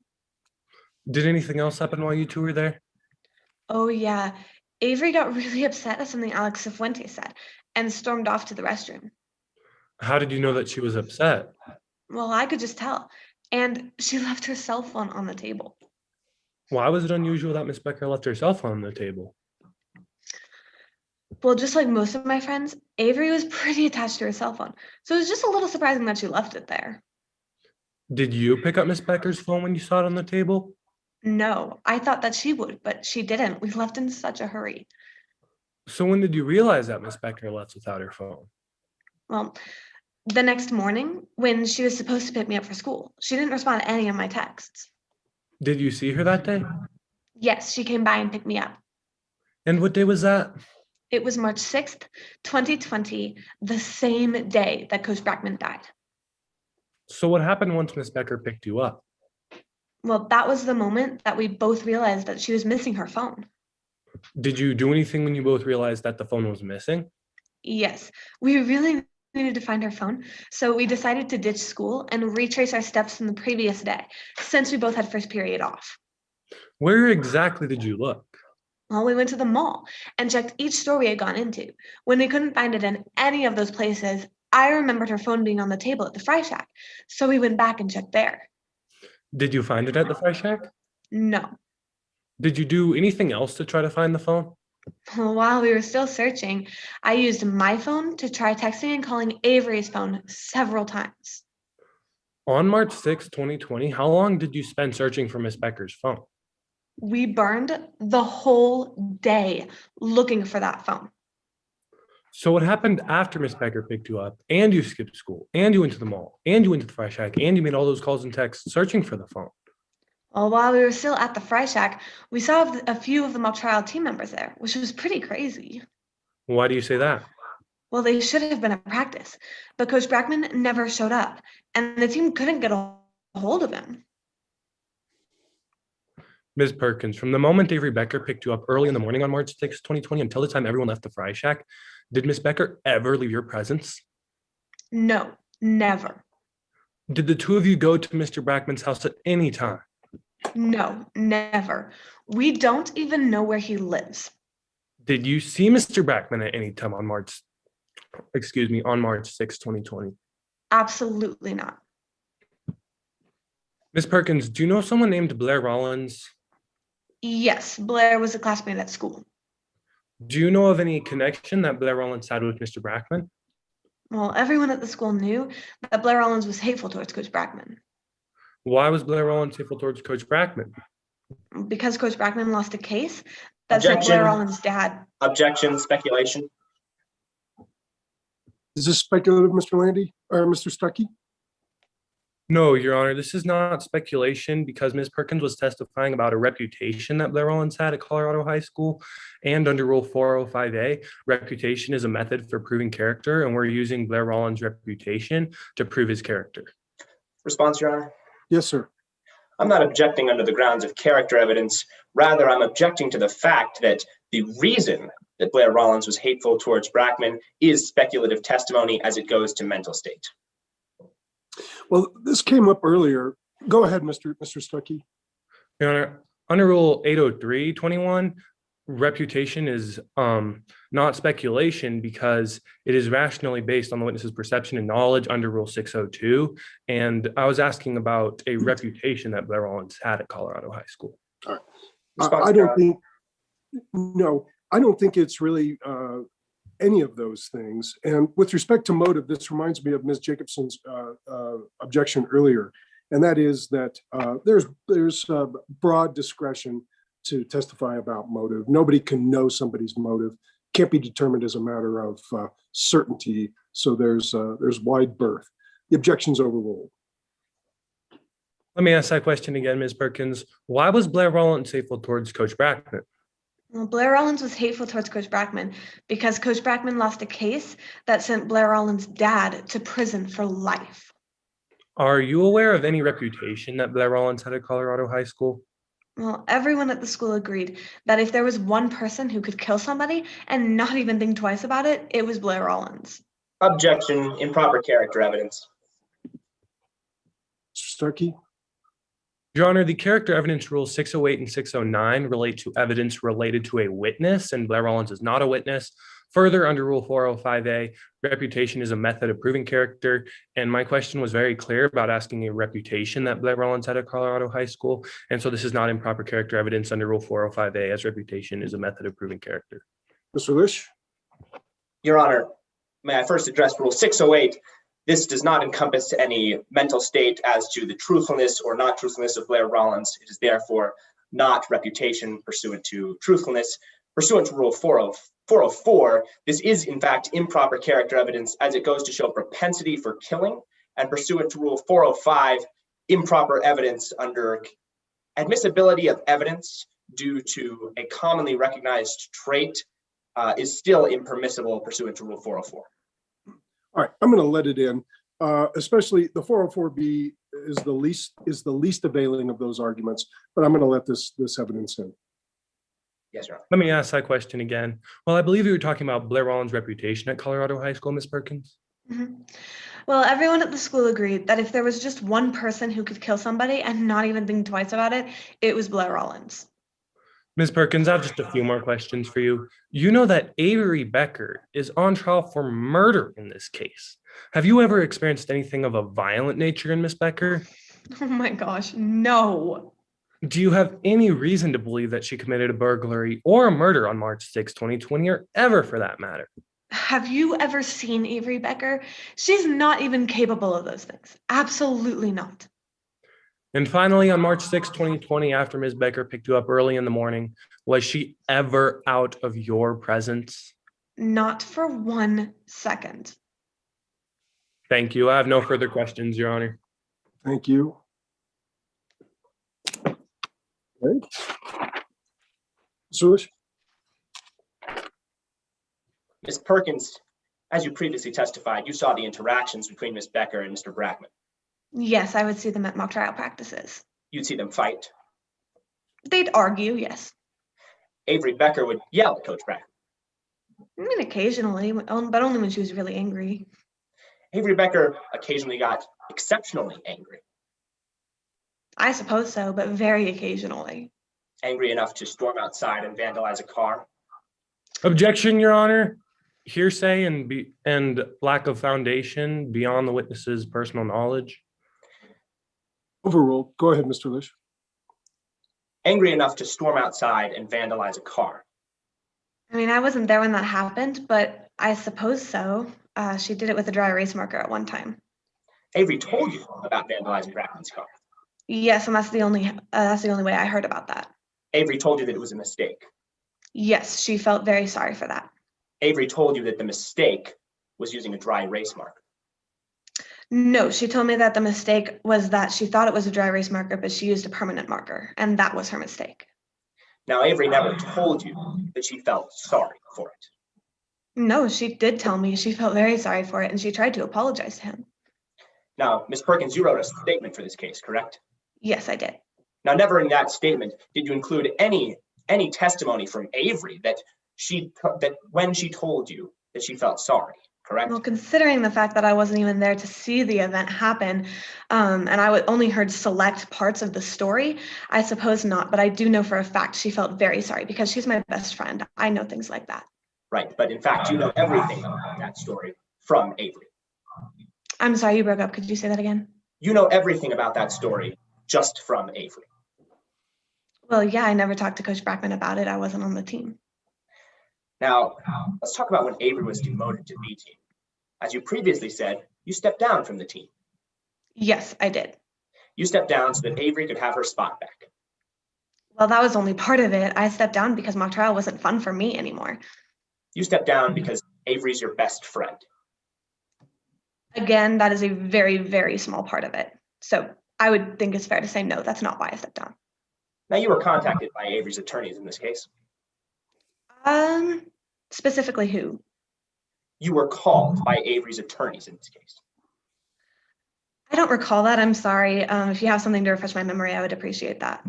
Did anything else happen while you two were there?
Oh, yeah. Avery got really upset at something Alex Cifuentes said and stormed off to the restroom.
How did you know that she was upset?
Well, I could just tell. And she left her cell phone on the table.
Why was it unusual that Miss Becker left her cell phone on the table?
Well, just like most of my friends, Avery was pretty attached to her cell phone. So it was just a little surprising that she left it there.
Did you pick up Miss Becker's phone when you saw it on the table?
No, I thought that she would, but she didn't. We left in such a hurry.
So when did you realize that Miss Becker left without her phone?
Well, the next morning, when she was supposed to pick me up for school, she didn't respond to any of my texts.
Did you see her that day?
Yes, she came by and picked me up.
And what day was that?
It was March 6th, 2020, the same day that Coach Brackman died.
So what happened once Miss Becker picked you up?
Well, that was the moment that we both realized that she was missing her phone.
Did you do anything when you both realized that the phone was missing?
Yes, we really needed to find her phone, so we decided to ditch school and retrace our steps from the previous day, since we both had first period off.
Where exactly did you look?
Well, we went to the mall and checked each store we had gone into. When we couldn't find it in any of those places, I remembered her phone being on the table at the Fry Shack, so we went back and checked there.
Did you find it at the Fry Shack?
No.
Did you do anything else to try to find the phone?
While we were still searching, I used my phone to try texting and calling Avery's phone several times.
On March 6, 2020, how long did you spend searching for Miss Becker's phone?
We burned the whole day looking for that phone.
So what happened after Miss Becker picked you up and you skipped school and you went to the mall and you went to the Fry Shack and you made all those calls and texts searching for the phone?
Well, while we were still at the Fry Shack, we saw a few of the mock trial team members there, which was pretty crazy.
Why do you say that?
Well, they should have been at practice, but Coach Brackman never showed up, and the team couldn't get a hold of him.
Ms. Perkins, from the moment Avery Becker picked you up early in the morning on March 6, 2020 until the time everyone left the fry shack, did Ms. Becker ever leave your presence?
No, never.
Did the two of you go to Mr. Brackman's house at any time?
No, never. We don't even know where he lives.
Did you see Mr. Brackman at any time on March 6, 2020?
Absolutely not.
Ms. Perkins, do you know someone named Blair Rollins?
Yes, Blair was a classmate at school.
Do you know of any connection that Blair Rollins had with Mr. Brackman?
Well, everyone at the school knew that Blair Rollins was hateful towards Coach Brackman.
Why was Blair Rollins hateful towards Coach Brackman?
Because Coach Brackman lost a case that
Objection.
sent Blair Rollins' dad.
Objection, speculation.
Is this speculative, Mr. Landy or Mr. Stuckey?
No, Your Honor, this is not speculation because Ms. Perkins was testifying about a reputation that Blair Rollins had at Colorado High School. And under Rule 405A, reputation is a method for proving character, and we're using Blair Rollins' reputation to prove his character.
Response, Your Honor.
Yes, sir.
I'm not objecting under the grounds of character evidence. Rather, I'm objecting to the fact that the reason that Blair Rollins was hateful towards Brackman is speculative testimony as it goes to mental state.
Well, this came up earlier. Go ahead, Mr. Stuckey.
Your Honor, under Rule 803.21, reputation is not speculation because it is rationally based on the witness's perception and knowledge under Rule 602. And I was asking about a reputation that Blair Rollins had at Colorado High School.
All right. I don't think it's really any of those things. And with respect to motive, this reminds me of Ms. Jacobson's objection earlier, and that is that there's broad discretion to testify about motive. Nobody can know somebody's motive; can't be determined as a matter of certainty. So there's wide berth. The objection's overruled.
Let me ask that question again, Ms. Perkins. Why was Blair Rollins hateful towards Coach Brackman?
Well, Blair Rollins was hateful towards Coach Brackman because Coach Brackman lost a case that sent Blair Rollins' dad to prison for life.
Are you aware of any reputation that Blair Rollins had at Colorado High School?
Well, everyone at the school agreed that if there was one person who could kill somebody and not even think twice about it, it was Blair Rollins.
Objection, improper character evidence.
Mr. Stuckey?
Your Honor, the character evidence rules 608 and 609 relate to evidence related to a witness, and Blair Rollins is not a witness. Further, under Rule 405A, reputation is a method of proving character, and my question was very clear about asking a reputation that Blair Rollins had at Colorado High School, and so this is not improper character evidence under Rule 405A, as reputation is a method of proving character.
Mr. Lish?
Your Honor, may I first address Rule 608? This does not encompass any mental state as to the truthfulness or not truthfulness of Blair Rollins. It is therefore not reputation pursuant to truthfulness. Pursuant to Rule 404, this is in fact improper character evidence as it goes to show propensity for killing, and pursuant to Rule 405, improper evidence under admissibility of evidence due to a commonly recognized trait is still impermissible pursuant to Rule 404.
All right, I'm going to let it in. Especially the 404B is the least availing of those arguments, but I'm going to let this evidence in.
Yes, Your Honor.
Let me ask that question again. Well, I believe you were talking about Blair Rollins' reputation at Colorado High School, Ms. Perkins.
Mm-hmm. Well, everyone at the school agreed that if there was just one person who could kill somebody and not even think twice about it, it was Blair Rollins.
Ms. Perkins, I have just a few more questions for you. You know that Avery Becker is on trial for murder in this case. Have you ever experienced anything of a violent nature in Ms. Becker?
Oh my gosh, no.
Do you have any reason to believe that she committed a burglary or a murder on March 6, 2020, or ever for that matter?
Have you ever seen Avery Becker? She's not even capable of those things. Absolutely not.
And finally, on March 6, 2020, after Ms. Becker picked you up early in the morning, was she ever out of your presence?
Not for 1 second.
Thank you. I have no further questions, Your Honor.
Thank you. Okay. Mr. Lish?
Ms. Perkins, as you previously testified, you saw the interactions between Ms. Becker and Mr. Brackman.
Yes, I would see them at mock trial practices.
You'd see them fight.
They'd argue, yes.
Avery Becker would yell at Coach Brackman.
I mean, occasionally, but only when she was really angry.
Avery Becker occasionally got exceptionally angry.
I suppose so, but very occasionally.
Angry enough to storm outside and vandalize a car.
Objection, Your Honor. Hearsay and lack of foundation beyond the witness's personal knowledge.
Overruled. Go ahead, Mr. Lish.
Angry enough to storm outside and vandalize a car.
I mean, I wasn't there when that happened, but I suppose so. She did it with a dry erase marker at one time.
Avery told you about vandalizing Brackman's car.
Yes, and that's the only way I heard about that.
Avery told you that it was a mistake.
Yes, she felt very sorry for that.
Avery told you that the mistake was using a dry erase marker.
No, she told me that the mistake was that she thought it was a dry erase marker, but she used a permanent marker, and that was her mistake.
Now, Avery never told you that she felt sorry for it.
No, she did tell me she felt very sorry for it, and she tried to apologize to him.
Now, Ms. Perkins, you wrote a statement for this case, correct?
Yes, I did.
Now, never in that statement did you include any testimony from Avery that when she told you that she felt sorry, correct?
Well, considering the fact that I wasn't even there to see the event happen, and I only heard select parts of the story, I suppose not, but I do know for a fact she felt very sorry because she's my best friend. I know things like that.
Right, but in fact, you know everything about that story from Avery.
I'm sorry, you broke up. Could you say that again?
You know everything about that story just from Avery.
Well, yeah, I never talked to Coach Brackman about it. I wasn't on the team.
Now, let's talk about when Avery was demoted to B team. As you previously said, you stepped down from the team.
Yes, I did.
You stepped down so that Avery could have her spot back.
Well, that was only part of it. I stepped down because mock trial wasn't fun for me anymore.
You stepped down because Avery's your best friend.
Again, that is a very, very small part of it. So I would think it's fair to say, no, that's not why I stepped down.
Now, you were contacted by Avery's attorneys in this case.
Specifically who?
You were called by Avery's attorneys in this case.
I don't recall that. I'm sorry. If you have something to refresh my memory, I would appreciate that.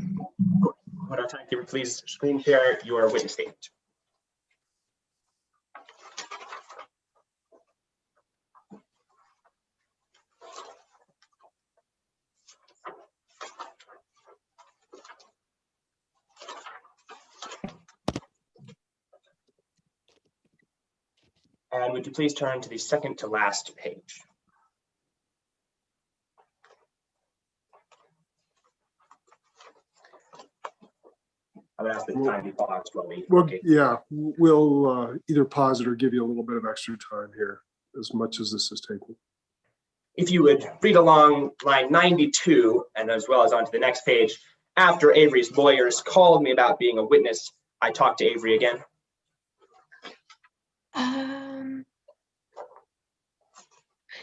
Would our timekeeper please screen share your witness statement? And would you please turn to the second to last page? I would ask that the time be paused while we.
Well, yeah, we'll either pause it or give you a little bit of extra time here, as much as this is taking.
If you would read along line 92 and as well as onto the next page, after Avery's lawyers called me about being a witness, I talked to Avery again.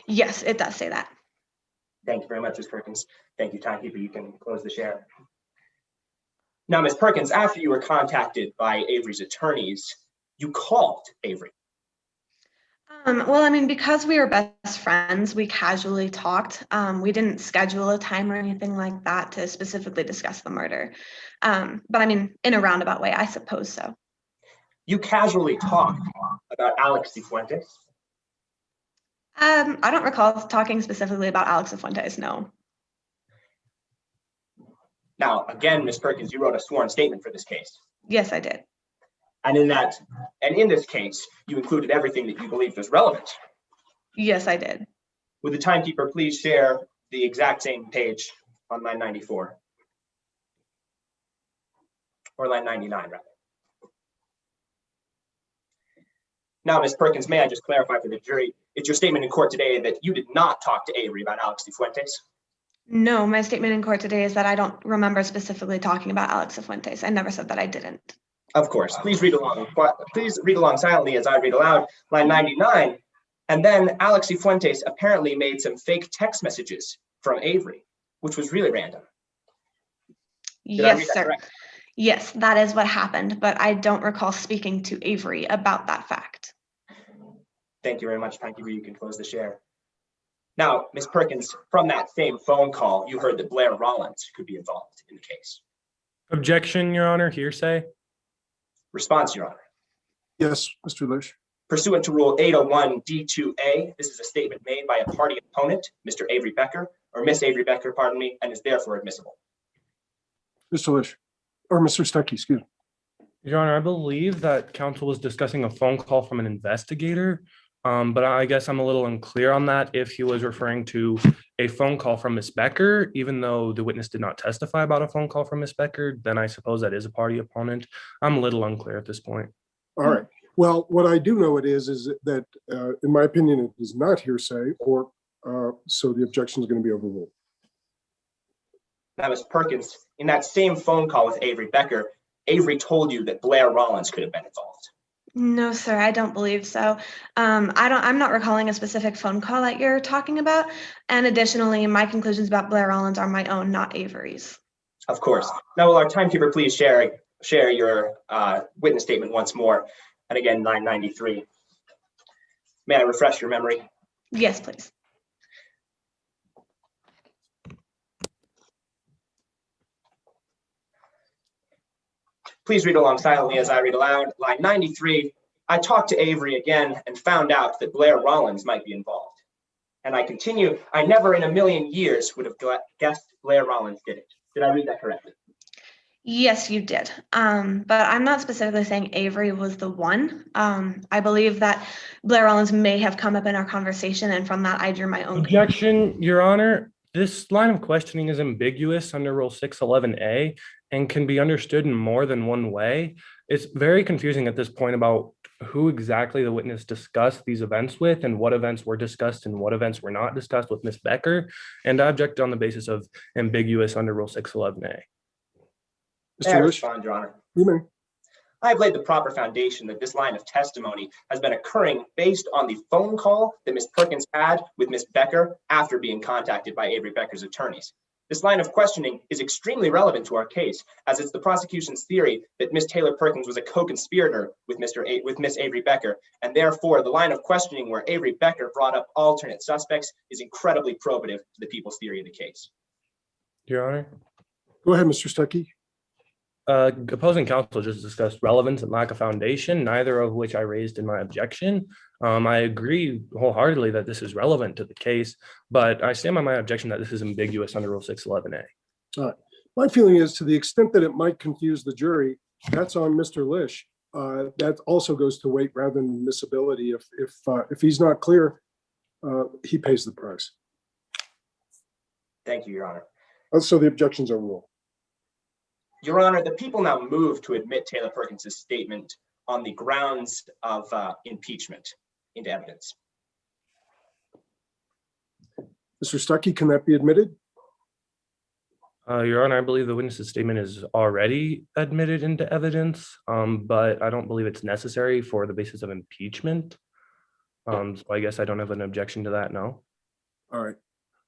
Yes, it does say that.
Thank you very much, Ms. Perkins. Thank you, timekeeper. You can close the share. Now, Ms. Perkins, after you were contacted by Avery's attorneys, you called Avery.
Well, I mean, because we were best friends, we casually talked. We didn't schedule a time or anything like that to specifically discuss the murder. But I mean, in a roundabout way, I suppose so.
You casually talked about Alex Cifuentes?
I don't recall talking specifically about Alex Cifuentes, no.
Now, again, Ms. Perkins, you wrote a sworn statement for this case.
Yes, I did.
And in this case, you included everything that you believed was relevant.
Yes, I did.
Would the timekeeper please share the exact same page on line 94? Or line 99, rather. Now, Ms. Perkins, may I just clarify for the jury, it's your statement in court today that you did not talk to Avery about Alex Cifuentes?
No, my statement in court today is that I don't remember specifically talking about Alex Cifuentes. I never said that I didn't.
Of course. Please read along. Please read along silently as I read aloud. Line 99. And then Alex Cifuentes apparently made some fake text messages from Avery, which was really random.
Yes, sir. Yes, that is what happened, but I don't recall speaking to Avery about that fact.
Thank you very much. Thank you. You can close the share. Now, Ms. Perkins, from that same phone call, you heard that Blair Rollins could be involved in the case.
Objection, Your Honor, hearsay.
Response, Your Honor.
Yes, Mr. Lish.
Pursuant to Rule 801 D2A, this is a statement made by a party opponent, Mr. Avery Becker, or Miss Avery Becker, pardon me, and is therefore admissible.
Mr. Lish, or Mr. Stuckey, excuse me.
Your Honor, I believe that counsel was discussing a phone call from an investigator, but I guess I'm a little unclear on that if he was referring to a phone call from Miss Becker, even though the witness did not testify about a phone call from Miss Becker, then I suppose that is a party opponent. I'm a little unclear at this point.
All right. Well, what I do know it is that, in my opinion, it is not hearsay, or so the objection is going to be overruled.
Now, Ms. Perkins, in that same phone call with Avery Becker, Avery told you that Blair Rollins could have been involved.
No, sir, I don't believe so. I'm not recalling a specific phone call that you're talking about. And additionally, my conclusions about Blair Rollins are my own, not Avery's.
Of course. Now, will our timekeeper please share your witness statement once more? And again, 993. May I refresh your memory?
Yes, please.
Please read along silently as I read aloud. Line 93, I talked to Avery again and found out that Blair Rollins might be involved. And I continue, I never in a million years would have guessed Blair Rollins did it. Did I read that correctly?
Yes, you did. But I'm not specifically saying Avery was the one. I believe that Blair Rollins may have come up in our conversation, and from that, I drew my own.
Objection, Your Honor. This line of questioning is ambiguous under Rule 611A and can be understood in more than one way. It's very confusing at this point about who exactly the witness discussed these events with and what events were discussed and what events were not discussed with Ms. Becker. And I object on the basis of ambiguous under Rule 611A.
May I respond, Your Honor?
You may.
I have laid the proper foundation that this line of testimony has been occurring based on the phone call that Ms. Perkins had with Ms. Becker after being contacted by Avery Becker's attorneys. This line of questioning is extremely relevant to our case, as it's the prosecution's theory that Ms. Taylor Perkins was a co-conspirator with Ms. Avery Becker, and therefore the line of questioning where Avery Becker brought up alternate suspects is incredibly probative to the people's theory of the case.
Your Honor.
Go ahead, Mr. Stuckey.
Opposing counsel just discussed relevance and lack of foundation, neither of which I raised in my objection. I agree wholeheartedly that this is relevant to the case, but I stand by my objection that this is ambiguous under Rule 611A.
All right. My feeling is, to the extent that it might confuse the jury, that's on Mr. Lish. That also goes to weight rather than admissibility. If he's not clear, he pays the price.
Thank you, Your Honor.
So the objections are ruled.
Your Honor, the people now move to admit Taylor Perkins' statement on the grounds of impeachment into evidence.
Mr. Stuckey, can that be admitted?
Your Honor, I believe the witness's statement is already admitted into evidence, but I don't believe it's necessary for the basis of impeachment. So I guess I don't have an objection to that, no.
All right.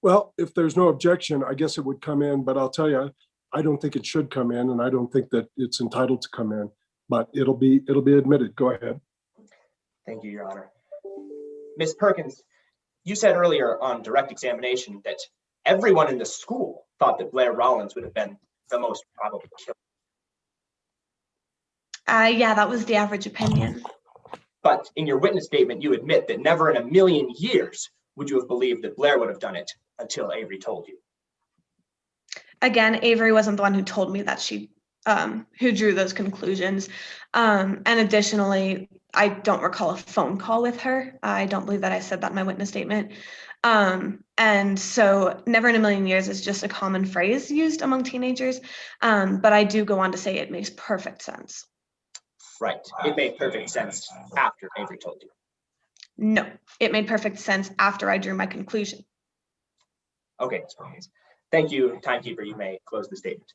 Well, if there's no objection, I guess it would come in, but I'll tell you, I don't think it should come in, and I don't think that it's entitled to come in, but it'll be admitted. Go ahead.
Thank you, Your Honor. Ms. Perkins, you said earlier on direct examination that everyone in the school thought that Blair Rollins would have been the most probable killer.
Yeah, that was the average opinion.
But in your witness statement, you admit that never in a million years would you have believed that Blair would have done it until Avery told you.
Again, Avery wasn't the one who told me that who drew those conclusions. And additionally, I don't recall a phone call with her. I don't believe that I said that in my witness statement. And so never in a million years is just a common phrase used among teenagers. But I do go on to say it makes perfect sense.
Right. It made perfect sense after Avery told you.
No, it made perfect sense after I drew my conclusion.
Okay, Ms. Perkins. Thank you, timekeeper. You may close the statement.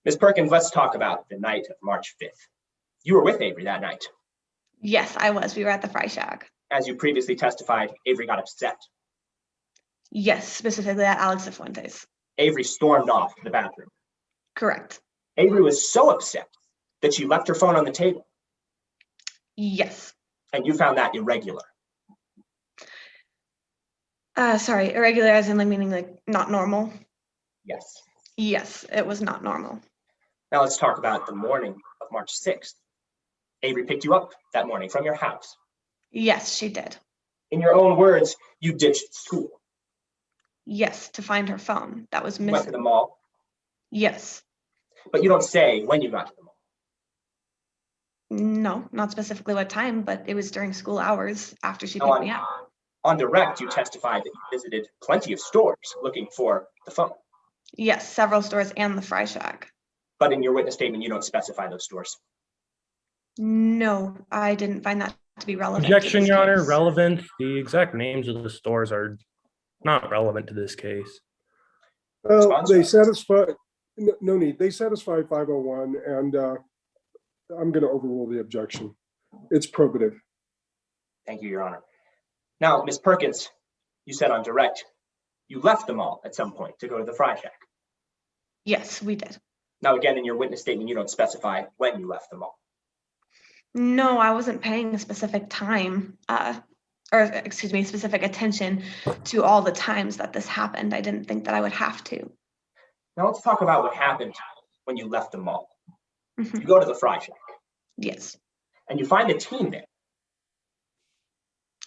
Ms. Perkins, let's talk about the night of March 5th. You were with Avery that night.
Yes, I was. We were at the Fry Shack.
As you previously testified, Avery got upset.
Yes, specifically at Alex Fuentes.
Avery stormed off the bathroom.
Correct.
Avery was so upset that she left her phone on the table.
Yes.
And you found that irregular.
Sorry, irregular as in like meaning like not normal?
Yes.
Yes, it was not normal.
Now let's talk about the morning of March 6th. Avery picked you up that morning from your house.
Yes, she did.
In your own words, you ditched school.
Yes, to find her phone. That was
You went to
missing.
the mall,
Yes.
but you don't say when you got to the mall.
No, not specifically what time, but it was during school hours after she
Now,
picked me up.
on direct, you testified that you visited plenty of stores looking for the phone.
Yes, several stores and the Fry Shack.
But in your witness statement, you don't specify those stores.
No, I didn't find that to be relevant. to
Objection,
this
Your Honor.
case.
Relevant. The exact names of the stores are not relevant to this case.
Well,
Response?
they satisfy, no need, they satisfy 501, and I'm going to overrule the objection. It's probative.
Thank you, Your Honor. Now, Ms. Perkins, you said on direct, you left the mall at some point to go to the Fry Shack.
Yes, we did.
Now, again, in your witness statement, you don't specify when you left the mall.
No, I wasn't paying a specific time, or excuse me, specific attention to all the times that this happened. I didn't think that I would have to.
Now, let's talk about what happened when you left the mall.
Mhm.
You go to the Fry Shack,
Yes.
and you find the team there.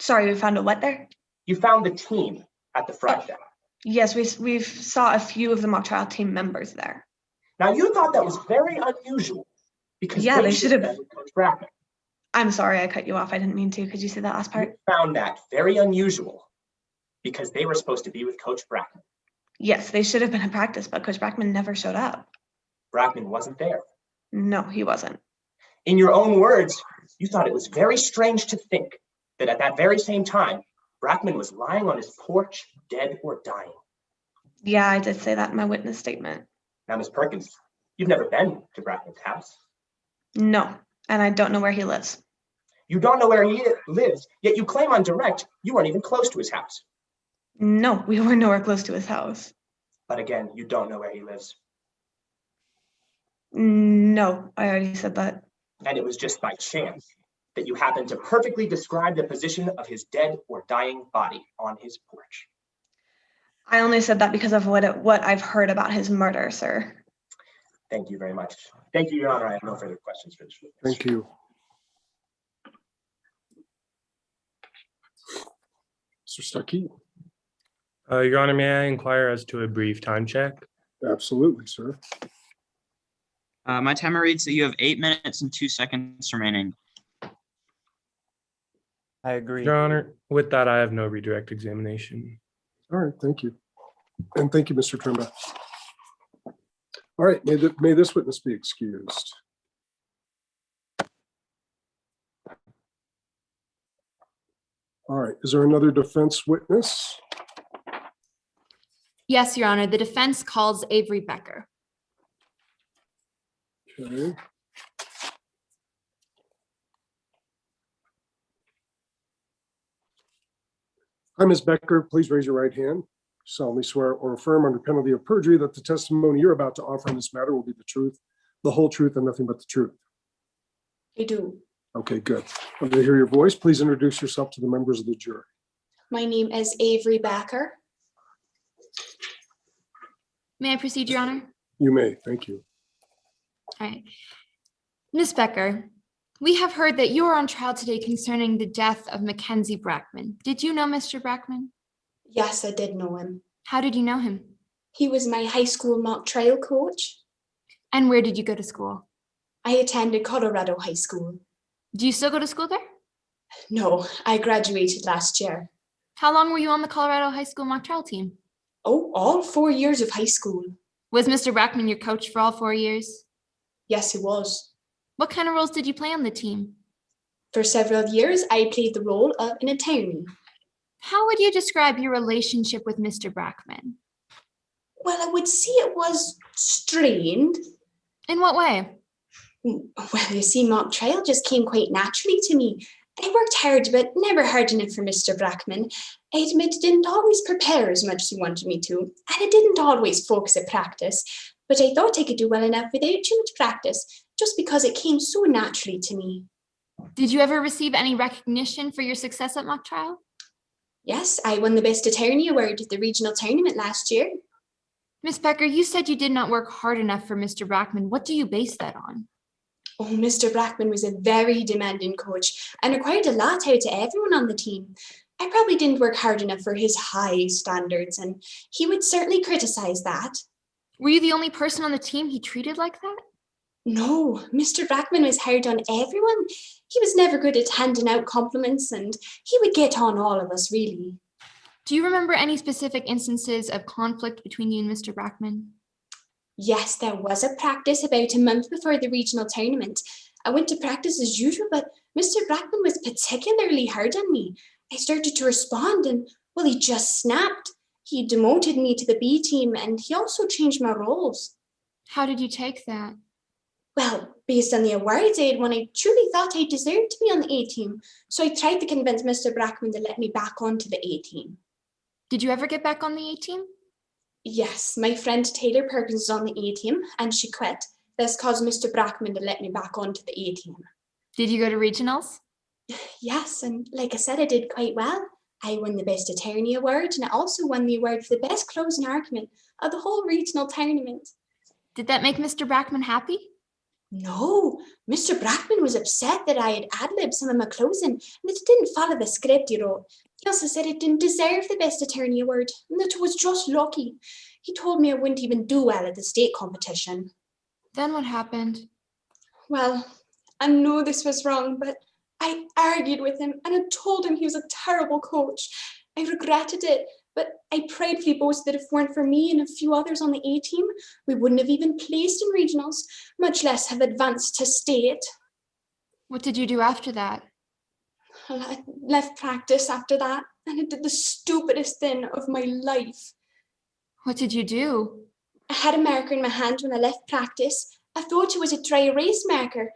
Sorry, we found a what there?
You found the team at the Fry Shack.
Yes, we've saw a few of the mock trial team members there.
Now, you thought that was very unusual because
Yeah, they should have.
been with Coach Brackman.
I'm sorry, I cut you off. I didn't mean to. Could you say that last part?
You found that very unusual because they were supposed to be with Coach Brackman.
Yes, they should have been at practice, but Coach Brackman never showed up.
Brackman wasn't there.
No, he wasn't.
In your own words, you thought it was very strange to think that at that very same time, Brackman was lying on his porch, dead or dying.
Yeah, I did say that in my witness statement.
Now, Ms. Perkins, you've never been to Brackman's house.
No, and I don't know where he lives.
You don't know where he lives, yet you claim on direct you weren't even close to his house.
No, we were nowhere close to his house.
But again, you don't know where he lives.
No, I already said that.
And it was just by chance that you happened to perfectly describe the position of his dead or dying body on his porch.
I only said that because of what I've heard about his murder, sir.
Thank you very much. Thank you, Your Honor. I have no further questions for this witness.
Thank you. Mr. Stuckey?
Your Honor, may I inquire as to a brief time check?
Absolutely, sir.
My timer reads that you have 8 minutes and 2 seconds remaining.
I agree.
Your Honor, with that, I have no redirect examination.
All right, thank you. And thank you, Mr. Trimba. All right, may this witness be excused. All right, is there another defense witness?
Yes, Your Honor. The defense calls Avery Becker.
Okay. Hi, Ms. Becker, please raise your right hand. Solemnly swear or affirm under penalty of perjury that the testimony you're about to offer in this matter will be the truth, the whole truth, and nothing but the truth.
I do.
Okay, good. I'm going to hear your voice. Please introduce yourself to the members of the jury.
My name is Avery Becker.
May I proceed, Your Honor?
You may. Thank you.
All right. Ms. Becker, we have heard that you are on trial today concerning the death of Mackenzie Brackman. Did you know Mr. Brackman?
Yes, I did know him.
How did you know him?
He was my high school mock trial coach.
And where did you go to school?
I attended Colorado High School.
Do you still go to school there?
No, I graduated last year.
How long were you on the Colorado High School mock trial team?
Oh, all 4 years of high school.
Was Mr. Brackman your coach for all 4 years?
Yes, he was.
What kind of roles did you play on the team?
For several years, I played the role of an attorney.
How would you describe your relationship with Mr. Brackman?
Well, I would say it was strained.
In what way?
Well, you see, mock trial just came quite naturally to me. I worked hard, but never hard enough for Mr. Brackman. I admit I didn't always prepare as much as he wanted me to, and I didn't always focus at practice, but I thought I could do well enough without too much practice, just because it came so naturally to me.
Did you ever receive any recognition for your success at mock trial?
Yes, I won the Best Attorney Award at the regional tournament last year.
Ms. Becker, you said you did not work hard enough for Mr. Brackman. What do you base that on?
Oh, Mr. Brackman was a very demanding coach and required a lot out of everyone on the team. I probably didn't work hard enough for his high standards, and he would certainly criticize that.
Were you the only person on the team he treated like that?
No, Mr. Brackman was hard on everyone. He was never good at handing out compliments, and he would get on all of us, really.
Do you remember any specific instances of conflict between you and Mr. Brackman?
Yes, there was a practice about a month before the regional tournament. I went to practice as usual, but Mr. Brackman was particularly hard on me. I started to respond and, well, he just snapped. He demoted me to the B team and he also changed my roles.
How did you take that?
Well, based on the awards I had won, I truly thought I deserved to be on the A team. So I tried to convince Mr. Brackman to let me back onto the A team.
Did you ever get back on the A team?
Yes, my friend Taylor Perkins is on the A team and she quit. This caused Mr. Brackman to let me back onto the A team.
Did you go to regionals?
Yes, and like I said, I did quite well. I won the Best Attorney Award and I also won the award for the best closing argument of the whole regional tournament.
Did that make Mr. Brackman happy?
No, Mr. Brackman was upset that I had ad-libbed some of my closing and that it didn't follow the script he wrote. He also said it didn't deserve the Best Attorney Award and that it was just lucky. He told me I wouldn't even do well at the state competition.
Then what happened?
Well, I know this was wrong, but I argued with him and I told him he was a terrible coach. I regretted it, but I pridefully boasted that if it weren't for me and a few others on the A team, we wouldn't have even placed in regionals, much less have advanced to state.
What did you do after that?
I left practice after that and I did the stupidest thing of my life.
What did you do?
I had a marker in my hand when I left practice. I thought it was a dry erase marker.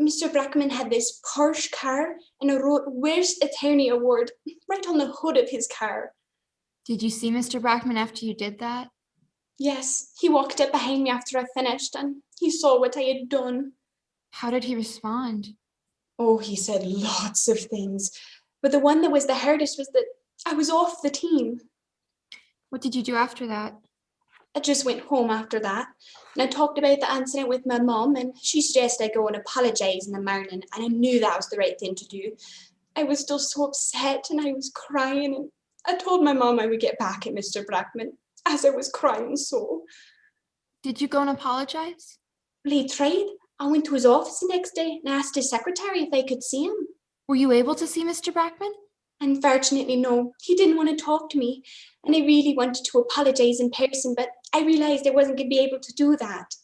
Mr. Brackman had this Porsche car and I wrote Worst Attorney Award right on the hood of his car.
Did you see Mr. Brackman after you did that?
Yes, he walked up behind me after I finished and he saw what I had done.
How did he respond?
Oh, he said lots of things, but the one that was the hardest was that I was off the team.
What did you do after that?
I just went home after that and I talked about the incident with my mom and she suggested I go and apologise in the morning and I knew that was the right thing to do. I was still so upset and I was crying and I told my mom I would get back at Mr. Brackman as I was crying so.
Did you go and apologize?
Well, he tried. I went to his office the next day and asked his secretary if I could see him.
Were you able to see Mr. Brackman?
Unfortunately, no. He didn't want to talk to me and I really wanted to apologise in person, but I realised I wasn't going to be able to do that.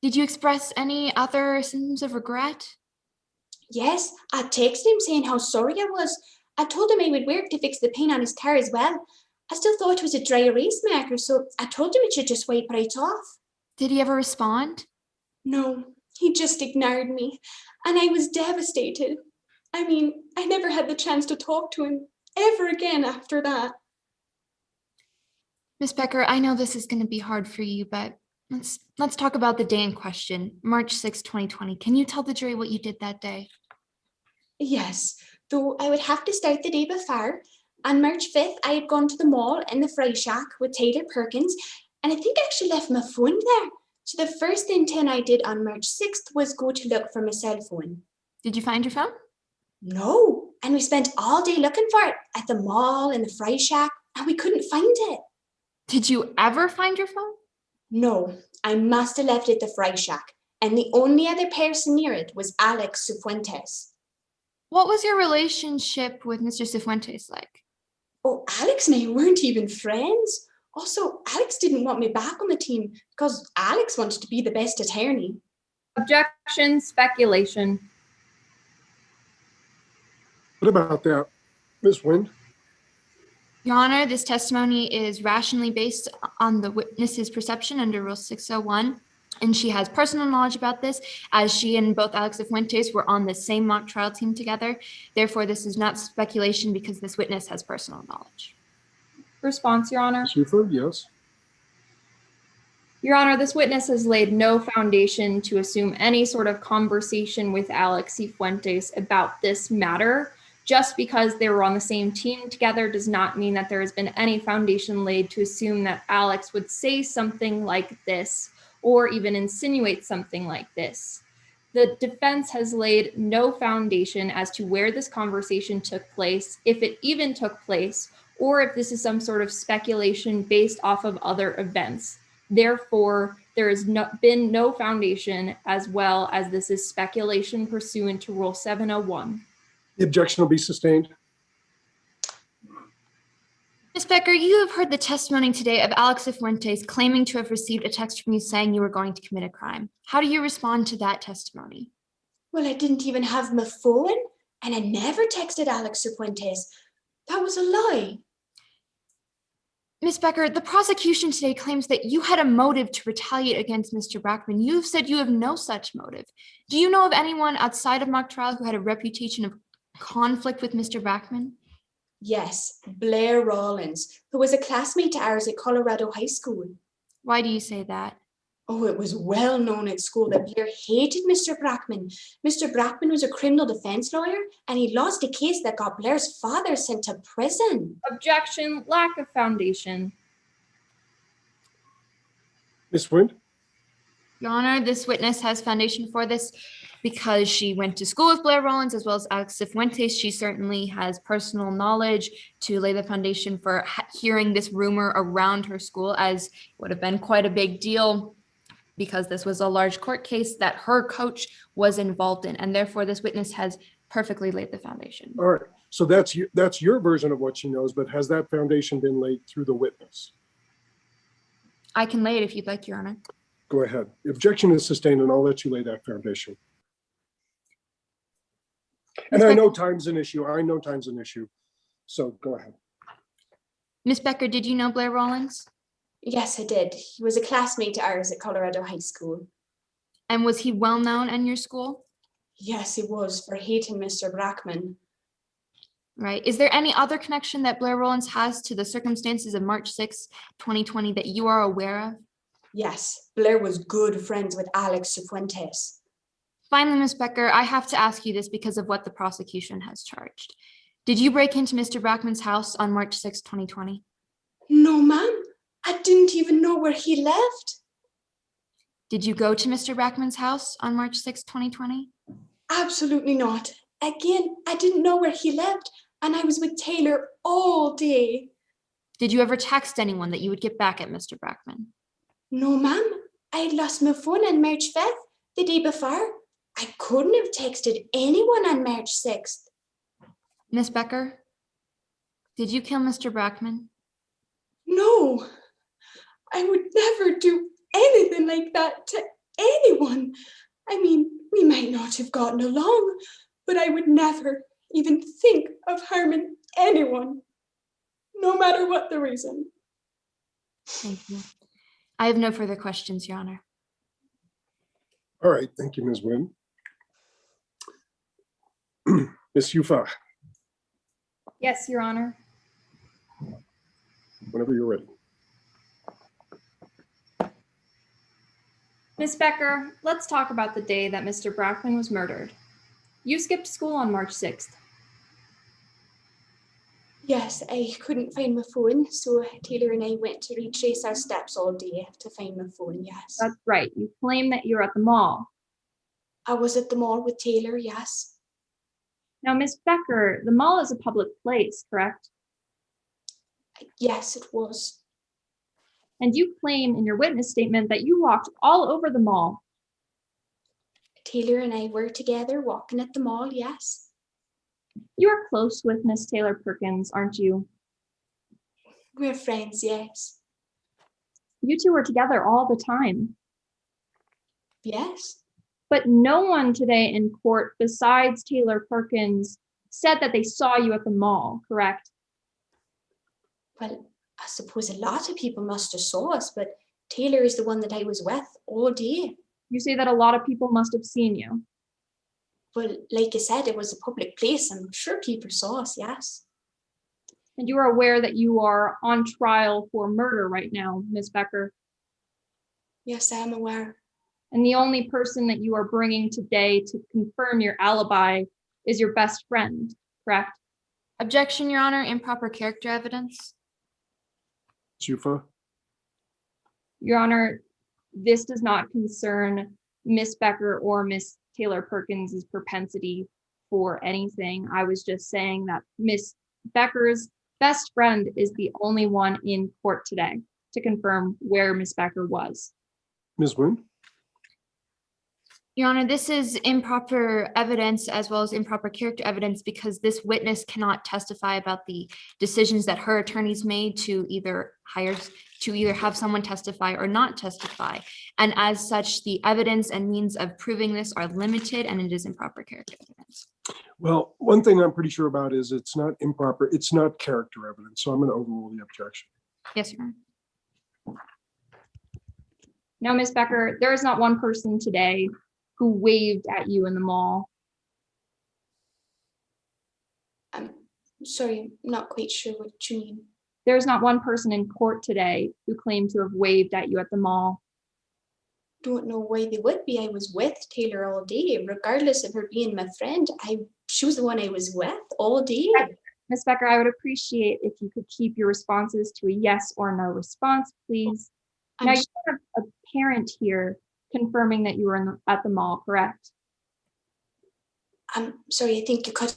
Did you express any other symptoms of regret?
Yes, I texted him saying how sorry I was. I told him I would work to fix the paint on his car as well. I still thought it was a dry erase marker, so I told him it should just wipe right off.
Did he ever respond?
No, he just ignored me, and I was devastated. I mean, I never had the chance to talk to him ever again after that.
Ms. Becker, I know this is going to be hard for you, but let's talk about the day in question, March 6, 2020. Can you tell the jury what you did that day?
Yes, though I would have to start the day before. On March 5th, I had gone to the mall in the Fry Shack with Taylor Perkins, and I think I actually left my phone there. So the first thing I did on March 6th was go to look for my cell phone.
Did you find your phone?
No, and we spent all day looking for it at the mall, in the Fry Shack, and we couldn't find it.
Did you ever find your phone?
No, I must have left it at the Fry Shack, and the only other person near it was Alex Cifuentes.
What was your relationship with Mr. Cifuentes like?
Oh, Alex and I weren't even friends. Also, Alex didn't want me back on the team because Alex wanted to be the best attorney.
Objection, speculation.
What about that, Ms. Wind?
Your Honor, this testimony is rationally based on the witness's perception under Rule 601, and she has personal knowledge about this, as she and both Alex Cifuentes were on the same mock trial team together. Therefore, this is not speculation because this witness has personal knowledge.
Response, Your Honor.
Suffer, yes.
Your Honor, this witness has laid no foundation to assume any sort of conversation with Alex Cifuentes about this matter. Just because they were on the same team together does not mean that there has been any foundation laid to assume that Alex would say something like this or even insinuate something like this. The defense has laid no foundation as to where this conversation took place, if it even took place, or if this is some sort of speculation based off of other events. Therefore, there has been no foundation, as well as this is speculation pursuant to Rule 701.
The objection will be sustained.
Ms. Becker, you have heard the testimony today of Alex Cifuentes claiming to have received a text from you saying you were going to commit a crime. How do you respond to that testimony?
Well, I didn't even have my phone, and I never texted Alex Cifuentes. That was a lie.
Ms. Becker, the prosecution today claims that you had a motive to retaliate against Mr. Brackman. You have said you have no such motive. Do you know of anyone outside of mock trial who had a reputation of conflict with Mr. Brackman?
Yes, Blair Rawlins, who was a classmate of ours at Colorado High School.
Why do you say that?
Oh, it was well known at school that Blair hated Mr. Brackman. Mr. Brackman was a criminal defense lawyer, and he lost a case that got Blair's father sent to prison.
Objection, lack of foundation.
Ms. Wind?
Your Honor, this witness has foundation for this because she went to school with Blair Rawlins as well as Alex Cifuentes. She certainly has personal knowledge to lay the foundation for hearing this rumor around her school, as it would have been quite a big deal because this was a large court case that her coach was involved in, and therefore this witness has perfectly laid the foundation.
All right. So that's your version of what she knows, but has that foundation been laid through the witness?
I can lay it if you'd like, Your Honor.
Go ahead. The objection is sustained, and I'll let you lay that foundation. And I know time's an issue. So go ahead.
Ms. Becker, did you know Blair Rawlins?
Yes, I did. He was a classmate of ours at Colorado High School.
And was he well known in your school?
Yes, he was, for hating Mr. Brackman.
Right. Is there any other connection that Blair Rawlins has to the circumstances of March 6, 2020 that you are aware of?
Yes, Blair was good friends with Alex Cifuentes.
Finally, Ms. Becker, I have to ask you this because of what the prosecution has charged. Did you break into Mr. Brackman's house on March 6, 2020?
No, ma'am. I didn't even know where he left.
Did you go to Mr. Brackman's house on March 6, 2020?
Absolutely not. Again, I didn't know where he lived, and I was with Taylor all day.
Did you ever text anyone that you would get back at Mr. Brackman?
No, ma'am. I had lost my phone on March 5th, the day before. I couldn't have texted anyone on March 6th.
Miss Becker, did you kill Mr. Brackman?
No, I would never do anything like that to anyone. I mean, we might not have gotten along, but I would never even think of harming anyone, no matter what the reason.
Thank you. I have no further questions, Your Honor.
All right. Thank you, Ms. Wynn. Ms. Yufa,
Yes, Your Honor.
whenever you're ready.
Ms. Becker, let's talk about the day that Mr. Brackman was murdered. You skipped school on March 6th.
Yes, I couldn't find my phone, so Taylor and I went to retrace our steps all day to find my phone, yes.
That's right. You claim that you were at the mall.
I was at the mall with Taylor, yes.
Now, Ms. Becker, the mall is a public place, correct?
Yes, it was.
And you claim in your witness statement that you walked all over the mall.
Taylor and I were together walking at the mall, yes.
You are close with Miss Taylor Perkins, aren't you?
We're friends, yes.
You two were together all the time.
Yes.
But no one today in court besides Taylor Perkins said that they saw you at the mall, correct?
Well, I suppose a lot of people must have saw us, but Taylor is the one that I was with all day.
You say that a lot of people must have seen you.
Well, like I said, it was a public place. I'm sure people saw us, yes.
And you are aware that you are on trial for murder right now, Ms. Becker.
Yes, I am aware.
And the only person that you are bringing today to confirm your alibi is your best friend. correct?
Objection, Your Honor, improper character evidence.
Jufa?
Your Honor, this does not concern Miss Becker or Miss Taylor Perkins's propensity for anything. I was just saying that Miss Becker's best friend is the only one in court today to confirm where Miss Becker was.
Ms. Woon?
Your Honor, this is improper evidence as well as improper character evidence because this witness cannot testify about the decisions that her attorneys made to either have someone testify or not testify. And as such, the evidence and means of proving this are limited and it is improper character evidence.
Well, one thing I'm pretty sure about is it's not improper, it's not character evidence. So I'm going to overrule the objection.
Yes, Your Honor.
Now, Miss Becker, there is not one person today who waved at you in the mall.
Sorry, I'm not quite sure what you mean.
There's not one person in court today who claimed to have waved at you at the mall.
Don't know why they would be. I was with Taylor all day, regardless of her being my friend. She was the one I was with all day.
Miss Becker, I would appreciate if you could keep your responses to a yes or no response, please. Now, you have a parent here confirming that you were at the mall, correct?
I'm sorry, I think you cut.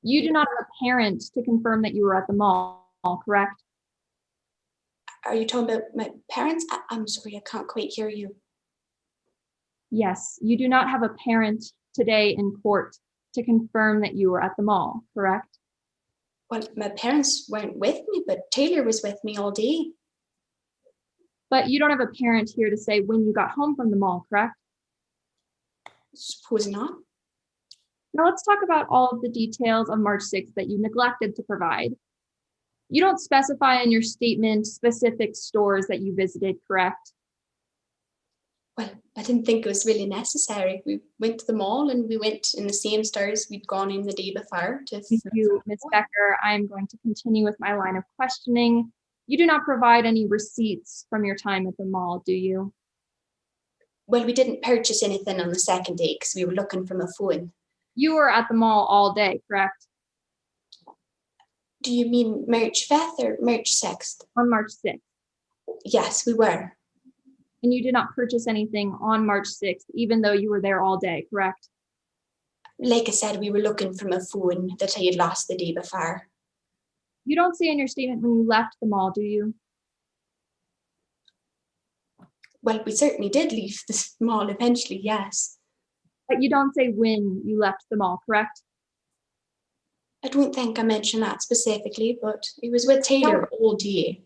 You do not have a parent to confirm that you were at the mall, correct?
Are you talking about my parents? I'm sorry, I can't quite hear you.
Yes, you do not have a parent today in court to confirm that you were at the mall, correct?
Well, my parents weren't with me, but Taylor was with me all day.
But you don't have a parent here to say when you got home from the mall, correct?
Suppose not.
Now let's talk about all of the details on March 6th that you neglected to provide. You don't specify in your statement specific stores that you visited, correct?
Well, I didn't think it was really necessary. We went to the mall and we went in the same stores we'd gone in the day before.
Thank you, Ms. Becker. I'm going to continue with my line of questioning. You do not provide any receipts from your time at the mall, do you?
Well, we didn't purchase anything on the second day because we were looking for my phone.
You were at the mall all day, correct?
Do you mean March 5th or March 6th?
On March 6th.
Yes, we were.
And you did not purchase anything on March 6th, even though you were there all day, correct?
Like I said, we were looking for my phone that I had lost the day before.
You don't say in your statement when you left the mall, do you?
Well, we certainly did leave the mall eventually, yes.
But you don't say when you left the mall, correct?
I don't think I mentioned that specifically, but it was with Taylor all day.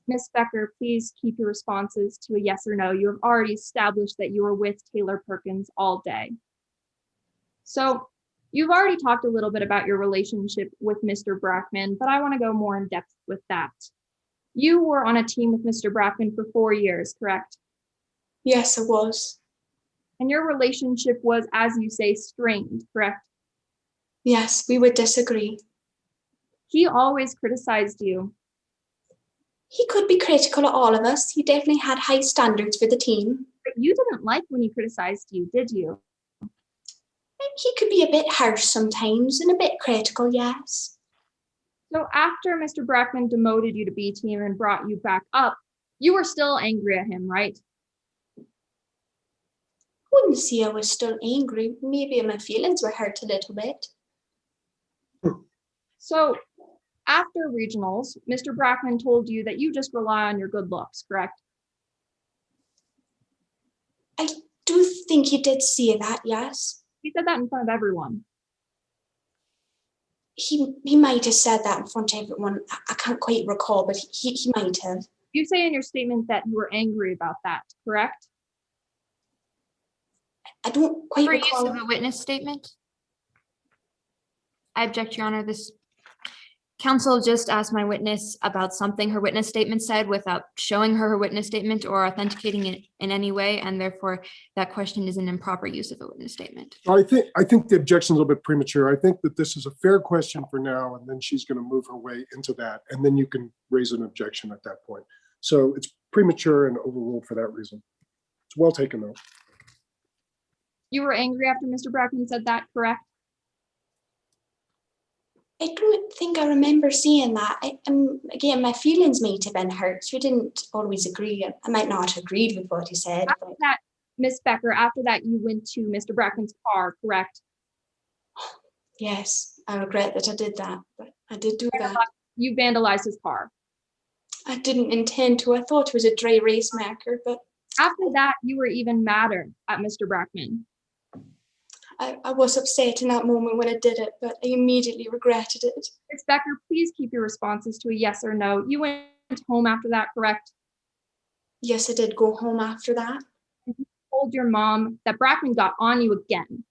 Ms. Becker, please keep your responses to a yes or no. You have already established that you were with Taylor Perkins all day. So you've already talked a little bit about your relationship with Mr. Brackman, but I want to go more in depth with that. You were on a team with Mr. Brackman for 4 years, correct?
Yes, I was.
And your relationship was, as you say, strained, correct?
Yes, we would disagree.
He always criticized you.
He could be critical of all of us. He definitely had high standards for the team.
But you didn't like when he criticized you, did you?
He could be a bit harsh sometimes and a bit critical, yes.
So after Mr. Brackman demoted you to B team and brought you back up, you were still angry at him, right?
Wouldn't say I was still angry. Maybe my feelings were hurt a little bit.
So after regionals, Mr. Brackman told you that you just rely on your good looks, correct?
I do think he did say that, yes.
He said that in front of everyone.
He might have said that in front of everyone. I can't quite recall, but he might have.
You say in your statement that you were angry about that, correct?
I don't quite recall.
Use of a witness statement. I object, Your Honor. This counsel just asked my witness about something her witness statement said without showing her witness statement or authenticating it in any way, and therefore that question is an improper use of a witness statement.
I think the objection's a little bit premature. I think that this is a fair question for now, and then she's going to move her way into that, and then you can raise an objection at that point. So it's premature and overruled for that reason. It's well taken, though.
You were angry after Mr. Brackman said that, correct?
I don't think I remember seeing that. Again, my feelings might have been hurt. We didn't always agree. I might not have agreed with what he said.
After that, Miss Becker, after that, you went to Mr. Brackman's car, correct?
Yes, I regret that I did that, but I did do that.
You vandalized his car.
I didn't intend to. I thought it was a dry race marker, but
after that, you were even madder at Mr. Brackman.
I was upset in that moment when I did it, but I immediately regretted it.
Ms. Becker, please keep your responses to a yes or no. You went home after that, correct?
Yes, I did go home after that.
And you told your mom that Brackman got on you again.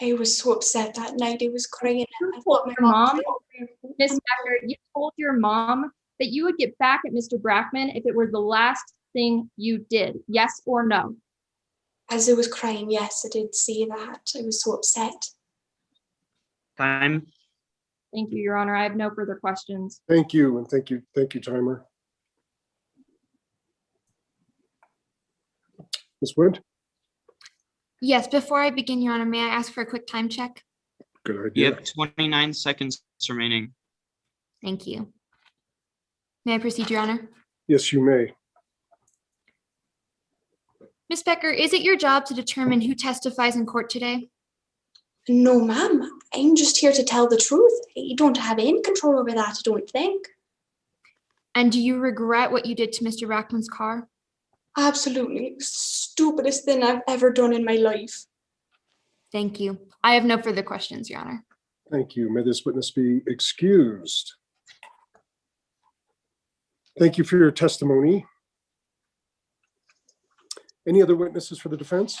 I was so upset that night. I was crying.
You told your mom, Ms. Becker, you told your mom that you would get back at Mr. Brackman if it were the last thing you did. Yes or no?
As I was crying, yes, I did say that. I was so upset.
Time.
Thank you, Your Honor. I have no further questions.
Thank you, and thank you, timer. Ms. Wind?
Yes, before I begin, Your Honor, may I ask for a quick time check?
Good idea.
You have 29 seconds remaining.
Thank you. May I proceed, Your Honor?
Yes, you may.
Ms. Becker, is it your job to determine who testifies in court today?
No, ma'am. I'm just here to tell the truth. You don't have any control over that, I don't think.
And do you regret what you did to Mr. Brackman's car?
Absolutely. Stupidest thing I've ever done in my life.
Thank you. I have no further questions, Your Honor.
Thank you. May this witness be excused. Thank you for your testimony. Any other witnesses for the defense?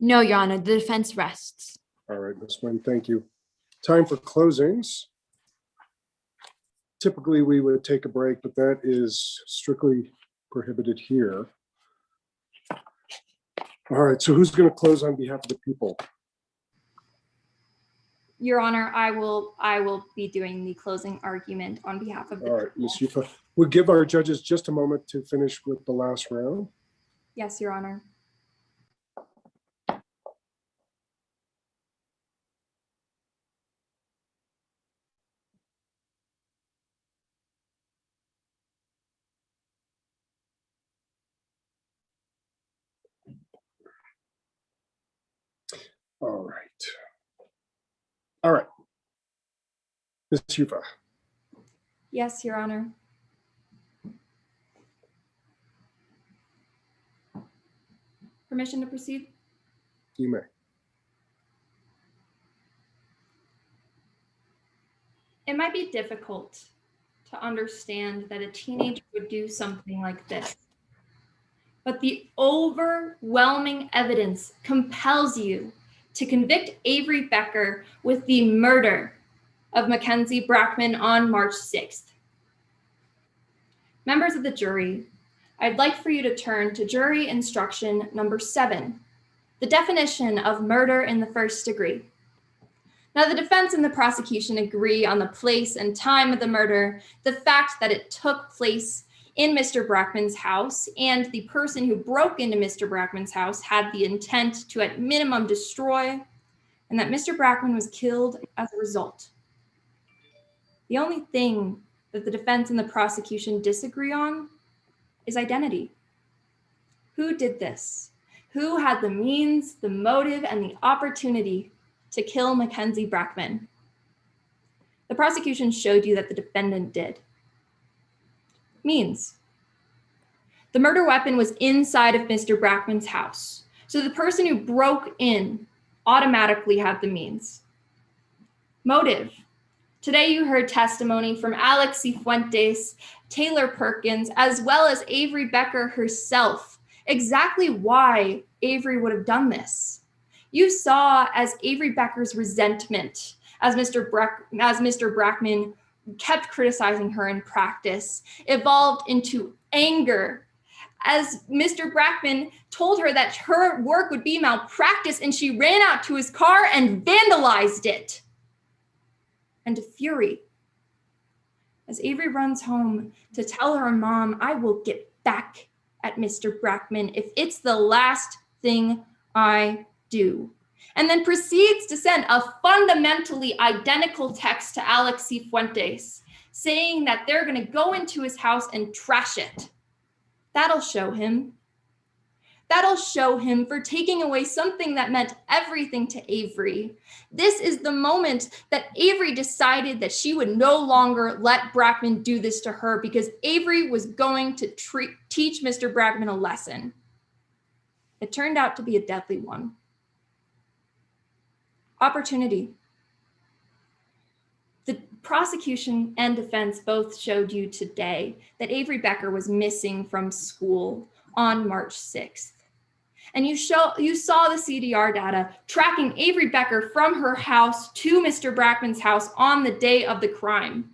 No, Your Honor, the defense rests.
All right, Ms. Wynn, thank you. Time for closings. Typically, we would take a break, but that is strictly prohibited here. All right, so who's going to close on behalf of the people?
Your Honor, I will be doing the closing argument on behalf of the
All right, Ms. Yufa. We'll give our judges just a moment to finish with the last round.
Yes, Your Honor.
All right. All right. Ms. Yufa.
Yes, Your Honor. Permission to proceed?
You may.
It might be difficult to understand that a teenager would do something like this, but the overwhelming evidence compels you to convict Avery Becker with the murder of Mackenzie Brackman on March 6th. Members of the jury, I'd like for you to turn to jury instruction number 7, the definition of murder in the first degree. Now, the defense and the prosecution agree on the place and time of the murder, the fact that it took place in Mr. Brackman's house, and the person who broke into Mr. Brackman's house had the intent to at minimum destroy, and that Mr. Brackman was killed as a result. The only thing that the defense and the prosecution disagree on is identity. Who did this? Who had the means, the motive, and the opportunity to kill Mackenzie Brackman? The prosecution showed you that the defendant did. Means. The murder weapon was inside of Mr. Brackman's house, so the person who broke in automatically had the means. Motive. Today you heard testimony from Alex Cifuentes, Taylor Perkins, as well as Avery Becker herself, exactly why Avery would have done this. You saw as Avery Becker's resentment, as Mr. Brackman kept criticizing her in practice, evolved into anger as Mr. Brackman told her that her work would be malpractice, and she ran out to his car and vandalized it. And to fury, as Avery runs home to tell her mom, I will get back at Mr. Brackman if it's the last thing I do. and then proceeds to send a fundamentally identical text to Alex Cifuentes, saying that they're going to go into his house and trash it. That'll show him. That'll show him for taking away something that meant everything to Avery. This is the moment that Avery decided that she would no longer let Brackman do this to her because Avery was going to teach Mr. Brackman a lesson. It turned out to be a deadly one. Opportunity. The prosecution and defense both showed you today that Avery Becker was missing from school on March 6th. And you saw the CDR data tracking Avery Becker from her house to Mr. Brackman's house on the day of the crime.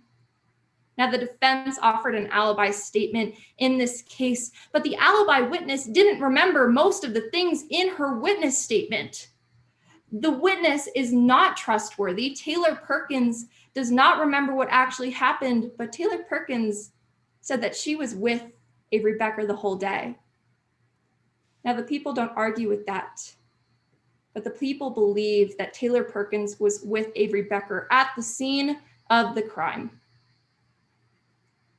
Now, the defense offered an alibi statement in this case, but the alibi witness didn't remember most of the things in her witness statement. The witness is not trustworthy. Taylor Perkins does not remember what actually happened, but Taylor Perkins said that she was with Avery Becker the whole day. Now, the people don't argue with that, but the people believe that Taylor Perkins was with Avery Becker at the scene of the crime.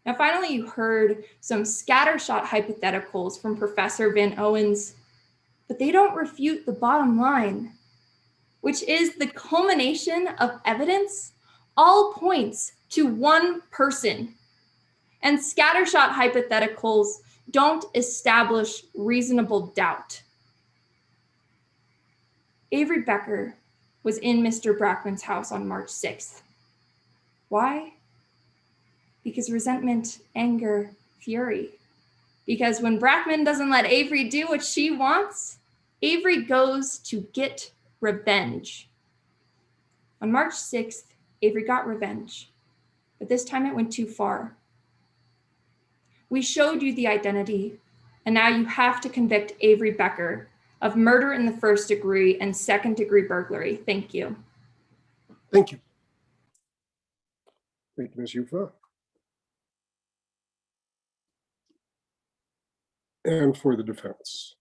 Now, finally, you heard some scattershot hypotheticals from Professor Van Owens, but they don't refute the bottom line, which is the culmination of evidence all points to one person. And scattershot hypotheticals don't establish reasonable doubt. Avery Becker was in Mr. Brackman's house on March 6th. Why? Because resentment, anger, fury. Because when Brackman doesn't let Avery do what she wants, Avery goes to get revenge. On March 6th, Avery got revenge, but this time it went too far. We showed you the identity, and now you have to convict Avery Becker of murder in the first degree and second-degree burglary. Thank you.
Thank you. Thank you, Ms. Yufa. And for the defense.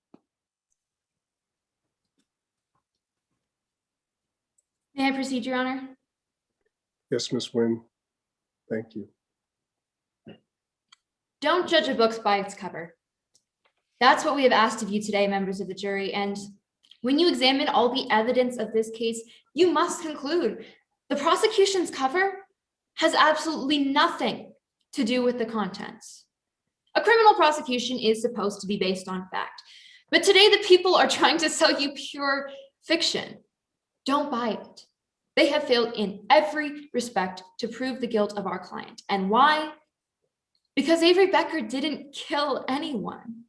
May I proceed, Your Honor?
Yes, Ms. Nguyen. Thank you.
Don't judge a book by its cover. That's what we have asked of you today, members of the jury. And when you examine all the evidence of this case, you must conclude the prosecution's cover has absolutely nothing to do with the contents. A criminal prosecution is supposed to be based on fact, but today the people are trying to sell you pure fiction. Don't buy it. They have failed in every respect to prove the guilt of our client. And why? Because Avery Becker didn't kill anyone.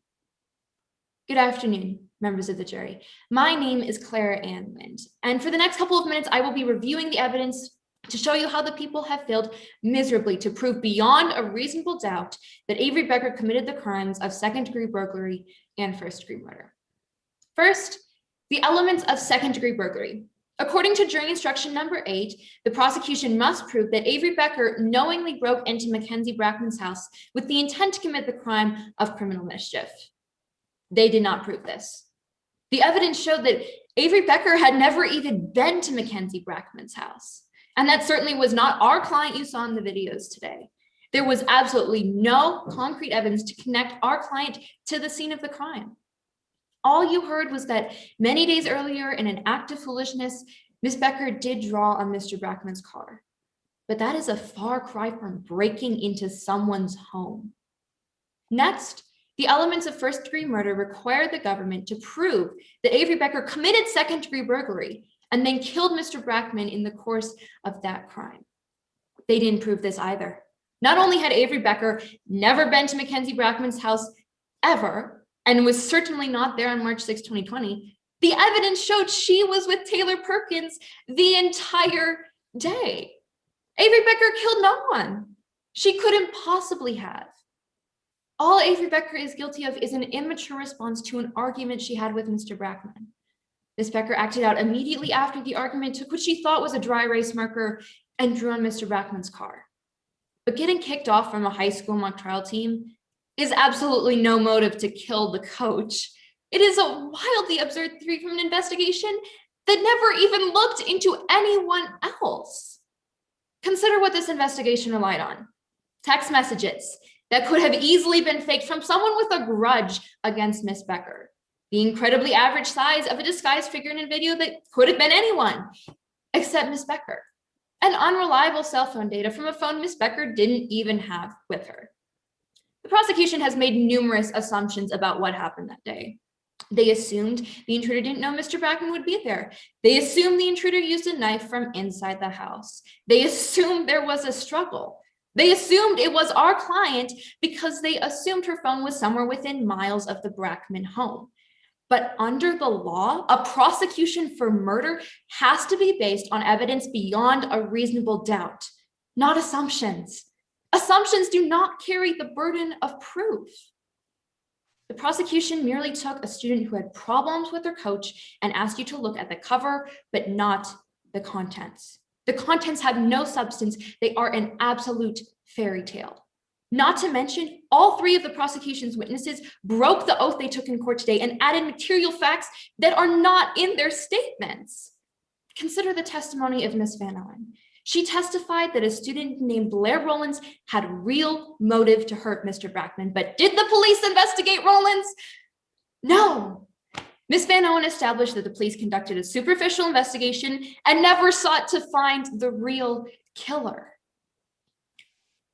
Good afternoon, members of the jury. My name is Clara Ann Wind, and for the next couple of minutes, I will be reviewing the evidence to show you how the people have failed miserably to prove beyond a reasonable doubt that Avery Becker committed the crimes of second-degree burglary and first-degree murder. First, the elements of second-degree burglary. According to jury instruction number 8, the prosecution must prove that Avery Becker knowingly broke into Mackenzie Brackman's house with the intent to commit the crime of criminal mischief. They did not prove this. The evidence showed that Avery Becker had never even been to Mackenzie Brackman's house. And that certainly was not our client you saw in the videos today. There was absolutely no concrete evidence to connect our client to the scene of the crime. All you heard was that many days earlier, in an act of foolishness, Ms. Becker did draw on Mr. Brackman's car. But that is a far cry from breaking into someone's home. Next, the elements of first-degree murder require the government to prove that Avery Becker committed second-degree burglary and then killed Mr. Brackman in the course of that crime. They didn't prove this either. Not only had Avery Becker never been to Mackenzie Brackman's house ever, and was certainly not there on March 6, 2020, the evidence showed she was with Taylor Perkins the entire day. Avery Becker killed no one. She couldn't possibly have. All Avery Becker is guilty of is an immature response to an argument she had with Mr. Brackman. Ms. Becker acted out immediately after the argument, took what she thought was a dry erase marker, and drew on Mr. Brackman's car. But getting kicked off from a high school mock trial team is absolutely no motive to kill the coach. It is a wildly absurd theory from an investigation
that never even looked into anyone else. Consider what this investigation relied on. Text messages that could have easily been faked from someone with a grudge against Miss Becker. The incredibly average size of a disguised figure in a video that could have been anyone except Miss Becker. And unreliable cell phone data from a phone Miss Becker didn't even have with her. The prosecution has made numerous assumptions about what happened that day. They assumed the intruder didn't know Mr. Brackman would be there. They assumed the intruder used a knife from inside the house. They assumed there was a struggle. They assumed it was our client because they assumed her phone was somewhere within miles of the Brackman home. But under the law, a prosecution for murder has to be based on evidence beyond a reasonable doubt, not assumptions. Assumptions do not carry the burden of proof. The prosecution merely took a student who had problems with their coach and asked you to look at the cover, but not the contents. The contents have no substance. They are an absolute fairy tale. Not to mention, all three of the prosecution's witnesses broke the oath they took in court today and added material facts that are not in their statements. Consider the testimony of Ms. Van Allen. She testified that a student named Blair Rollins had real motive to hurt Mr. Brackman, but did the police investigate Rollins? No. Ms. Van Owen established that the police conducted a superficial investigation and never sought to find the real killer.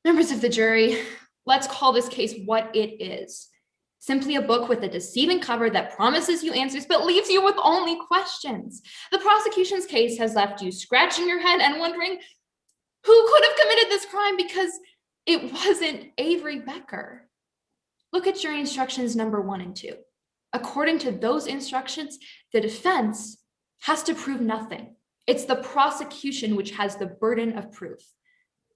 Members of the jury, let's call this case what it is. Simply a book with a deceiving cover that promises you answers but leaves you with only questions. The prosecution's case has left you scratching your head and wondering who could have committed this crime because it wasn't Avery Becker. Look at jury instructions number 1 and 2. According to those instructions, the defense has to prove nothing. It's the prosecution which has the burden of proof.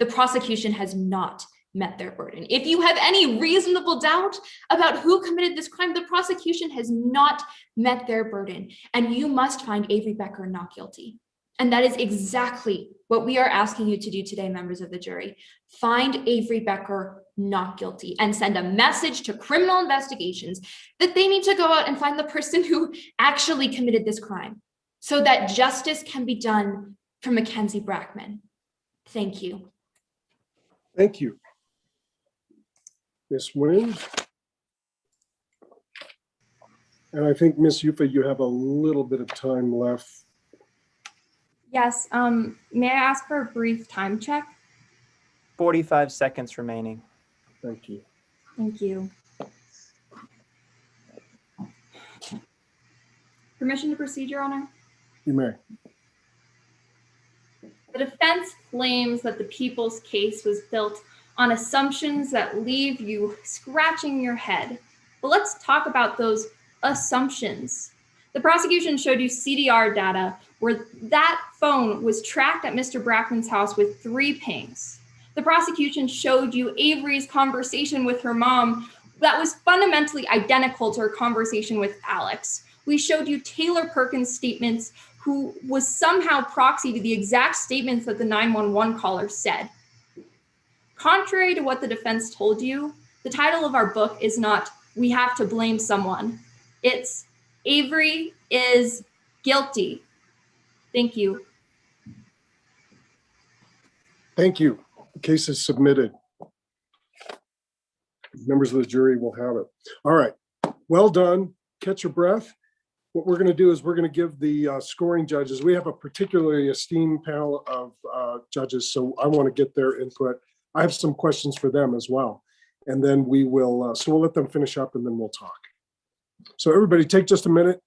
The prosecution has not met their burden. If you have any reasonable doubt about who committed this crime, the prosecution has not met their burden, and you must find Avery Becker not guilty. And that is exactly what we are asking you to do today, members of the jury. Find Avery Becker not guilty and send a message to criminal investigations that they need to go out and find the person who actually committed this crime so that justice can be done for Mackenzie Brackman. Thank you.
Thank you. Ms. Nguyen. And I think, Ms. Yufa, you have a little bit of time left.
Yes, may I ask for a brief time check?
45 seconds remaining.
Thank you.
Thank you. Permission to proceed, Your Honor?
You may.
The defense claims that the people's case was built on assumptions that leave you scratching your head. But let's talk about those assumptions. The prosecution showed you CDR data where that phone was tracked at Mr. Brackman's house with 3 pings. The prosecution showed you Avery's conversation with her mom that was fundamentally identical to her conversation with Alex. We showed you Taylor Perkins' statements, who was somehow proxy to the exact statements that the 911 caller said. Contrary to what the defense told you, the title of our book is not "We Have to Blame Someone." It's "Avery is Guilty." Thank you.
Thank you. The case is submitted. Members of the jury will have it. All right. Well done. Catch your breath. What we're going to do is we're going to give the scoring judges, we have a particularly esteemed panel of judges, so I want to get their input. I have some questions for them as well. And then we will, so we'll let them finish up and then we'll talk. So everybody take just a minute.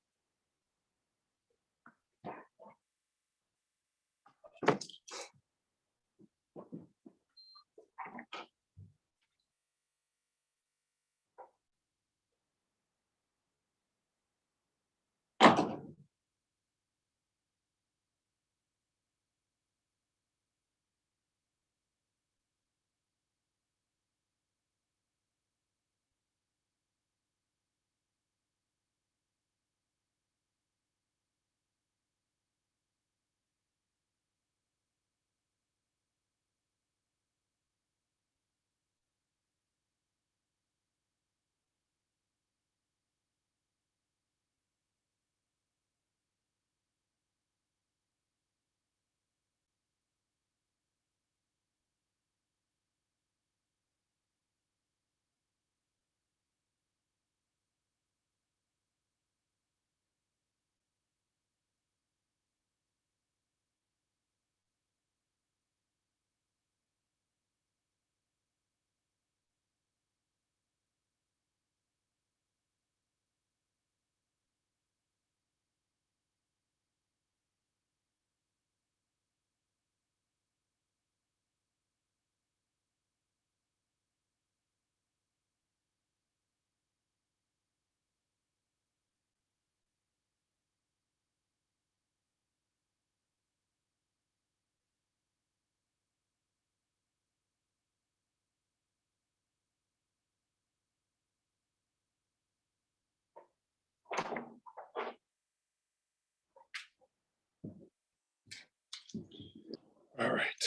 All right.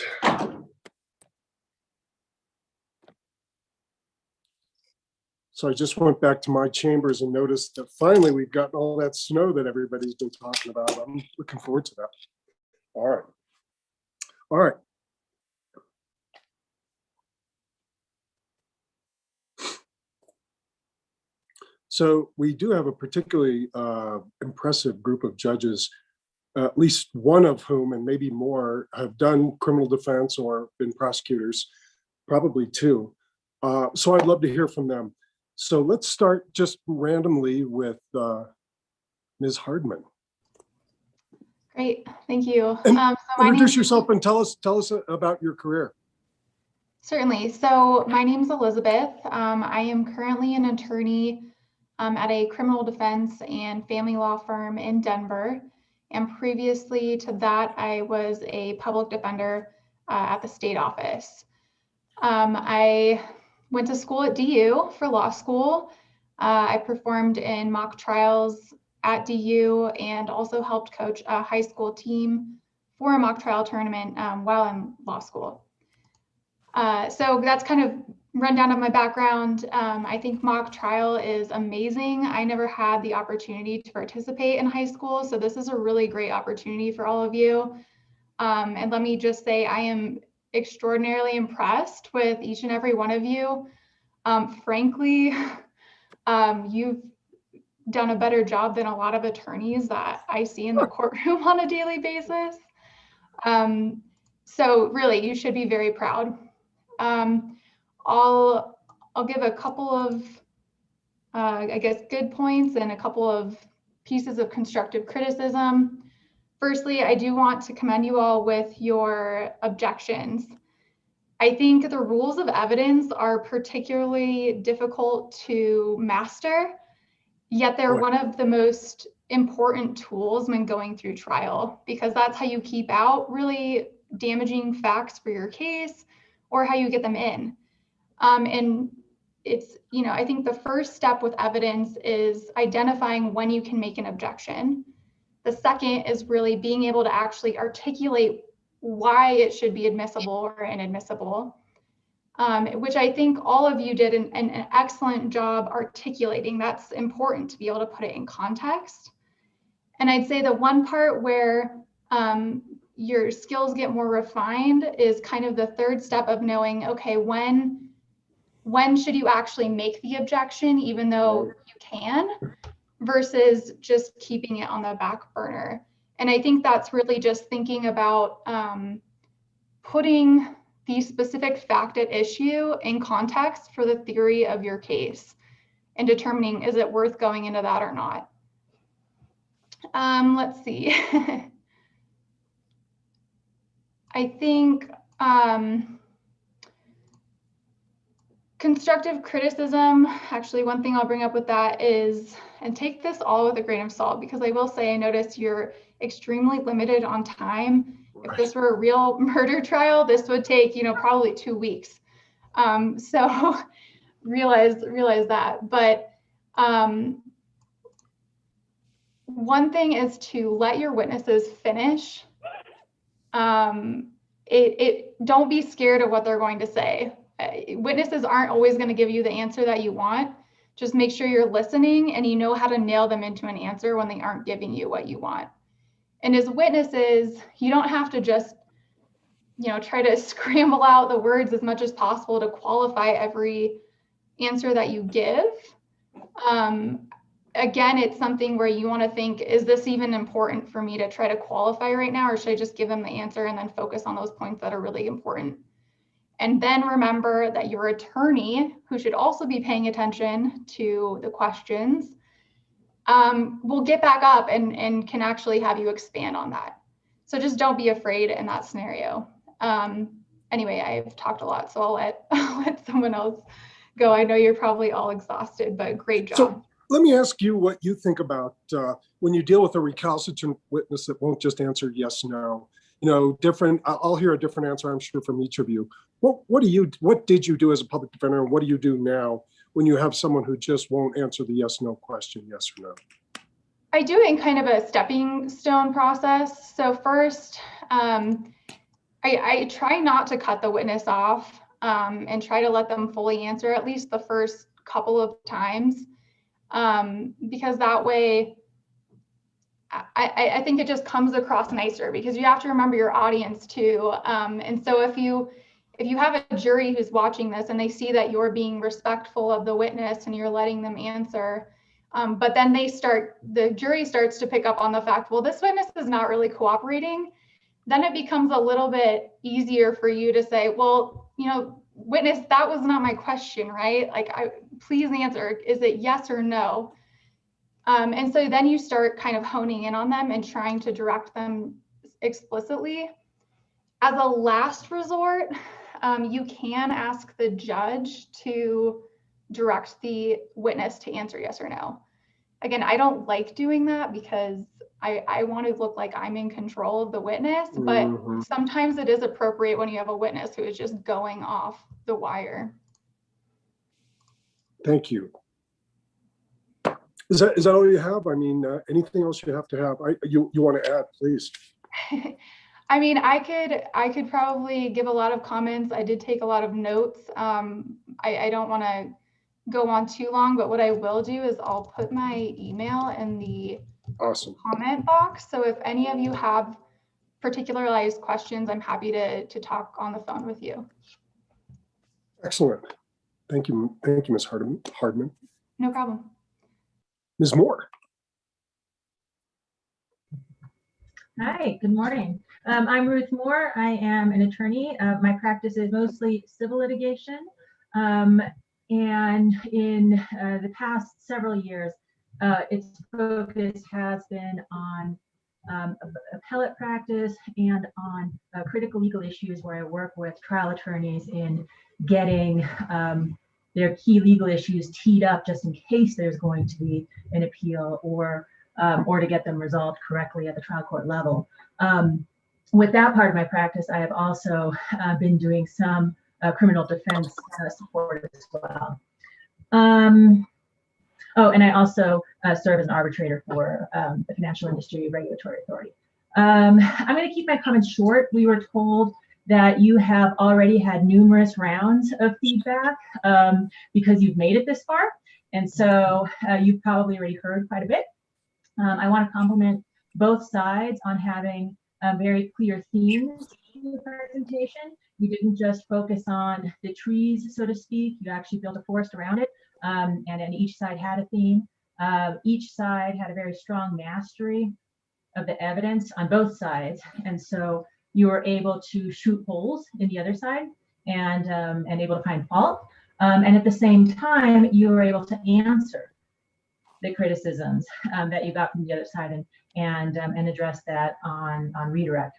So I just went back to my chambers and noticed that finally we've gotten all that snow that everybody's been talking about. I'm looking forward to that. All right. All right. So we do have a particularly impressive group of judges, at least one of whom, and maybe more, have done criminal defense or been prosecutors, probably two. So I'd love to hear from them. So let's start just randomly with Ms. Hardman.
Great, thank you.
And
so
introduce yourself and tell us about your career.
Certainly. So my name is Elizabeth. I am currently an attorney at a criminal defense and family law firm in Denver. And previously to that, I was a public defender at the state office. I went to school at DU for law school. I performed in mock trials at DU and also helped coach a high school team for a mock trial tournament while in law school. So that's kind of rundown of my background. I think mock trial is amazing. I never had the opportunity to participate in high school, so this is a really great opportunity for all of you. And let me just say, I am extraordinarily impressed with each and every one of you. Frankly, you've done a better job than a lot of attorneys that I see in the courtroom on a daily basis. So really, you should be very proud. I'll give a couple of, I guess, good points and a couple of pieces of constructive criticism. Firstly, I do want to commend you all with your objections. I think the rules of evidence are particularly difficult to master, yet they're one of the most important tools when going through trial, because that's how you keep out really damaging facts for your case or how you get them in. And it's, I think the first step with evidence is identifying when you can make an objection. The second is really being able to actually articulate why it should be admissible or inadmissible, which I think all of you did an excellent job articulating. That's important to be able to put it in context. And I'd say the one part where your skills get more refined is kind of the third step of knowing, okay, when should you actually make the objection, even though you can, versus just keeping it on the back burner. And I think that's really just thinking about putting the specific fact at issue in context for the theory of your case and determining, is it worth going into that or not? Let's see. I think constructive criticism, actually one thing I'll bring up with that is, and take this all with a grain of salt, because I will say I noticed you're extremely limited on time. If this were a real murder trial, this would take, probably 2 weeks. So realize that. But one thing is to let your witnesses finish. Don't be scared of what they're going to say. Witnesses aren't always going to give you the answer that you want. Just make sure you're listening and you know how to nail them into an answer when they aren't giving you what you want. And as witnesses, you don't have to just, try to scramble out the words as much as possible to qualify every answer that you give. Again, it's something where you want to think, is this even important for me to try to qualify right now, or should I just give them the answer and then focus on those points that are really important? And then remember that your attorney, who should also be paying attention to the questions, will get back up and can actually have you expand on that. So just don't be afraid in that scenario. Anyway, I've talked a lot, so I'll let someone else go. I know you're probably all exhausted, but great job.
So let me ask you what you think about when you deal with a recalcitrant witness that won't just answer yes, no. Different. I'll hear a different answer, I'm sure, from each of you. What did you do as a public defender, and what do you do now when you have someone who just won't answer the yes, no question, yes or no?
I do in kind of a stepping stone process. So first, I I try not to cut the witness off and try to let them fully answer at least the first couple of times, because that way I think it just comes across nicer, because you have to remember your audience too. And so if you have a jury who's watching this and they see that you're being respectful of the witness and you're letting them answer, but then the jury starts to pick up on the fact, well, this witness is not really cooperating, then it becomes a little bit easier for you to say, well, witness, that was not my question, right? Like, please answer, is it yes or no? And so then you start kind of honing in on them and trying to direct them explicitly. As a last resort, you can ask the judge to direct the witness to answer yes or no. Again, I don't like doing that because I want to look like I'm in control of the witness, but sometimes it is appropriate when you have a witness who is just going off the wire.
Thank you. Is that all you have? I mean, anything else you have to have? You want to add, please?
I mean, I could probably give a lot of comments. I did take a lot of notes. I don't want to go on too long, but what I will do is I'll put my email in the comment box. So if any of you have particularized questions, I'm happy to talk on the phone with you.
Excellent. Thank you, Ms. Hardman.
No problem.
Ms. Moore.
Hi, good morning. I'm Ruth Moore. I am an attorney. My practice is mostly civil litigation. And in the past several years, its focus has been on appellate practice and on critical legal issues where I work with trial attorneys in getting their key legal issues teed up just in case there's going to be an appeal, or to get them resolved correctly at the trial court level. With that part of my practice, I have also been doing some criminal defense support as well. Oh, and I also serve as an arbitrator for the Financial Industry Regulatory Authority. I'm going to keep my comments short. We were told that you have already had numerous rounds of feedback because you've made it this far. And so you've probably already heard quite a bit. I want to compliment both sides on having very clear themes in the presentation. You didn't just focus on the trees, so to speak. You actually built a forest around it, and each side had a theme. Each side had a very strong mastery of the evidence on both sides, and so you were able to shoot holes in the other side and able to find fault. And at the same time, you were able to answer the criticisms that you got from the other side and address that on redirect.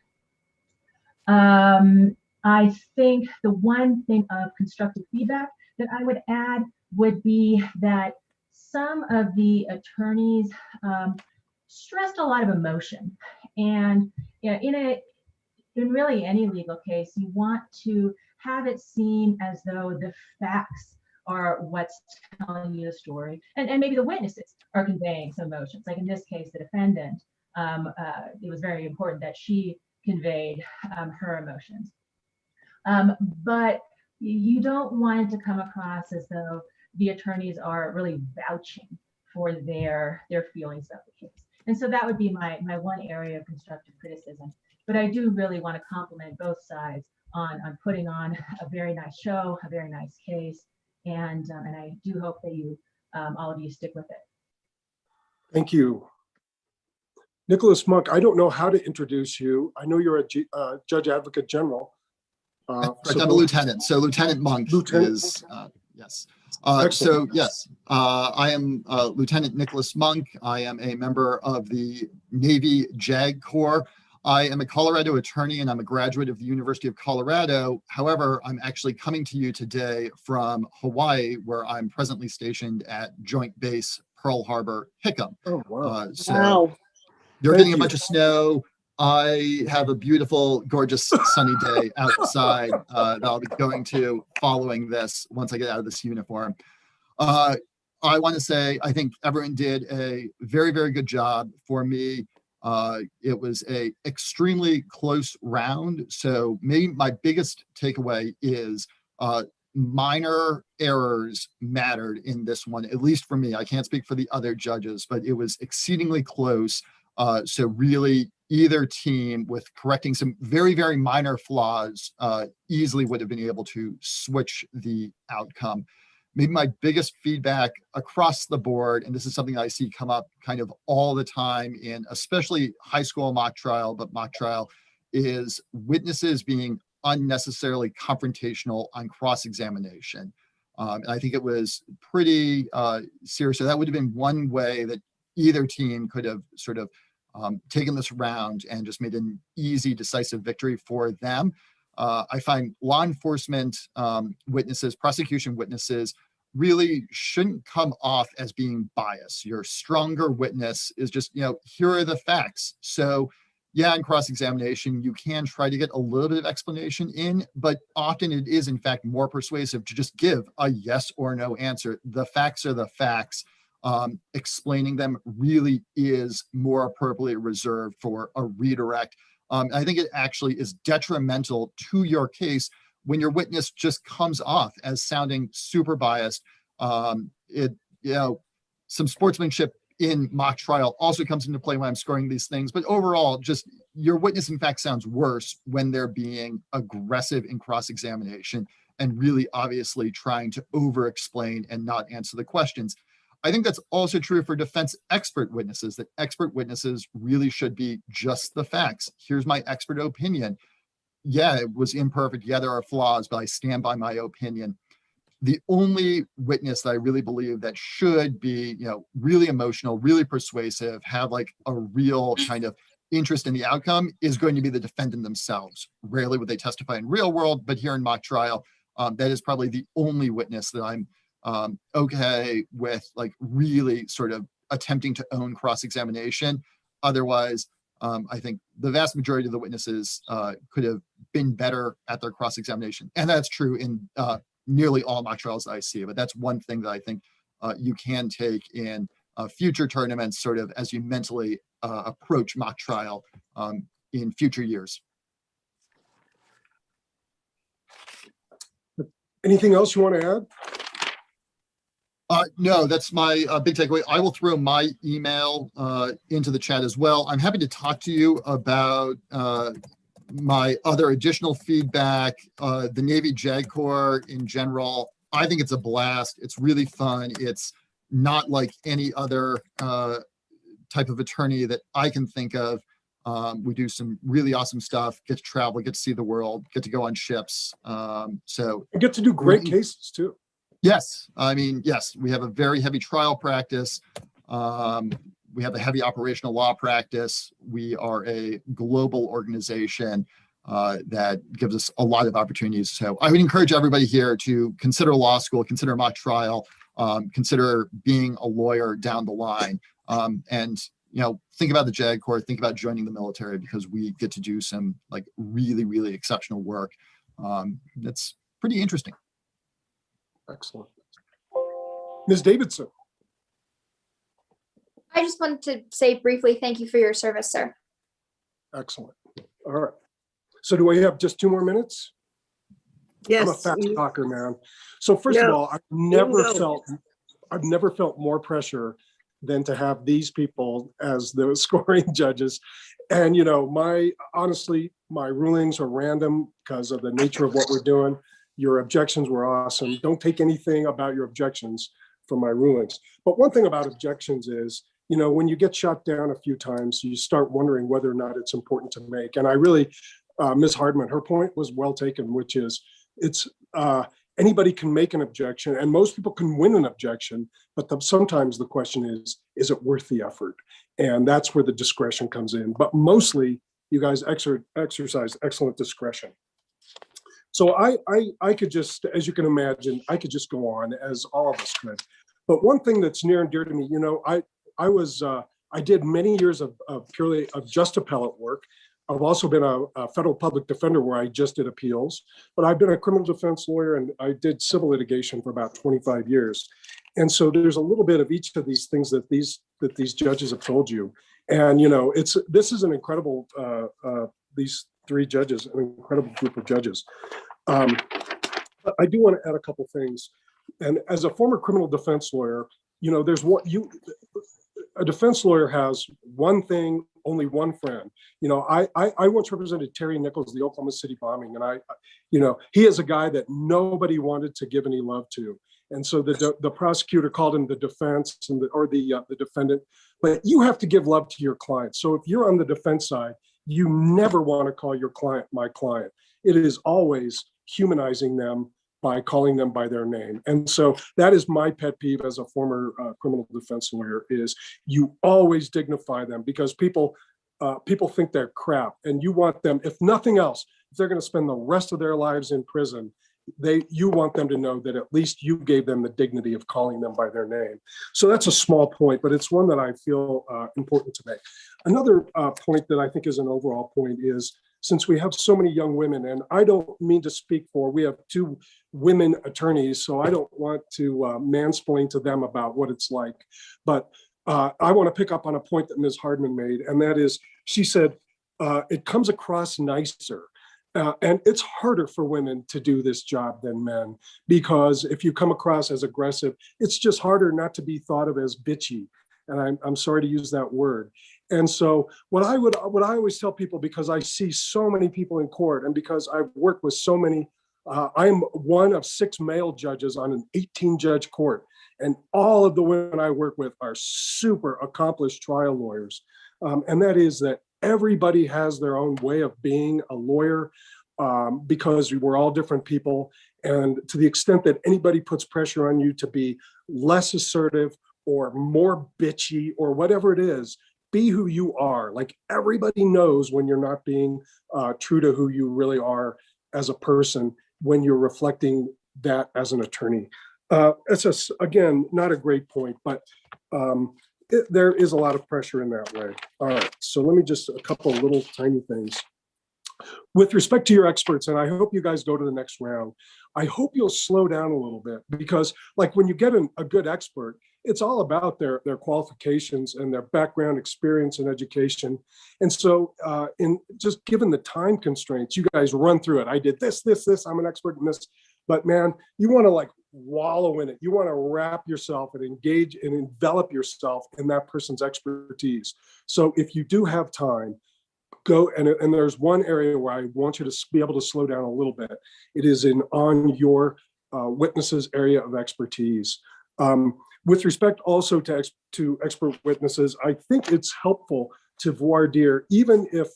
I think the one thing of constructive feedback that I would add would be that some of the attorneys stressed a lot of emotion, and in really any legal case, you want to have it seem as though the facts are what's telling you the story, and maybe the witnesses are conveying some emotions. Like in this case, the defendant, it was very important that she conveyed her emotions. But you don't want it to come across as though the attorneys are really vouching for their feelings about the case. And so that would be my one area of constructive criticism. But I do really want to compliment both sides on putting on a very nice show, a very nice case, and I do hope that you, all of you, stick with it.
Thank you. Nicholas Monk, I don't know how to introduce you. I know you're a Judge Advocate General.
I'm a lieutenant, so Lieutenant Monk is, yes. So yes, I am Lieutenant Nicholas Monk. I am a member of the Navy JAG Corps. I am a Colorado attorney and I'm a graduate of the University of Colorado. However, I'm actually coming to you today from Hawaii, where I'm presently stationed at Joint Base Pearl Harbor Hickam.
Oh, wow.
So you're getting a bunch of snow. I have a beautiful, gorgeous sunny day outside that I'll be going to following this once I get out of this uniform. I want to say I think everyone did a very, very good job for me It was a extremely close round. So maybe my biggest takeaway is minor errors mattered in this one, at least for me. I can't speak for the other judges, but it was exceedingly close. So really either team with correcting some very, very minor flaws easily would have been able to switch the outcome. Maybe my biggest feedback across the board, and this is something I see come up kind of all the time in especially high school mock trial, but mock trial, is witnesses being unnecessarily confrontational on cross-examination. And I think it was pretty serious. So that would have been one way that either team could have sort of taken this round and just made an easy, decisive victory for them. I find law enforcement witnesses, prosecution witnesses, really shouldn't come off as being biased. Your stronger witness is just, here are the facts. So yeah, in cross-examination, you can try to get a little bit of explanation in, but often it is in fact more persuasive to just give a yes or no answer. The facts are the facts. Explaining them really is more appropriately reserved for a redirect. I think it actually is detrimental to your case when your witness just comes off as sounding super biased. Some sportsmanship in mock trial also comes into play when I'm scoring these things, but overall, just your witness in fact sounds worse when they're being aggressive in cross-examination and really obviously trying to over-explain and not answer the questions. I think that's also true for defense expert witnesses, that expert witnesses really should be just the facts. Here's my expert opinion. Yeah, it was imperfect. Yeah, there are flaws, but I stand by my opinion. The only witness that I really believe that should be, really emotional, really persuasive, have like a real kind of interest in the outcome is going to be the defendant themselves. Rarely would they testify in real world, but here in mock trial, that is probably the only witness that I'm okay with, like really sort of attempting to own cross-examination. Otherwise, I think the vast majority of the witnesses could have been better at their cross-examination. And that's true in nearly all mock trials that I see, but that's one thing that I think you can take in future tournaments, sort of as you mentally approach mock trial in future years.
Anything else you want to add?
No, that's my big takeaway. I will throw my email into the chat as well. I'm happy to talk to you about my other additional feedback, the Navy JAG Corps in general. I think it's a blast. It's really fun. It's not like any other type of attorney that I can think of. We do some really awesome stuff, get to travel, get to see the world, get to go on ships. So
you get to do great cases too.
Yes. I mean, yes, we have a very heavy trial practice. We have a heavy operational law practice. We are a global organization that gives us a lot of opportunities. So I would encourage everybody here to consider law school, consider mock trial, consider being a lawyer down the line. And, think about the JAG Corps, think about joining the military, because we get to do some like really, really exceptional work. That's pretty interesting.
Excellent. Ms. Davidson.
I just wanted to say briefly, thank you for your service, sir.
Excellent. All right. So do we have just 2 more minutes?
Yes.
I'm a fast talker, man. So first of all, I've never felt more pressure than to have these people as the scoring judges. And honestly, my rulings are random because of the nature of what we're doing. Your objections were awesome. Don't take anything about your objections from my rulings. But one thing about objections is, when you get shot down a few times, you start wondering whether or not it's important to make. And I really, Ms. Hardman, her point was well taken, which is anybody can make an objection and most people can win an objection, but sometimes the question is it worth the effort? And that's where the discretion comes in. But mostly you guys exercise excellent discretion. So I could just, as you can imagine, I could just go on, as all of us could. But one thing that's near and dear to me, I did many years of purely just appellate work. I've also been a federal public defender where I just did appeals, but I've been a criminal defense lawyer and I did civil litigation for about 25 years. And so there's a little bit of each of these things that these judges have told you. And, you know, this is an incredible, these three judges, an incredible group of judges. But I do want to add a couple things. And as a former criminal defense lawyer, you know, a defense lawyer has one thing, only one friend. You know, I once represented Terry Nichols, the Oklahoma City bombing, and you know, he is a guy that nobody wanted to give any love to. And so the prosecutor called him the defense or the defendant, but you have to give love to your client. So if you're on the defense side, you never want to call your client my client. It is always humanizing them by calling them by their name. And so that is my pet peeve as a former criminal defense lawyer, is you always dignify them, because people think they're crap, and you want them, if nothing else, if they're going to spend the rest of their lives in prison, you want them to know that at least you gave them the dignity of calling them by their name. So that's a small point, but it's one that I feel important to make. Another point that I think is an overall point is, since we have so many young women, and I don't mean to speak for, we have 2 women attorneys, so I don't want to mansplain to them about what it's like. But I want to pick up on a point that Ms. Hardman made, and that is, she said, it comes across nicer. And it's harder for women to do this job than men, because if you come across as aggressive, it's just harder not to be thought of as bitchy. And I'm sorry to use that word. And so what I always tell people, because I see so many people in court, and because I've worked with so many, I'm one of 6 male judges on an 18-judge court. And all of the women I work with are super accomplished trial lawyers. And that is that everybody has their own way of being a lawyer, because we're all different people. And to the extent that anybody puts pressure on you to be less assertive or more bitchy or whatever it is, be who you are. Like, everybody knows when you're not being true to who you really are as a person, when you're reflecting that as an attorney. It's again, not a great point, but there is a lot of pressure in that way. All right, so let me just, a couple of little tiny things. With respect to your experts, and I hope you guys go to the next round, I hope you'll slow down a little bit, because like when you get a good expert, it's all about their qualifications and their background, experience, and education. And so in just given the time constraints, you guys run through it. I did this, I'm an expert in this. But man, you want to like wallow in it. You want to wrap yourself and engage and envelop yourself in that person's expertise. So if you do have time, go, and there's one area where I want you to be able to slow down a little bit. It is on your witnesses' area of expertise. With respect also to expert witnesses, I think it's helpful to voir dire, even if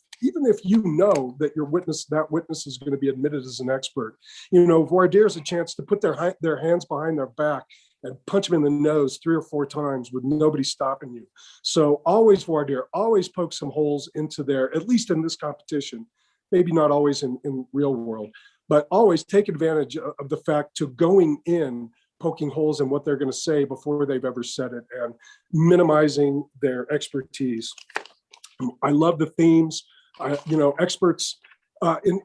you know that that witness is going to be admitted as an expert. You know, voir dire is a chance to put their hands behind their back and punch them in the nose 3 or 4 times with nobody stopping you. So always voir dire, always poke some holes into their, at least in this competition, maybe not always in real world, but always take advantage of the fact to going in, poking holes in what they're going to say before they've ever said it, and minimizing their expertise. I love the themes. You know, experts in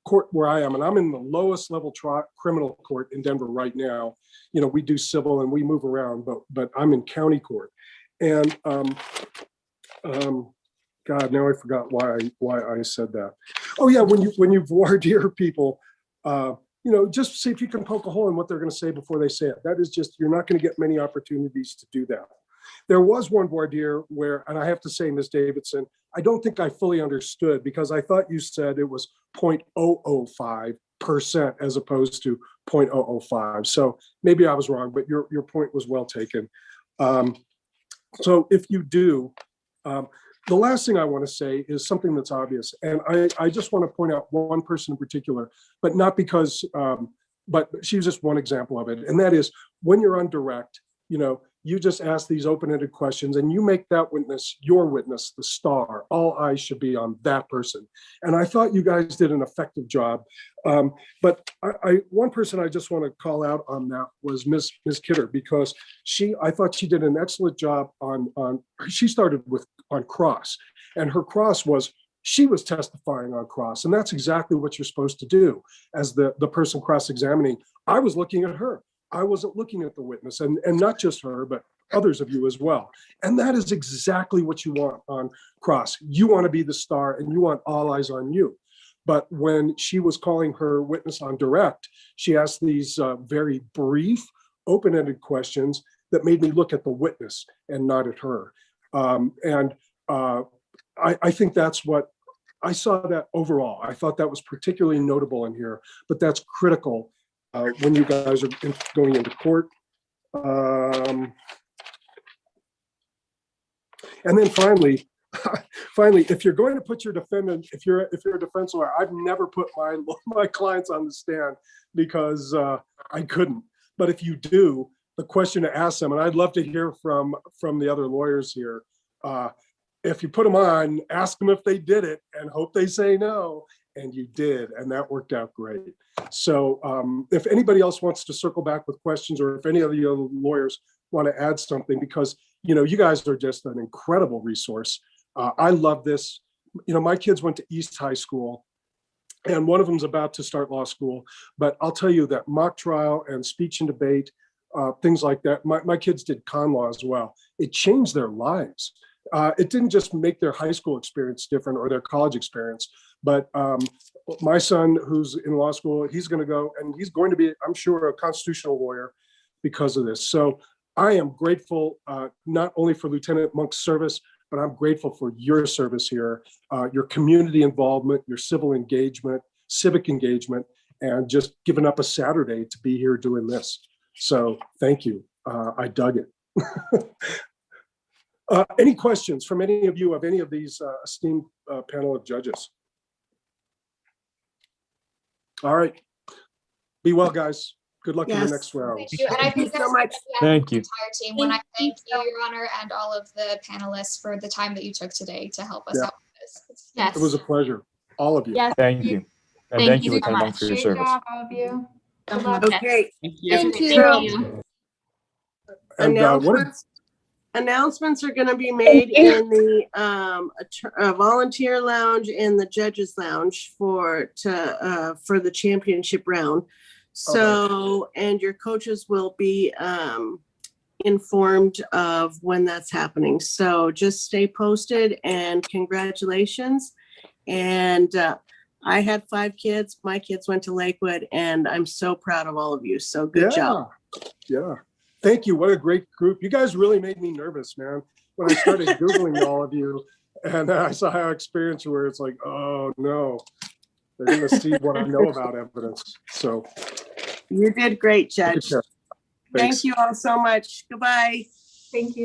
court where I am, and I'm in the lowest level criminal court in Denver right now. You know, we do civil and we move around, but I'm in county court. And God, now I forgot why I said that. Oh yeah, when you voir dire people, you know, just see if you can poke a hole in what they're going to say before they say it. That is just, you're not going to get many opportunities to do that. There was one voir dire where, and I have to say, Ms. Davidson, I don't think I fully understood, because I thought you said it was 0.005% as opposed to 0.005. So maybe I was wrong, but your point was well taken. So if you do, the last thing I want to say is something that's obvious. And I just want to point out one person in particular, but not because, but she's just one example of it. And that is, when you're on direct, you know, you just ask these open-ended questions and you make that witness, your witness, the star. All eyes should be on that person. And I thought you guys did an effective job. But one person I just want to call out on that was Ms. Kidder, because I thought she did an excellent job she started on cross, and her cross was, she was testifying on cross. And that's exactly what you're supposed to do as the person cross-examining. I was looking at her. I wasn't looking at the witness, and not just her, but others of you as well. And that is exactly what you want on cross. You want to be the star and you want all eyes on you. But when she was calling her witness on direct, she asked these very brief, open-ended questions that made me look at the witness and not at her. I think that's what, I saw that overall. I thought that was particularly notable in here, but that's critical when you guys are going into court. And then finally, if you're going to put your defendant, if you're a defense lawyer, I've never put my clients on the stand because I couldn't. But if you do, the question to ask them, and I'd love to hear from the other lawyers here, if you put them on, ask them if they did it and hope they say no. And you did, and that worked out great. So if anybody else wants to circle back with questions, or if any of the other lawyers want to add something, because you guys are just an incredible resource. I love this. My kids went to East High School, and one of them's about to start law school. But I'll tell you that mock trial and speech and debate, things like that. My kids did con law as well. It changed their lives. It didn't just make their high school experience different or their college experience, but my son, who's in law school, he's going to go, and he's going to be, I'm sure, a constitutional lawyer because of this. So I am grateful not only for Lieutenant Monk's service, but I'm grateful for your service here, your community involvement, your civil engagement, civic engagement, and just giving up a Saturday to be here doing this. So thank you. I dug it. Any questions from any of you of any of these esteemed panel of judges? All right. Be well, guys. Good luck in the next round.
Thank you. And I think
so
much.
Thank you.
Entire team. When I thank you, Your Honor, and all of the panelists for the time that you took today to help us out with this.
Yes.
It was a pleasure. All of you.
Yes.
Thank you. And thank you, Lieutenant Monk, for your
Great
service.
job, all of you. Good luck.
Okay.
Thank you.
Thank
So
you.
And
announcements are going to be made in the volunteer lounge and the judges lounge for the championship round. So, and your coaches will be informed of when that's happening. So just stay posted, and congratulations. And I had 5 kids. My kids went to Lakewood, and I'm so proud of all of you. So good job.
Yeah. Thank you. What a great group. You guys really made me nervous, man. When I started Googling all of you and I saw how experienced you were, it's like, oh no, they're going to see what I know about evidence. So
you did great, Judge.
Thanks.
Thank you all so much. Goodbye.
Thank you.